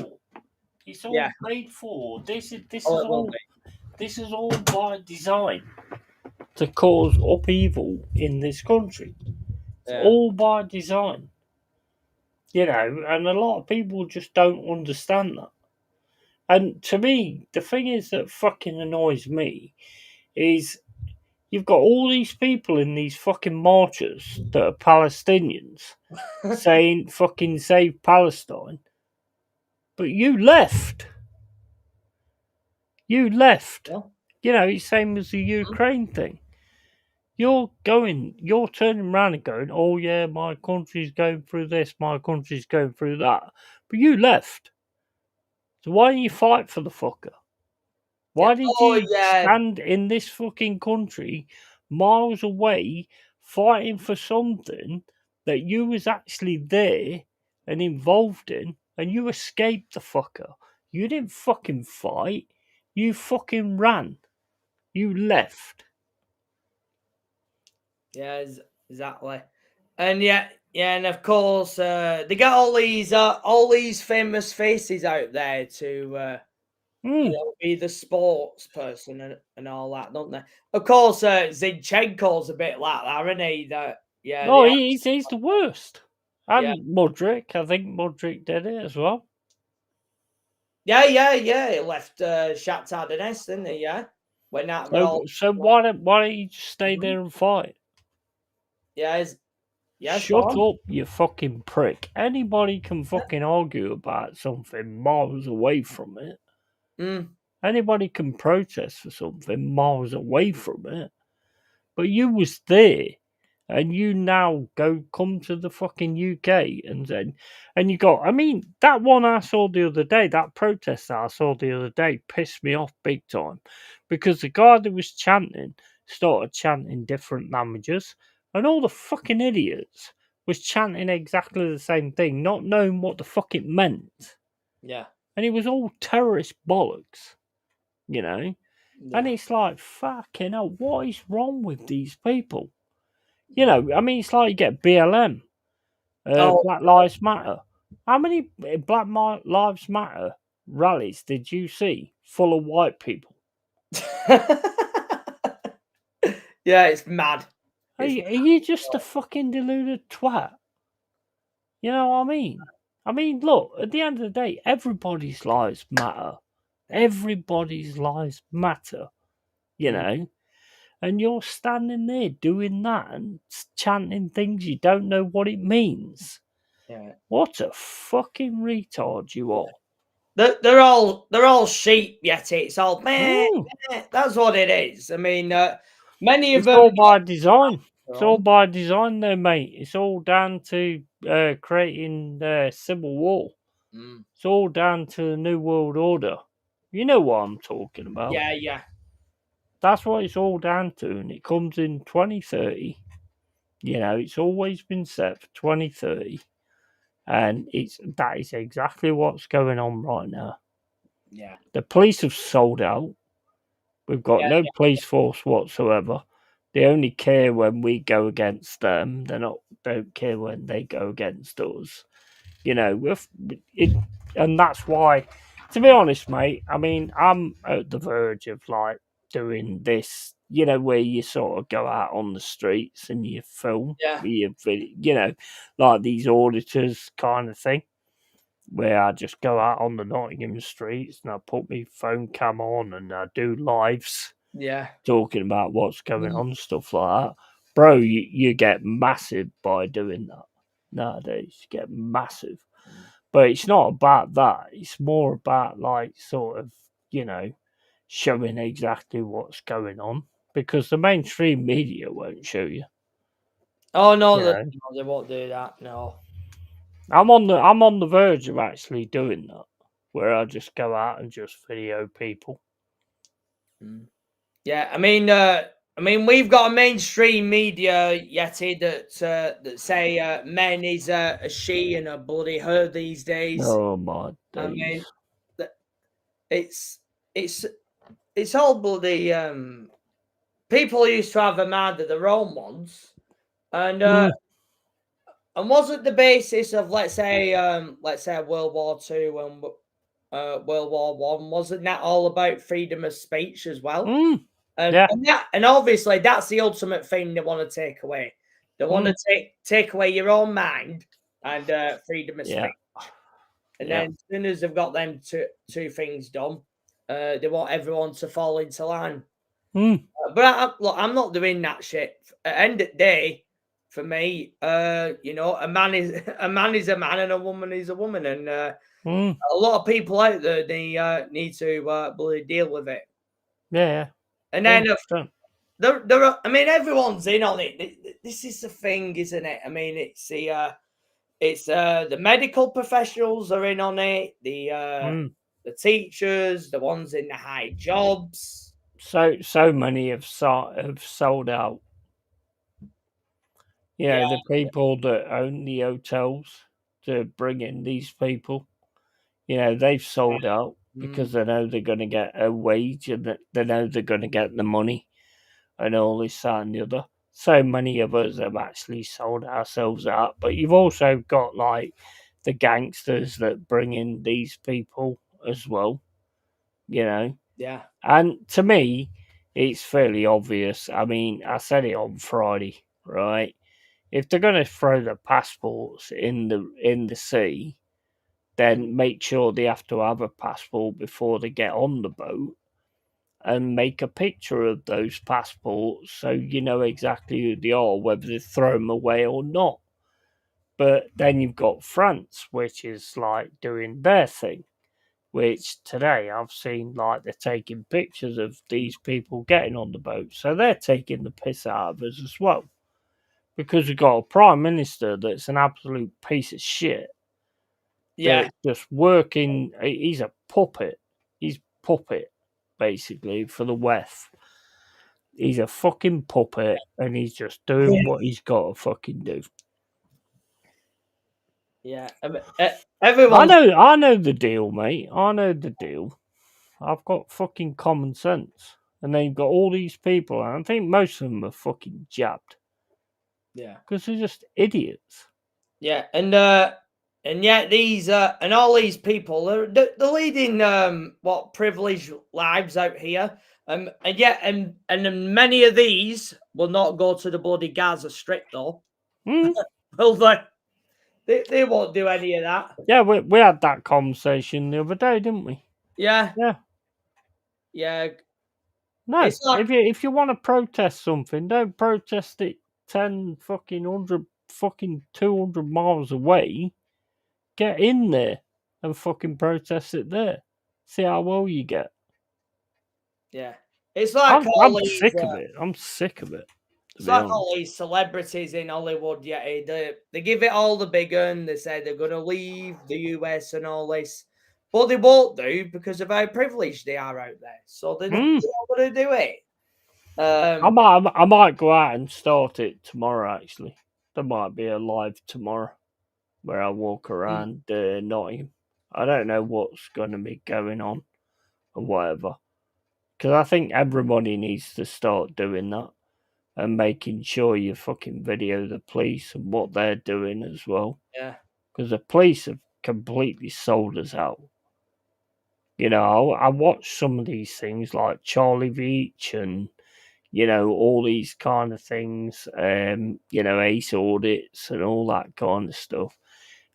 It's all Yeah. paid for. This it will be. is all by design to cause upheaval in this country. It's Yeah. all by design. You know, and a lot of people just don't understand that. And to me, the thing is that fucking annoys me is you've got all these people in these fucking marches that are Palestinians saying fucking save Palestine, but you left. You left. Yeah. You know, it's same as the Ukraine thing. You're turning around and going, oh yeah, my country's going through this, my country's going through that. But you left. So why didn't you fight for the fucker? Why did you stand in this fucking country miles away fighting for something that you was actually there and involved in and you escaped the fucker? You didn't fucking fight. You fucking ran. You left. Yeah, exactly. And yeah, and of course, they got all these famous faces out there to be the sports person and all that, don't they? Of course, Zinchenko's a bit like that, isn't he? No, he's the worst. Yeah. And Mudryk, I think Mudryk did it as well. Yeah. He left Shakhtar Donetsk, didn't he? Yeah. Went out with all. So why don't you just stay there and fight? Yeah. Shut up, you fucking prick. Anybody can fucking argue about something miles away from it. Anybody can protest for something miles away from it. But you was there. And you now come to the fucking UK and you got, I mean, that one I saw the other day, that protest that I saw the other day pissed me off big time because the guy that was chanting started chanting different languages and all the fucking idiots was chanting exactly the same thing, not knowing what the fuck it meant. Yeah. And it was all terrorist bollocks, you know? Yeah. And it's like, fucking hell, what is wrong with these people? You know, I mean, it's like you get BLM, Black Lives Matter. How many Black Lives Matter rallies did you see full of white people? Yeah, it's mad. Are you just a fucking deluded twat? You know what I mean? I mean, look, at the end of the day, everybody's lives matter. Everybody's lives matter, you know? And you're standing there doing that and chanting things you don't know what it means. Yeah. What a fucking retard you are. They're all sheep, yet it's all meh. That's what it is. I mean, many of them. It's all by design. It's all by design, though, mate. It's all down to creating civil war. It's all down to the New World Order. You know what I'm talking about. Yeah. That's what it's all down to, and it comes in 2030. You know, it's always been set for 2030, and that is exactly what's going on right now. Yeah. The police have sold out. We've got no police force whatsoever. They only care when we go against them. Don't care when they go against us. You know, and that's why. To be honest, mate, I mean, I'm at the verge of like doing this. You know, where you sort of go out on the streets and you film, Yeah. you know, like these auditors kind of thing, where I just go out on the Nottingham streets and I put my phone cam on and I do lives Yeah. talking about what's going on, stuff like that. Bro, you get massive by doing that nowadays. You get massive. But it's not about that. It's more about like sort of, you know, showing exactly what's going on. Because the mainstream media won't show you. Oh no, You know? no, they won't do that. No. I'm on the verge of actually doing that. Where I just go out and just video people. Yeah, I mean, we've got a mainstream media, Yeti, that say men is a she and a bloody her these days. Oh my days. I mean, it's it's all bloody. People used to have a mind of their own once, and wasn't the basis of let's say World War II and World War One, wasn't that all about freedom of speech as well? Yeah. And obviously that's the ultimate thing they want to take away. They want to take away your own mind and freedom of speech. And then as soon as they've got them two things done, they want everyone to fall into line. But look, I'm not doing that shit. At the end of the day, for me, you know, a man is a man and a woman is a woman, and a lot of people out there they need to bloody deal with it. Yeah. And then I mean, everyone's in on it. This is the thing, isn't it? I mean, it's the medical professionals are in on it. The teachers, the ones in the high jobs. So many have sold out. You know, the people that own the hotels to bring in these people, you know, they've sold out because they know they're going to get a wage and that they know they're going to get the money and all this, that, and the other. So many of us have actually sold ourselves out. But you've also got like the gangsters that bring in these people as well, you know. Yeah. And to me, it's fairly obvious. I mean, I said it on Friday, right? If they're going to throw the passports in the sea, then make sure they have to have a passport before they get on the boat, and make a picture of those passports so you know exactly who they are, whether they throw them away or not. But then you've got France, which is like doing their thing, which today I've seen like they're taking pictures of these people getting on the boat. So they're taking the piss out of us as well. Because we've got a prime minister that's an absolute piece of shit. Yeah. That's just working. He's a puppet. He's puppet, basically, for the WEF. He's a fucking puppet and he's just doing what he's got to fucking do. Yeah. Everyone. I know the deal, mate. I know the deal. I've got fucking common sense. And then you've got all these people, and I think most of them are fucking jabbed. Yeah. Because they're just idiots. Yeah, and yet these and all these people they're leading what privileged lives out here, and yet and many of these will not go to the bloody Gaza Strip though. Well, they won't do any of that. Yeah, we had that conversation the other day, didn't we? Yeah. No, it's like, if you want to protest something, don't protest it 10 fucking 100 fucking 200 miles away. Get in there and fucking protest it there. See how well you get. Yeah, it's like I'm sick of it. I'm sick of it. It's like all these celebrities in Hollywood. Yeah, they give it all the big gun. They say they're going to leave the US and all this, but they won't do because of how privileged they are out there. So they're not going to do it. I might go out and start it tomorrow. Actually, there might be a live tomorrow where I walk around Nottingham. I don't know what's going to be going on or whatever, because I think everybody needs to start doing that. and making sure you fucking video the police and what they're doing as well. Yeah. Because the police have completely sold us out. You know, I watch some of these things like Charlie Veach and, you know, all these kind of things, you know, Ace Audits and all that kind of stuff.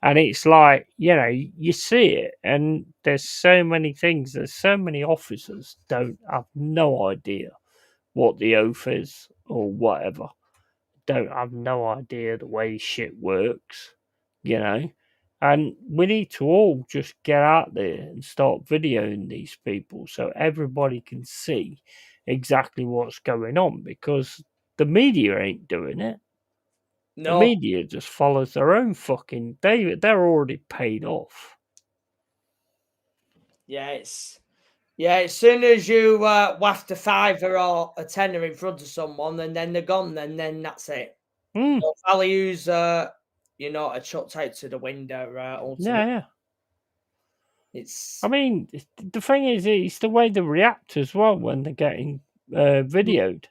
And it's like, you know, you see it and there's so many things, there's so many officers don't have no idea what the oath is or whatever. Don't have no idea the way shit works, you know. And we need to all just get out there and start videoing these people so everybody can see exactly what's going on, because the media ain't doing it. The No. media just follows their own fucking. They're already paid off. Yeah, it's as soon as you waft a fiver or a tenner in front of someone, and then they're gone, and then that's it. Mm. No values, you know, are chucked out to the window. Ultimately, Yeah. it's. I mean, the thing is, it's the way they react as well when they're getting videoed.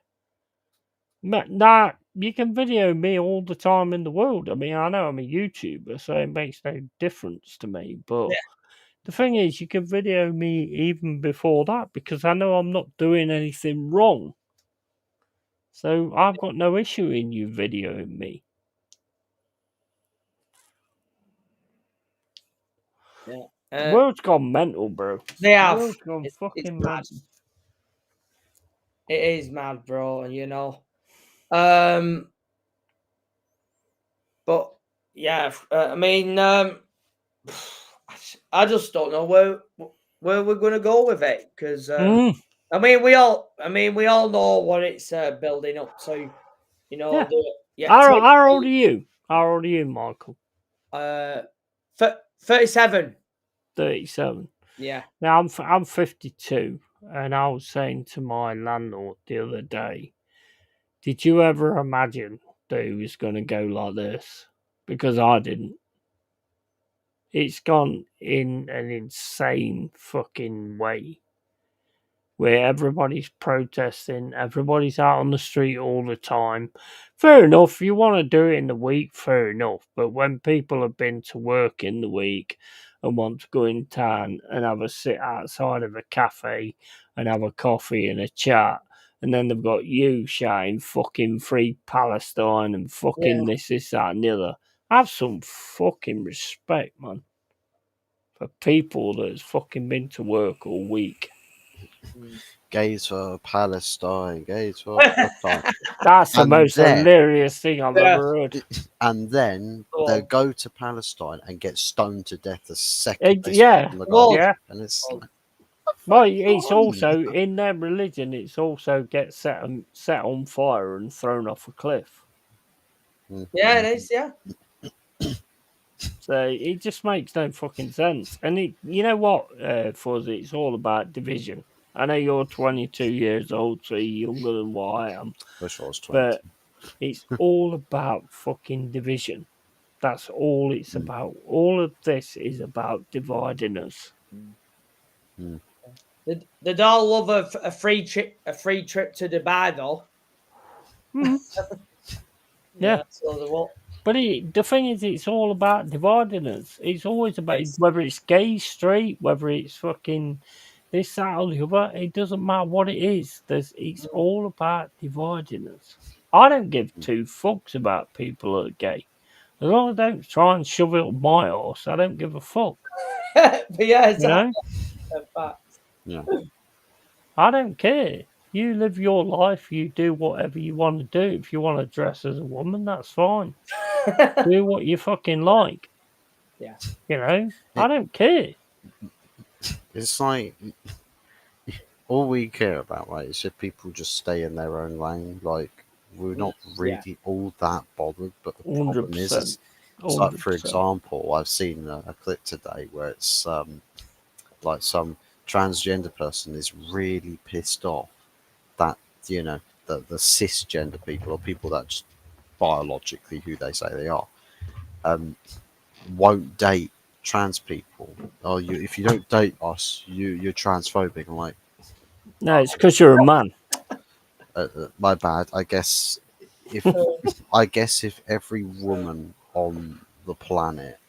Nah, you can video me all the time in the world. I mean, I know I'm a YouTuber, so it makes no difference to me. But Yeah. the thing is, you can video me even before that because I know I'm not doing anything wrong. So I've got no issue in you videoing me. Yeah. The world's gone mental, bro. They have. The world's gone It's fucking mad. mental. It is mad, bro. And you know, but yeah, I mean, I just don't know where we're gonna go with it because I mean, we all know what it's building up to. You know, Yeah. How old are you? How old are you, Michael? 37. 37. Yeah. Now I'm 52, and I was saying to my landlord the other day, did you ever imagine that it was going to go like this? Because I didn't. It's gone in an insane fucking way, where everybody's protesting, everybody's out on the street all the time. Fair enough, you want to do it in the week, fair enough. But when people have been to work in the week and want to go in town and have a sit outside of a cafe and have a coffee and a chat, and then they've got you shouting fucking free Palestine and fucking this, that, and the other. Have some fucking respect, man, for people that's fucking been to work all week. Gays for Palestine, gays for Palestine. That's the most hilarious thing I've ever heard. And then they'll go to Palestine and get stoned to death the second they yeah. on the ground. And it's well, it's also in their religion. It's also get set on fire and thrown off a cliff. Yeah, it is. Yeah. So it just makes no fucking sense. And you know what, Fuzzy? It's all about division. I know you're 22 years old, so you're younger than what I am. Wish I was 20. But it's all about fucking division. That's all it's about. All of this is about dividing us. They'd all love a free trip to Dubai, though. Yeah. So But the thing is, it's all about dividing us. It's always about whether it's gay, straight, whether it's fucking this, that, or the other. It doesn't matter what it is. It's all about dividing us. I don't give two fucks about people that are gay. As long as they don't try and shove it up my arse, I don't give a fuck. But yeah, exactly. Yeah. I don't care. You live your life. You do whatever you want to do. If you want to dress as a woman, that's fine. Do what you fucking like. Yeah. You know, I don't care. It's like all we care about, right, is if people just stay in their own lane. Like, we're not really all that bothered. But the problem 100%. is it's like, for example, I've seen a clip today where it's like some transgender person is really pissed off that, you know, the cisgender people, or people that just biologically who they say they are, won't date trans people. Or if you don't date us, you're transphobic. I'm like, no, it's because you're a man. My bad. I guess if I guess if every woman on the planet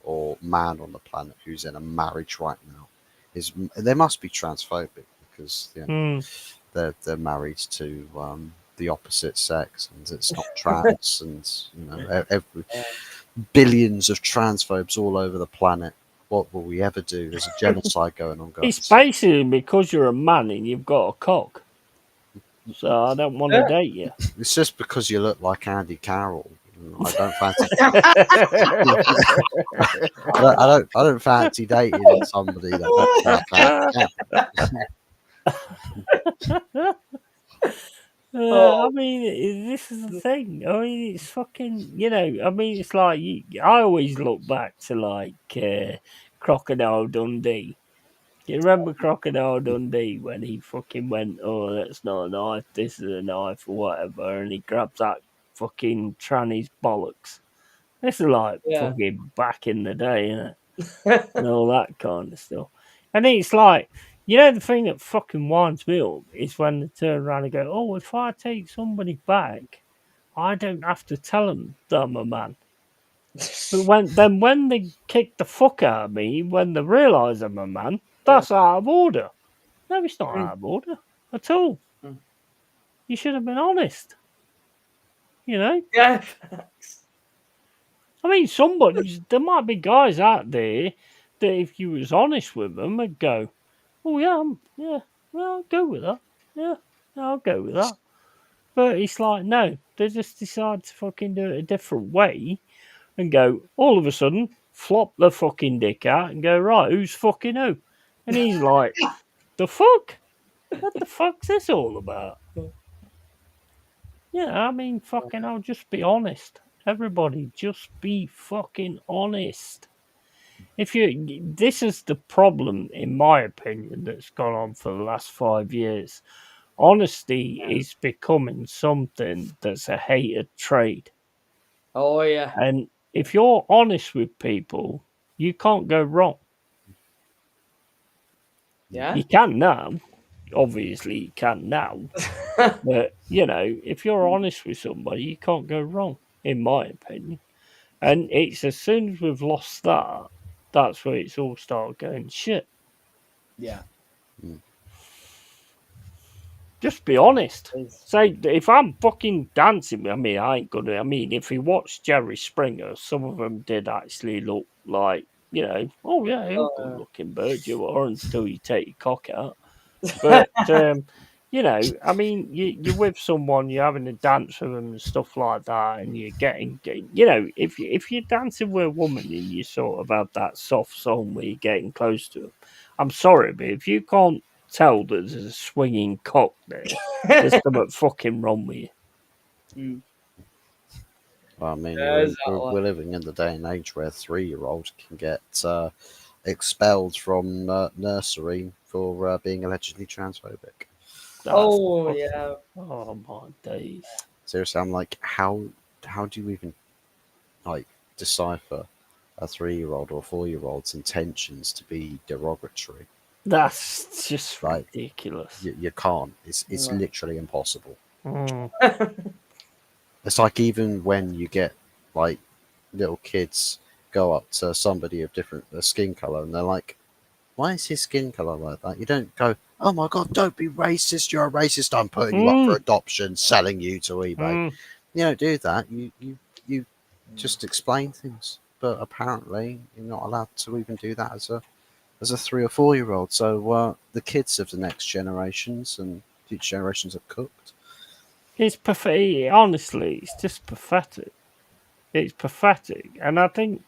or man on the planet who's in a marriage right now is, they must be transphobic because they're married to the opposite sex and it's not trans, and every billions of transphobes all over the planet. What will we ever do? There's a genocide going on, guys. It's basically because you're a man and you've got a cock. So I don't want to date you. It's just because you look like Andy Carroll. I don't fancy. I don't fancy dating somebody that looks like Andy Carroll. I mean, this is the thing. I mean, it's fucking, I mean, it's like, I always look back to, like, Crocodile Dundee. You remember Crocodile Dundee when he fucking went, oh, that's not a knife, this is a knife, or whatever, and he grabs that fucking tranny's bollocks. This is like fucking back in the day, isn't it? And all that kind of stuff. And it's like, the thing that fucking winds me up is when they turn around and go, oh, if I take somebody back, I don't have to tell them that I'm a man. But when they kick the fuck out of me, when they realise I'm a man, that's out of order. No, it's not out of order at all. You should have been honest. Yeah. I mean, there might be guys out there that if you was honest with them, would go, oh yeah, I'll go with that. Yeah, I'll go with that. But it's like, no, they just decide to fucking do it a different way and go, all of a sudden, flop the fucking dick out and go, right, who's fucking who? And he's like, the fuck? What the fuck's this all about? Yeah, I mean, fucking, I'll just be honest. Everybody, just be fucking honest. This is the problem, in my opinion, that's gone on for the last 5 years. Honesty is becoming something that's a hated trade. Oh, yeah. And if you're honest with people, you can't go wrong. Yeah. You can now. Obviously, you can now. But, if you're honest with somebody, you can't go wrong, in my opinion. And it's as soon as we've lost that, that's where it's all started going shit. Yeah. Just be honest. Say, if I'm fucking dancing, I mean, I ain't gonna. I mean, if you watch Jerry Springer, some of them did actually look like, oh yeah, you're a good looking bird you are until you take your cock out. But, I mean, you're with someone, you're having a dance with them and stuff like that, and you're getting if you're dancing with a woman and you sort of have that soft song where you're getting close to them, I'm sorry, but if you can't tell that there's a swinging cock there, there's something fucking wrong with you. Well, I mean, we're living in the day and age where 3-year-olds can get expelled from nursery for being allegedly transphobic. Yeah. Oh my days. Seriously, I'm like, how do you even decipher a 3-year-old or 4-year-old's intentions to be derogatory? That's just ridiculous. You can't. It's literally impossible. It's like even when you get little kids go up to somebody of different skin color and they're like, why is his skin color like that? You don't go, oh my god, don't be racist, you're a racist, I'm putting you up for adoption, selling you to eBay. You don't do that. You just explain things. But apparently you're not allowed to even do that as a 3 or 4-year-old. So the kids of the next generations and future generations are cooked. It's pathetic. Honestly, it's just pathetic. It's pathetic. And I think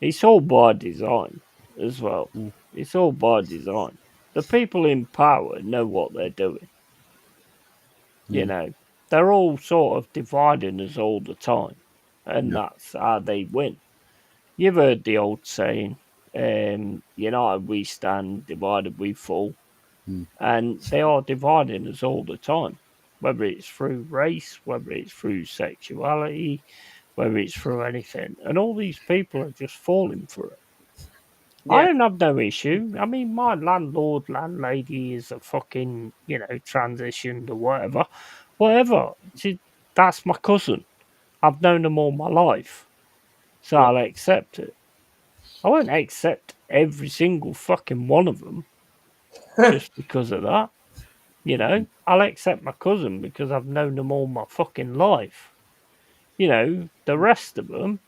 it's all by design as well. It's all by design. The people in power know what they're doing. They're all sort of dividing us all the time. And that's how they win. You've heard the old saying, united we stand, divided we fall. And they are dividing us all the time. Whether it's through race, whether it's through sexuality, whether it's through anything. And all these people are just falling for it. Yeah. I don't have no issue. I mean, my landlady is a fucking, transitioned or whatever. Whatever. that's my cousin. I've known them all my life. So I'll accept it. I won't accept every single fucking one of them just because of that. You know, I'll accept my cousin because I've known them all my fucking life. You know, the rest of them,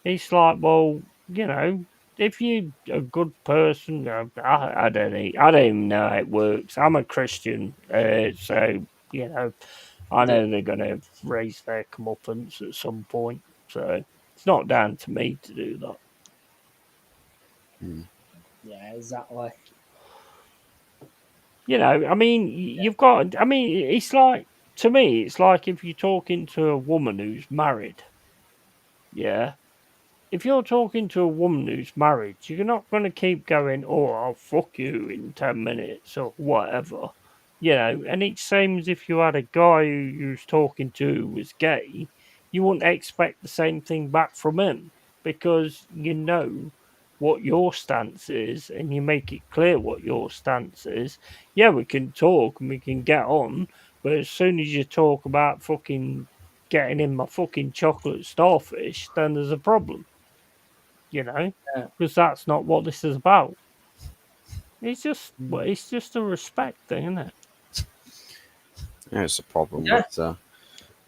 it's like, well, you know, if you're a good person, I don't even know how it works. I'm a Christian, so you know, I know they're going to raise their comeuppance at some point. So it's not down to me to do that. Yeah, exactly. You know, I mean, you've got. I mean, it's like, to me, it's like if you're talking to a woman who's married. Yeah. If you're talking to a woman who's married, you're not going to keep going, oh, I'll fuck you in 10 minutes or whatever. You know, and it's same as if you had a guy who you was talking to who was gay, you wouldn't expect the same thing back from him because you know what your stance is and you make it clear what your stance is. Yeah, we can talk and we can get on, but as soon as you talk about fucking getting in my fucking chocolate starfish, then there's a problem, you know, because that's not what this is about. It's just, well, it's just a respect thing, isn't it? There's a problem with the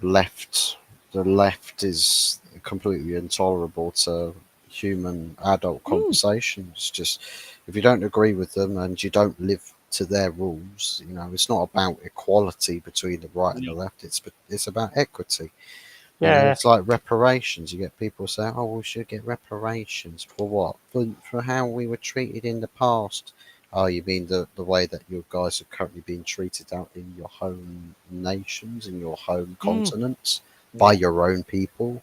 left. The left is completely intolerable to human adult conversations. Just if you don't agree with them and you don't live to their rules, you know, it's not about equality between the right and the left. It's about equity. You know, Yeah. it's like reparations. You get people saying, "Oh, we should get reparations for what? For how we were treated in the past." Oh, you mean the way that you guys are currently being treated out in your home nations, in your home continents, by your own people?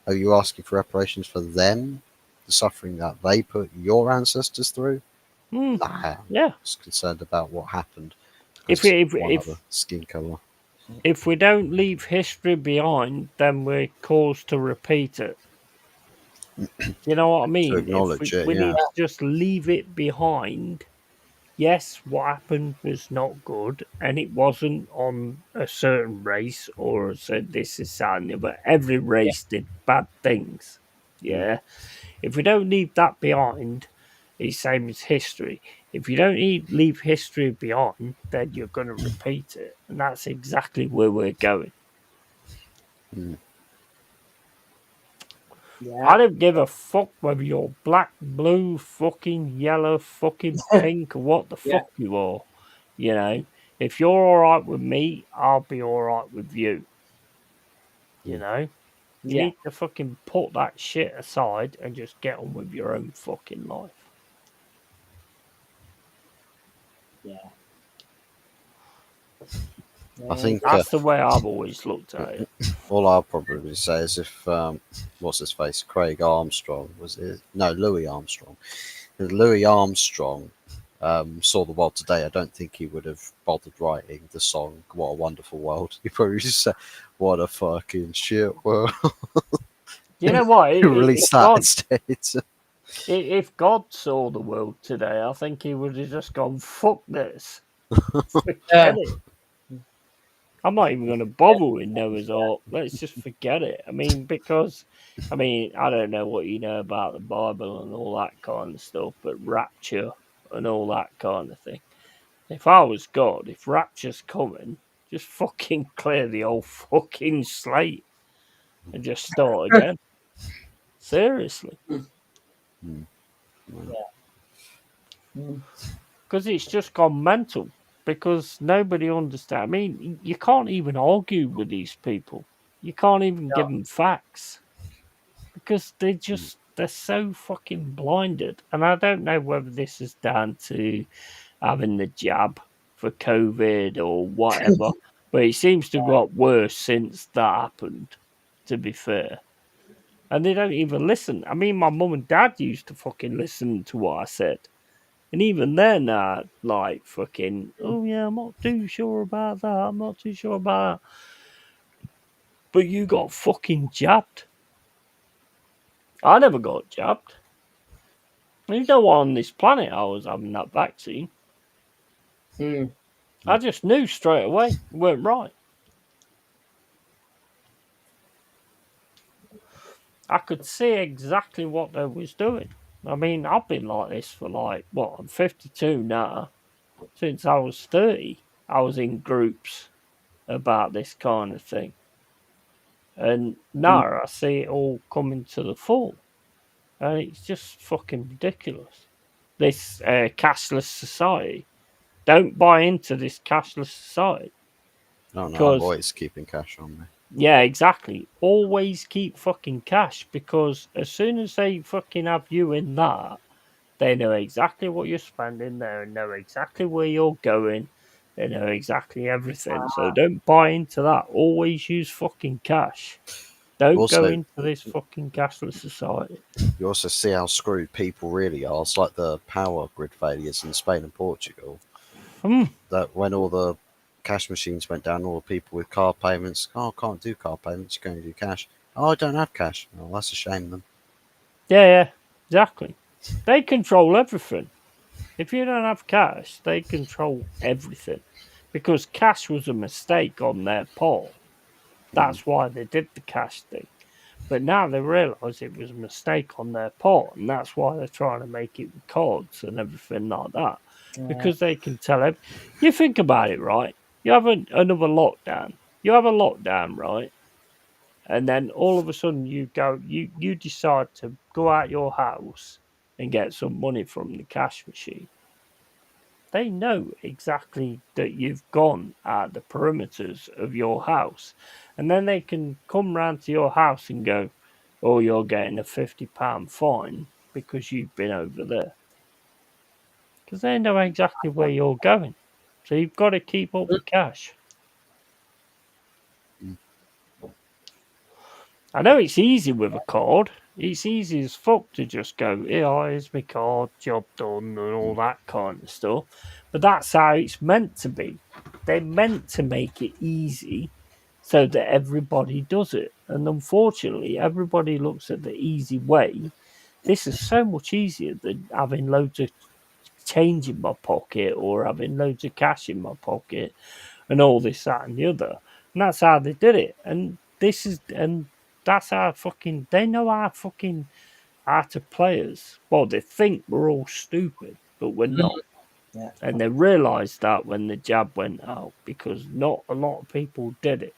Are you asking for reparations for them, the suffering that they put your ancestors through? Nah, Yeah. I'm just concerned about what happened If because of one other skin color. if we don't leave history behind, then we're caused to repeat it. You know what I mean? To If acknowledge it, we yeah. need to just leave it behind. Yes, what happened was not good, and it wasn't on a certain race or said this is something, but every race did bad things. Yeah. If we don't leave that behind, it's same as history. If you don't leave history behind, then you're going to repeat it, and that's exactly where we're going. I don't give a fuck whether you're black, blue, fucking yellow, fucking pink, or what the fuck you are. You know, if you're all right with me, I'll be all right with you. You know, you need to fucking put that shit aside and just get on with your own fucking life. Yeah. I think That's the way I've always looked at it. all I'll probably say is if what's his face, Craig Armstrong was it? No, Louis Armstrong. If Louis Armstrong saw the world today, I don't think he would have bothered writing the song "What a Wonderful World." He probably just said, "What a fucking shit world." You know what? He released that instead. If God saw the world today, I think he would have just gone, fuck this. Forget it. I'm not even going to bother with Noah's Ark. Let's just forget it. I mean, because, I don't know what you know about the Bible and all that kind of stuff, but rapture and all that kind of thing. If I was God, if rapture's coming, just fucking clear the old fucking slate and just start again. Seriously. Because it's just gone mental. Because nobody understands. I mean, you can't even argue with these people. You can't even give them facts. Because they're so fucking blinded. And I don't know whether this is down to having the jab for COVID or whatever, but it seems to have got worse since that happened, to be fair. And they don't even listen. I mean, my mum and dad used to fucking listen to what I said. And even then, like, fucking, oh yeah, I'm not too sure about that. I'm not too sure about that. But you got fucking jabbed. I never got jabbed. There's no one on this planet I was having that vaccine. I just knew straight away it weren't right. I could see exactly what they was doing. I mean, I've been like this for like, what, I'm 52 now. Since I was 30, I was in groups about this kind of thing. And now I see it all coming to the fore. And it's just fucking ridiculous. This cashless society. Don't buy into this cashless society. No, I'm Because, always keeping cash on me. yeah, exactly. Always keep fucking cash, because as soon as they fucking have you in that, they know exactly what you're spending. They know exactly where you're going. They know exactly everything. So don't buy into that. Always use fucking cash. Don't go Also, into this fucking cashless society. you also see how screwed people really are. It's like the power grid failures in Spain and Portugal. That when all the cash machines went down, all the people with card payments, oh, I can't do card payments, you can only do cash. Oh, I don't have cash. Oh, that's a shame then. Yeah, exactly. They control everything. If you don't have cash, they control everything. Because cash was a mistake on their part. That's why they did the cash thing. But now they realise it was a mistake on their part, and that's why they're trying to make it with cards and everything like that. Because they can tell him. You think about it, right? You have another lockdown. You have a lockdown, right? And then all of a sudden you decide to go out your house and get some money from the cash machine. They know exactly that you've gone at the perimeters of your house, and then they can come round to your house and go, "Oh, you're getting a £50 fine because you've been over there," because they know exactly where you're going. So you've got to keep up with cash. I know it's easy with a card. It's easy as fuck to just go, "Here, here's my card, job done," and all that kind of stuff. But that's how it's meant to be. They're meant to make it easy so that everybody does it. And unfortunately, everybody looks at the easy way. This is so much easier than having loads of change in my pocket or having loads of cash in my pocket and all this, that, and the other. And that's how they did it. And that's how fucking they know how to play us. Well, they think we're all stupid, but we're not. Yeah. And they realised that when the jab went out, because not a lot of people did it.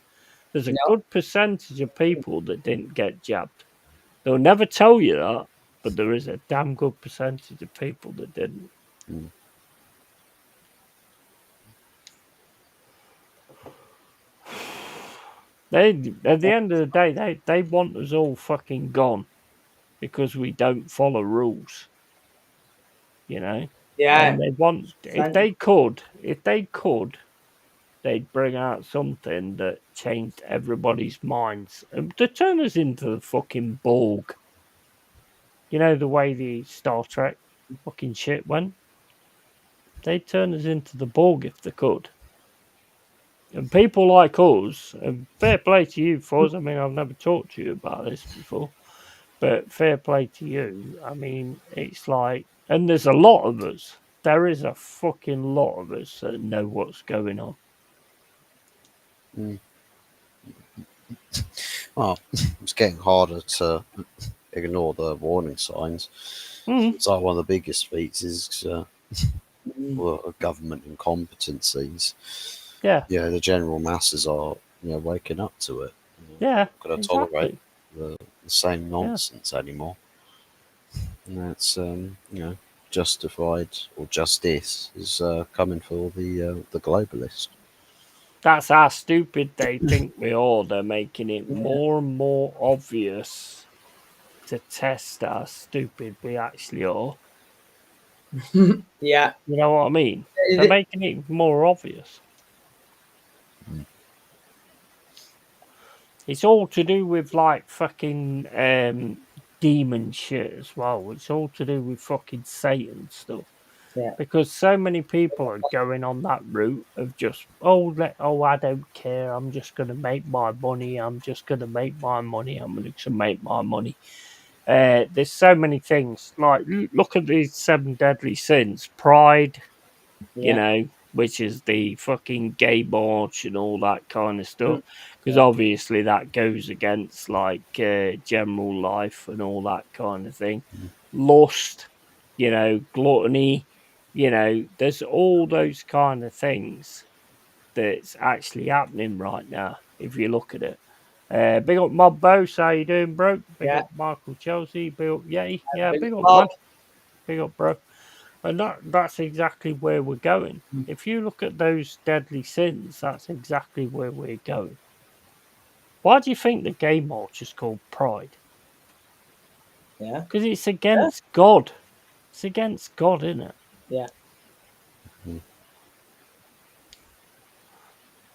There's a good percentage of people that didn't get jabbed. They'll never tell you that, but there is a damn good percentage of people that didn't. They, at the end of the day, they want us all fucking gone because we don't follow rules. You know? Yeah. And they want, if they could, they'd bring out something that changed everybody's minds. To turn us into the fucking Borg. You know, the way the Star Trek fucking shit went? They'd turn us into the Borg if they could. And people like us, and fair play to you, Fuzz. I mean, I've never talked to you about this before, but fair play to you. I mean, it's like, and there's a lot of us. There is a fucking lot of us that know what's going on. Well, it's getting harder to ignore the warning signs. Mm. It's like one of the biggest feats is government incompetencies. Yeah. Yeah, the general masses are waking up to it. Yeah. Not going to tolerate the same nonsense anymore. And that's justified, or justice is coming for the globalist. That's how stupid they think we are. They're making it more and more obvious to test how stupid we actually are. Yeah. You know what I mean? They're making it more obvious. It's all to do with like fucking demon shit as well. It's all to do with fucking Satan stuff. Yeah. Because so many people are going on that route of just I don't care. I'm just gonna make my money. I'm just gonna make my money. I'm gonna make my money. There's so many things. Like look at these 7 deadly sins: pride, you know, which is the fucking gay march and all that kind of stuff, because Yeah. obviously that goes against like general life and all that kind of thing. Lust, gluttony, there's all those kind of things that's actually happening right now if you look at it. Big up Mob Bose, how you doing, bro? Big up Michael Chelsea, big up Yeti. Yeah, big up, man. Big up, bro. And that's exactly where we're going. If you look at those deadly sins, that's exactly where we're going. Why do you think the gay march is called Pride? Yeah. Because it's against God. It's against God, isn't it? Yeah.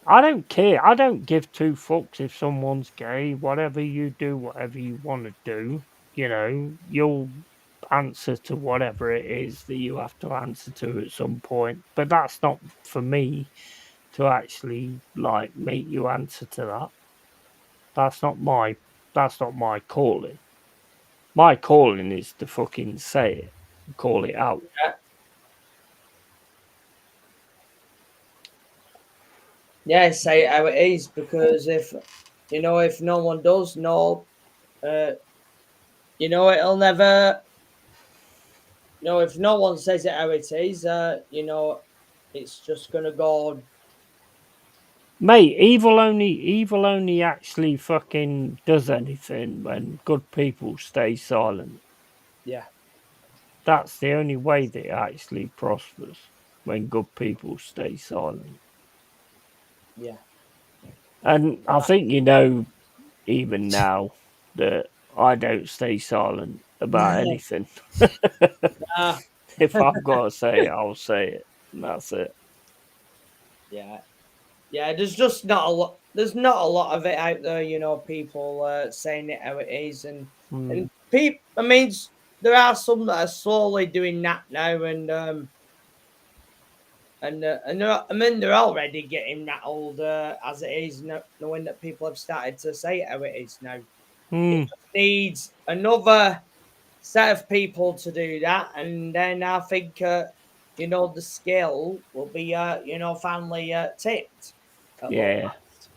I don't care. I don't give two fucks if someone's gay. Whatever you do, whatever you want to do, you'll answer to whatever it is that you have to answer to at some point. But that's not for me to actually like make you answer to that. That's not my calling. My calling is to fucking say it, call it out. Yeah, say it how it is, because if no one does, it'll never. If no one says it how it is, it's just gonna go. Mate, evil only actually fucking does anything when good people stay silent. Yeah. That's the only way that it actually prospers, when good people stay silent. Yeah. And I think even now that I don't stay silent about anything. Ah, If I've got to say it, I'll say it. And that's it. yeah. Yeah, there's just not a lot. There's not a lot of it out there, people saying it how it is, and people. I mean, there are some that are slowly doing that now, and I mean they're already getting rattled as it is, knowing that people have started to say it how it is now. It Mm, just needs another set of people to do that, and then I think the scale will be finally tipped at long yeah. last.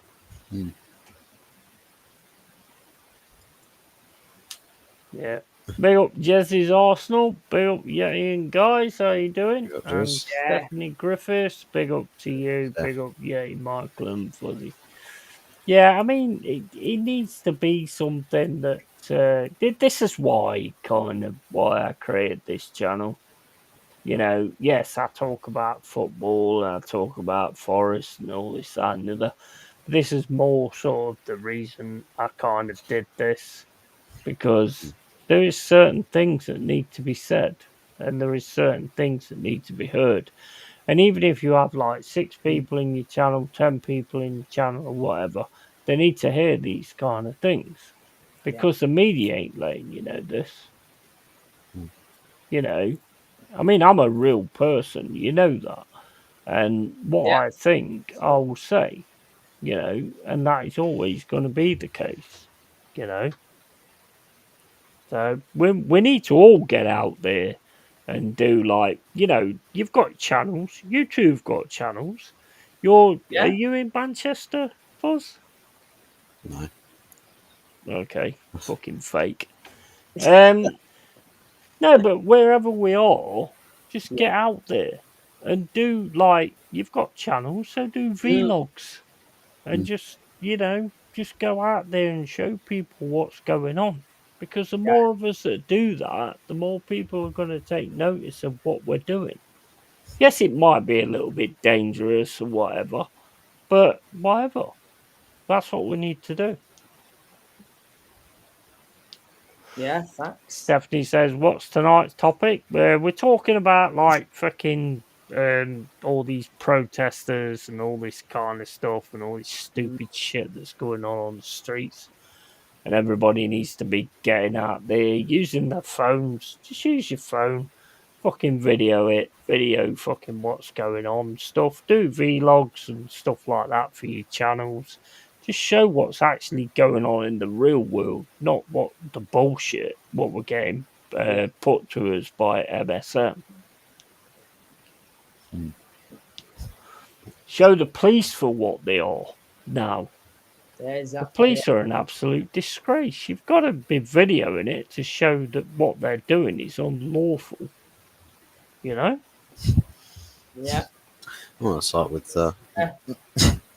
Yeah. Big up Jesse's Arsenal. Big up Yeti and guys. How you doing? up, And Jez. Yeah. Stephanie Griffiths. Big up to you. Steph. Big up Yeti, Michael and Fuzzy. Yeah, I mean, it needs to be something that. This is why I created this channel. Yes, I talk about football and I talk about Forest and all this, that, and the other. This is more sort of the reason I kind of did this, because there is certain things that need to be said and there is certain things that need to be heard. And even if you have like 6 people in your channel, 10 people in your channel or whatever, they need to hear these kind of things, because the media ain't letting this. I mean, I'm a real person, that. And what Yeah. I think, I'll say, and that is always going to be the case, you know. So we need to all get out there and do, like, you've got channels. You two have got channels. Are Yeah. you in Manchester, Fuzz? No. Okay, fucking fake. Um, no, but wherever we are, just get out there and do, like, you've got channels, so do vlogs and just go out there and show people what's going on. Because the more of us that do that, the more people are going to take notice of what we're doing. Yes, it might be a little bit dangerous or whatever, but whatever. That's what we need to do. Yeah. Facts. Stephanie says, "What's tonight's topic?" We're talking about like fucking all these protesters and all this kind of stuff and all this stupid shit that's going on the streets. And everybody needs to be getting out there using their phones. Just use your phone, fucking video fucking what's going on, stuff. Do vlogs and stuff like that for your channels. Just show what's actually going on in the real world, not what the bullshit what we're getting put to us by MSM. show the police for what they are now. Yeah, exactly. The police are an absolute disgrace. You've got to be videoing it to show that what they're doing is unlawful. You know? Yeah. Well, it's like with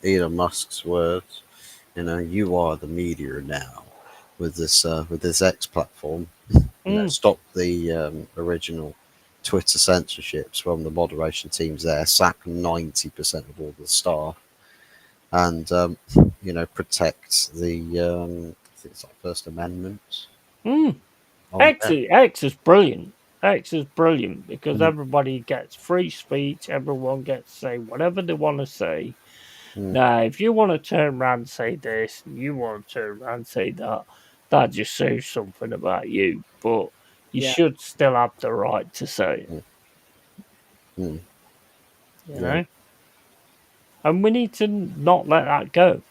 Elon Musk's words. You know, you are the media now. With this X platform, stop the original Twitter censorships from the moderation teams there, sack 90% of all the staff, and protect the I think it's like First Amendment. X is brilliant. X is brilliant because everybody gets free speech. Everyone gets to say whatever they want to say. Now, if you want to turn around and say this, and you want to turn around and say that, that just says something about you. But you should still have the right to say it. You know? And we need to not let that go.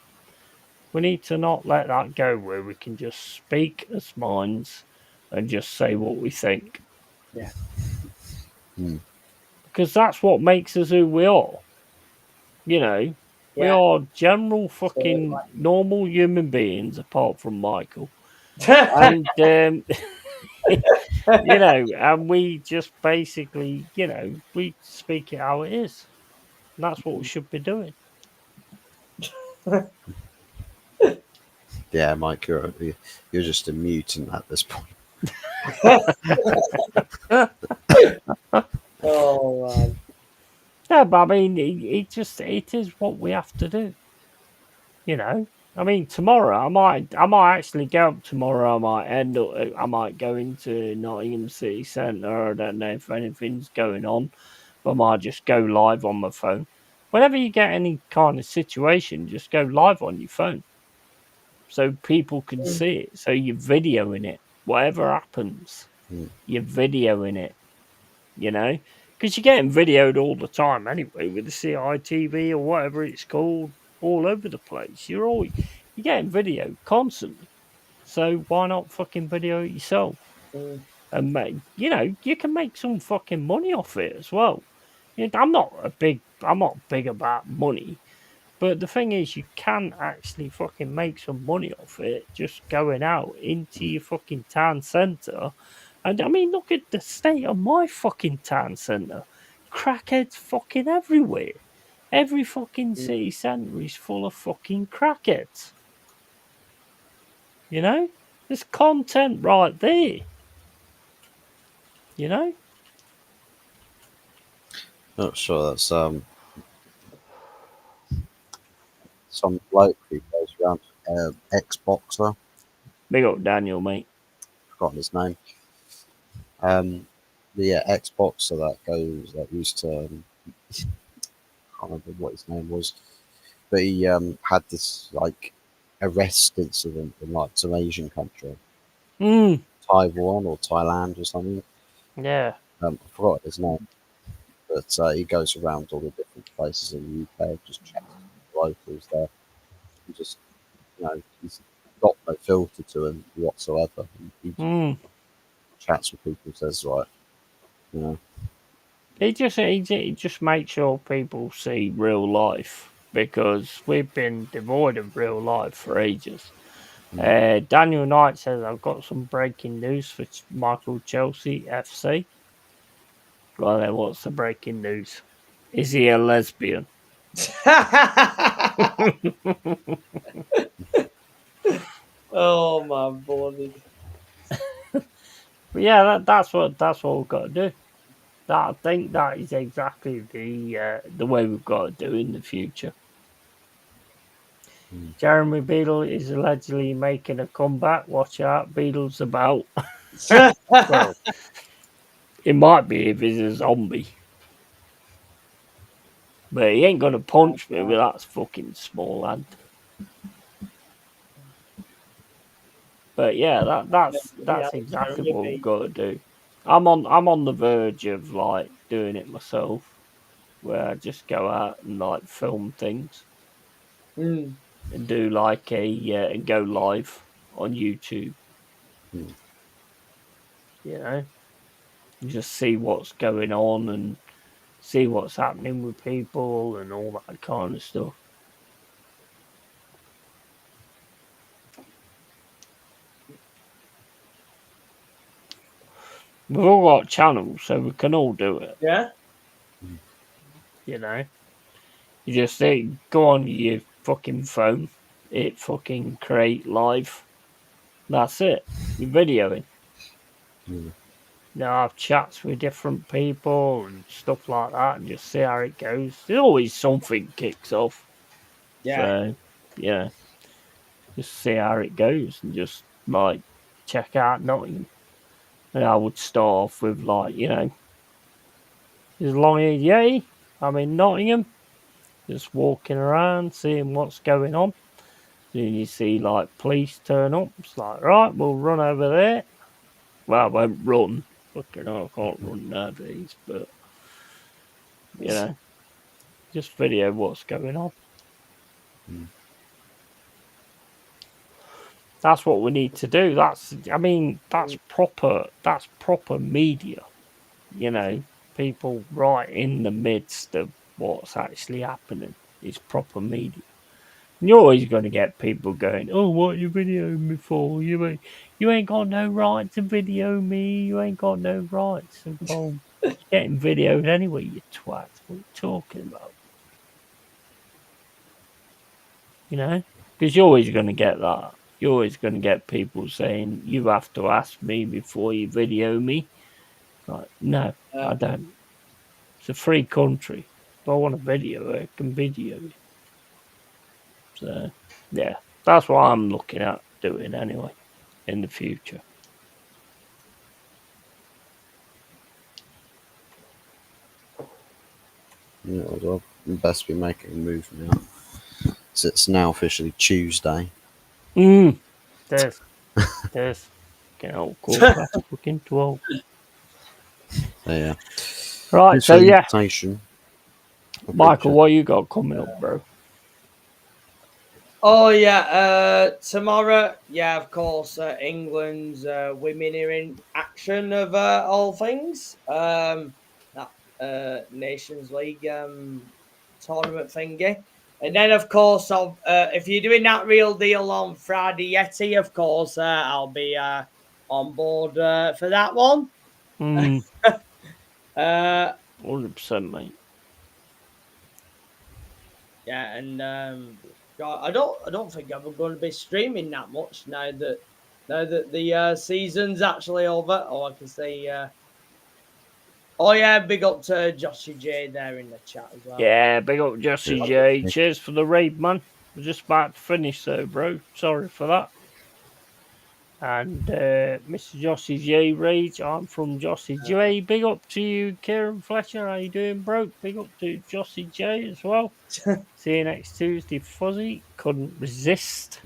We need to not let that go where we can just speak as minds and just say what we think. Yeah. Because that's what makes us who we are. You know, we are general fucking normal human beings apart from Michael. And, you know, and we just basically, you know, we speak it how it is. And that's what we should be doing. Yeah, Mike, you're just a mutant at this point. Oh man. Yeah, but I mean, it is what we have to do. You know, I mean, tomorrow I might actually go up tomorrow. I might go into Nottingham City Centre. I don't know if anything's going on, but I might just go live on my phone. Whenever you get any kind of situation, just go live on your phone so people can see it. So you're videoing it. Whatever happens, you're videoing it. You know, because you're getting videoed all the time anyway with the CITV or whatever it's called, all over the place. You're getting videoed constantly. So why not fucking video it yourself? And you know, you can make some fucking money off it as well. You know, I'm not big about money, but the thing is, you can actually fucking make some money off it just going out into your fucking town centre. And I mean, look at the state of my fucking town centre. Crackheads fucking everywhere. Every fucking city centre is full of fucking crackheads. You know? There's content right there. You know? Not sure that's some bloke who goes around ex-boxer. Big up Daniel, mate. Forgotten his name. The ex-boxer that used to can't remember what his name was, but he had this like arrest incident in like some Asian country, Taiwan or Thailand or something. Yeah. I forgot his name, but he goes around all the different places in the UK, just checks locals there, and just he's got no filter to him whatsoever. He chats with people, says right, It just makes sure people see real life because we've been devoid of real life for ages. Daniel Knight says, I've got some breaking news for Michael Chelsea FC. Well, then, what's the breaking news? Is he a lesbian? Oh my boy. But yeah, that's what we've got to do. I think that is exactly the way we've got to do in the future. Jeremy Beadle is allegedly making a comeback. Watch out, Beadle's about. Well, it might be if he's a zombie. But he ain't going to punch me with that fucking small hand. But yeah, that's exactly what we've got to do. I'm on the verge of like doing it myself, where I just go out and like film things and do like and go live on YouTube. You know, just see what's going on and see what's happening with people and all that kind of stuff. We've all got channels, so we can all do it. Yeah. You know, you just go on your fucking phone, hit fucking create live. That's it. You're videoing. Now have chats with different people and stuff like that, and just see how it goes. There's always something kicks off. Yeah. So yeah, just see how it goes and just like check out Nottingham. And I would start off with like, there's LongHaired Yeti. I'm in Nottingham, just walking around, seeing what's going on. Then you see like police turn up. It's like, right, we'll run over there. Well, I won't run. Fucking hell, I can't run nowadays, but just video what's going on. That's what we need to do. That's proper media. People right in the midst of what's actually happening is proper media. And you're always going to get people going, "Oh, what you videoing me for? You ain't got no right to video me. You ain't got no rights." Well, you're getting videoed anyway, you twat. What are you talking about? Because you're always going to get that. You're always going to get people saying, "You have to ask me before you video me." Like, no, I don't. It's a free country. If I want a video, I can video it. So, yeah, that's what I'm looking at doing anyway in the future. Yeah, well, best be making a move now. So it's now officially Tuesday. There's fucking old quarter past fucking 12. So, yeah. Right, so yeah. Michael, what you got coming up, bro? Oh yeah, tomorrow, yeah, of course, England's women are in action of all things. That Nations League tournament thingy, and then of course, if you're doing that real deal on Friday Yeti, of course, I'll be on board for that one. 100%, mate. Yeah, and I don't think I'm going to be streaming that much now that the season's actually over. Oh, I can see. Oh yeah, big up to Joshy J there in the chat as well. Yeah, big up Joshy J. Cheers for the raid, man. We're just about to finish though, bro. Sorry for that. And Mr. Joshy J Rage, I'm from Joshy J. Big up to you, Kieran Fletcher. How you doing, bro? Big up to Joshy J as well. See you next Tuesday, Fuzzy. Couldn't resist.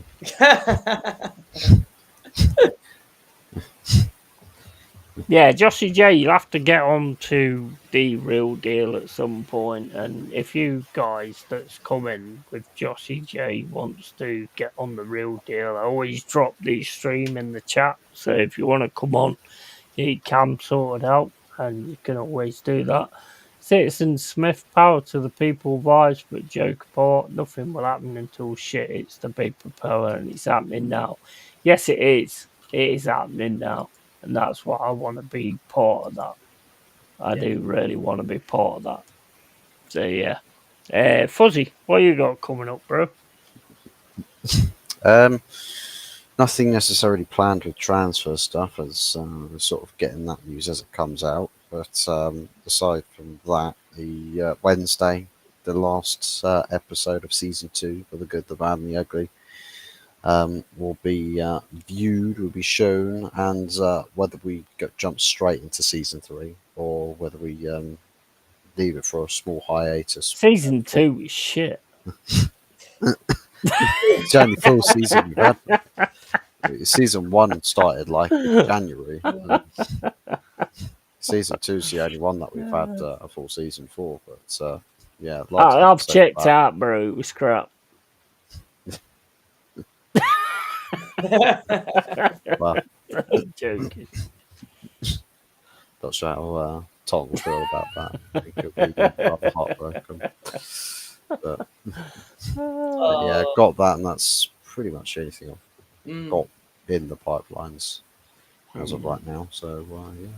Yeah, Joshy J, you'll have to get on to the real deal at some point. And if you guys that's coming with Joshy J wants to get on the real deal, I always drop the stream in the chat. So if you want to come on, you can sort it out, and you can always do that. Citizen Smith, power to the people vibes, but joke apart, nothing will happen until shit hits the people power, and it's happening now. Yes, it is. It is happening now. And that's what I want to be part of that. I do really want to be part of that. So, yeah. Fuzzy, what you got coming up, bro? Nothing necessarily planned with transfer stuff, as we're sort of getting that news as it comes out. But aside from that, the Wednesday, the last episode of season 2 for The Good, the Bad, and the Ugly will be viewed, will be shown, and whether we jump straight into season 3 or whether we leave it for a small hiatus. Season 2 is shit. It's the only full season we've had. Season 1 started like in January. Season 2 is the only one that we've had a full season for. But yeah, I've checked out, bro. It was crap. Well, I'm joking. Not sure how Tom will feel about that. I think he'll be rather heartbroken. But yeah, got that, and that's pretty much anything I've got in the pipelines as of right now. So yeah.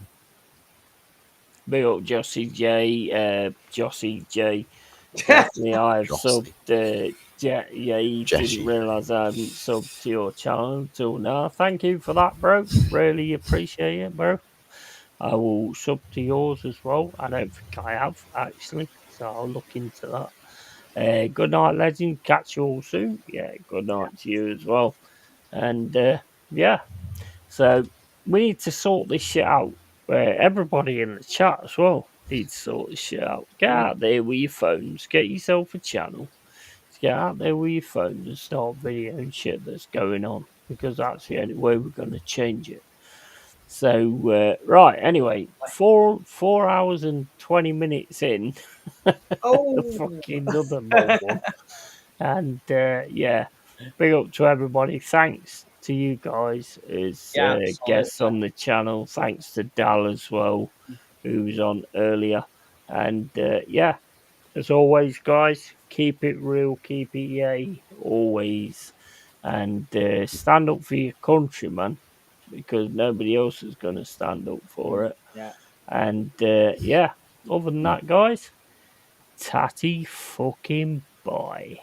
Big up Jossie J, Jossie J. Definitely, I have Jossie. subbed. Yeah, he didn't Jessie. realise I hadn't subbed to your channel until now. Thank you for that, bro. Really appreciate it, bro. I will sub to yours as well. I don't think I have, actually. So I'll look into that. Good night, legend. Catch you all soon. Yeah, good night to you as well. And yeah, so we need to sort this shit out. Everybody in the chat as well needs to sort this shit out. Get out there with your phones. Get yourself a channel. Get out there with your phones and start videoing shit that's going on, because that's the only way we're going to change it. So right, anyway, 4 hours and 20 minutes in, fucking another long one, and yeah, big up to everybody. Thanks to you guys as guests on the channel. Thanks to Dal as well, who was on earlier, and yeah, as always, guys, keep it real, keep it yay, always, and stand up for your country, man, because nobody else is going to stand up for it. Yeah. And yeah, other than that, guys, tatty fucking bye.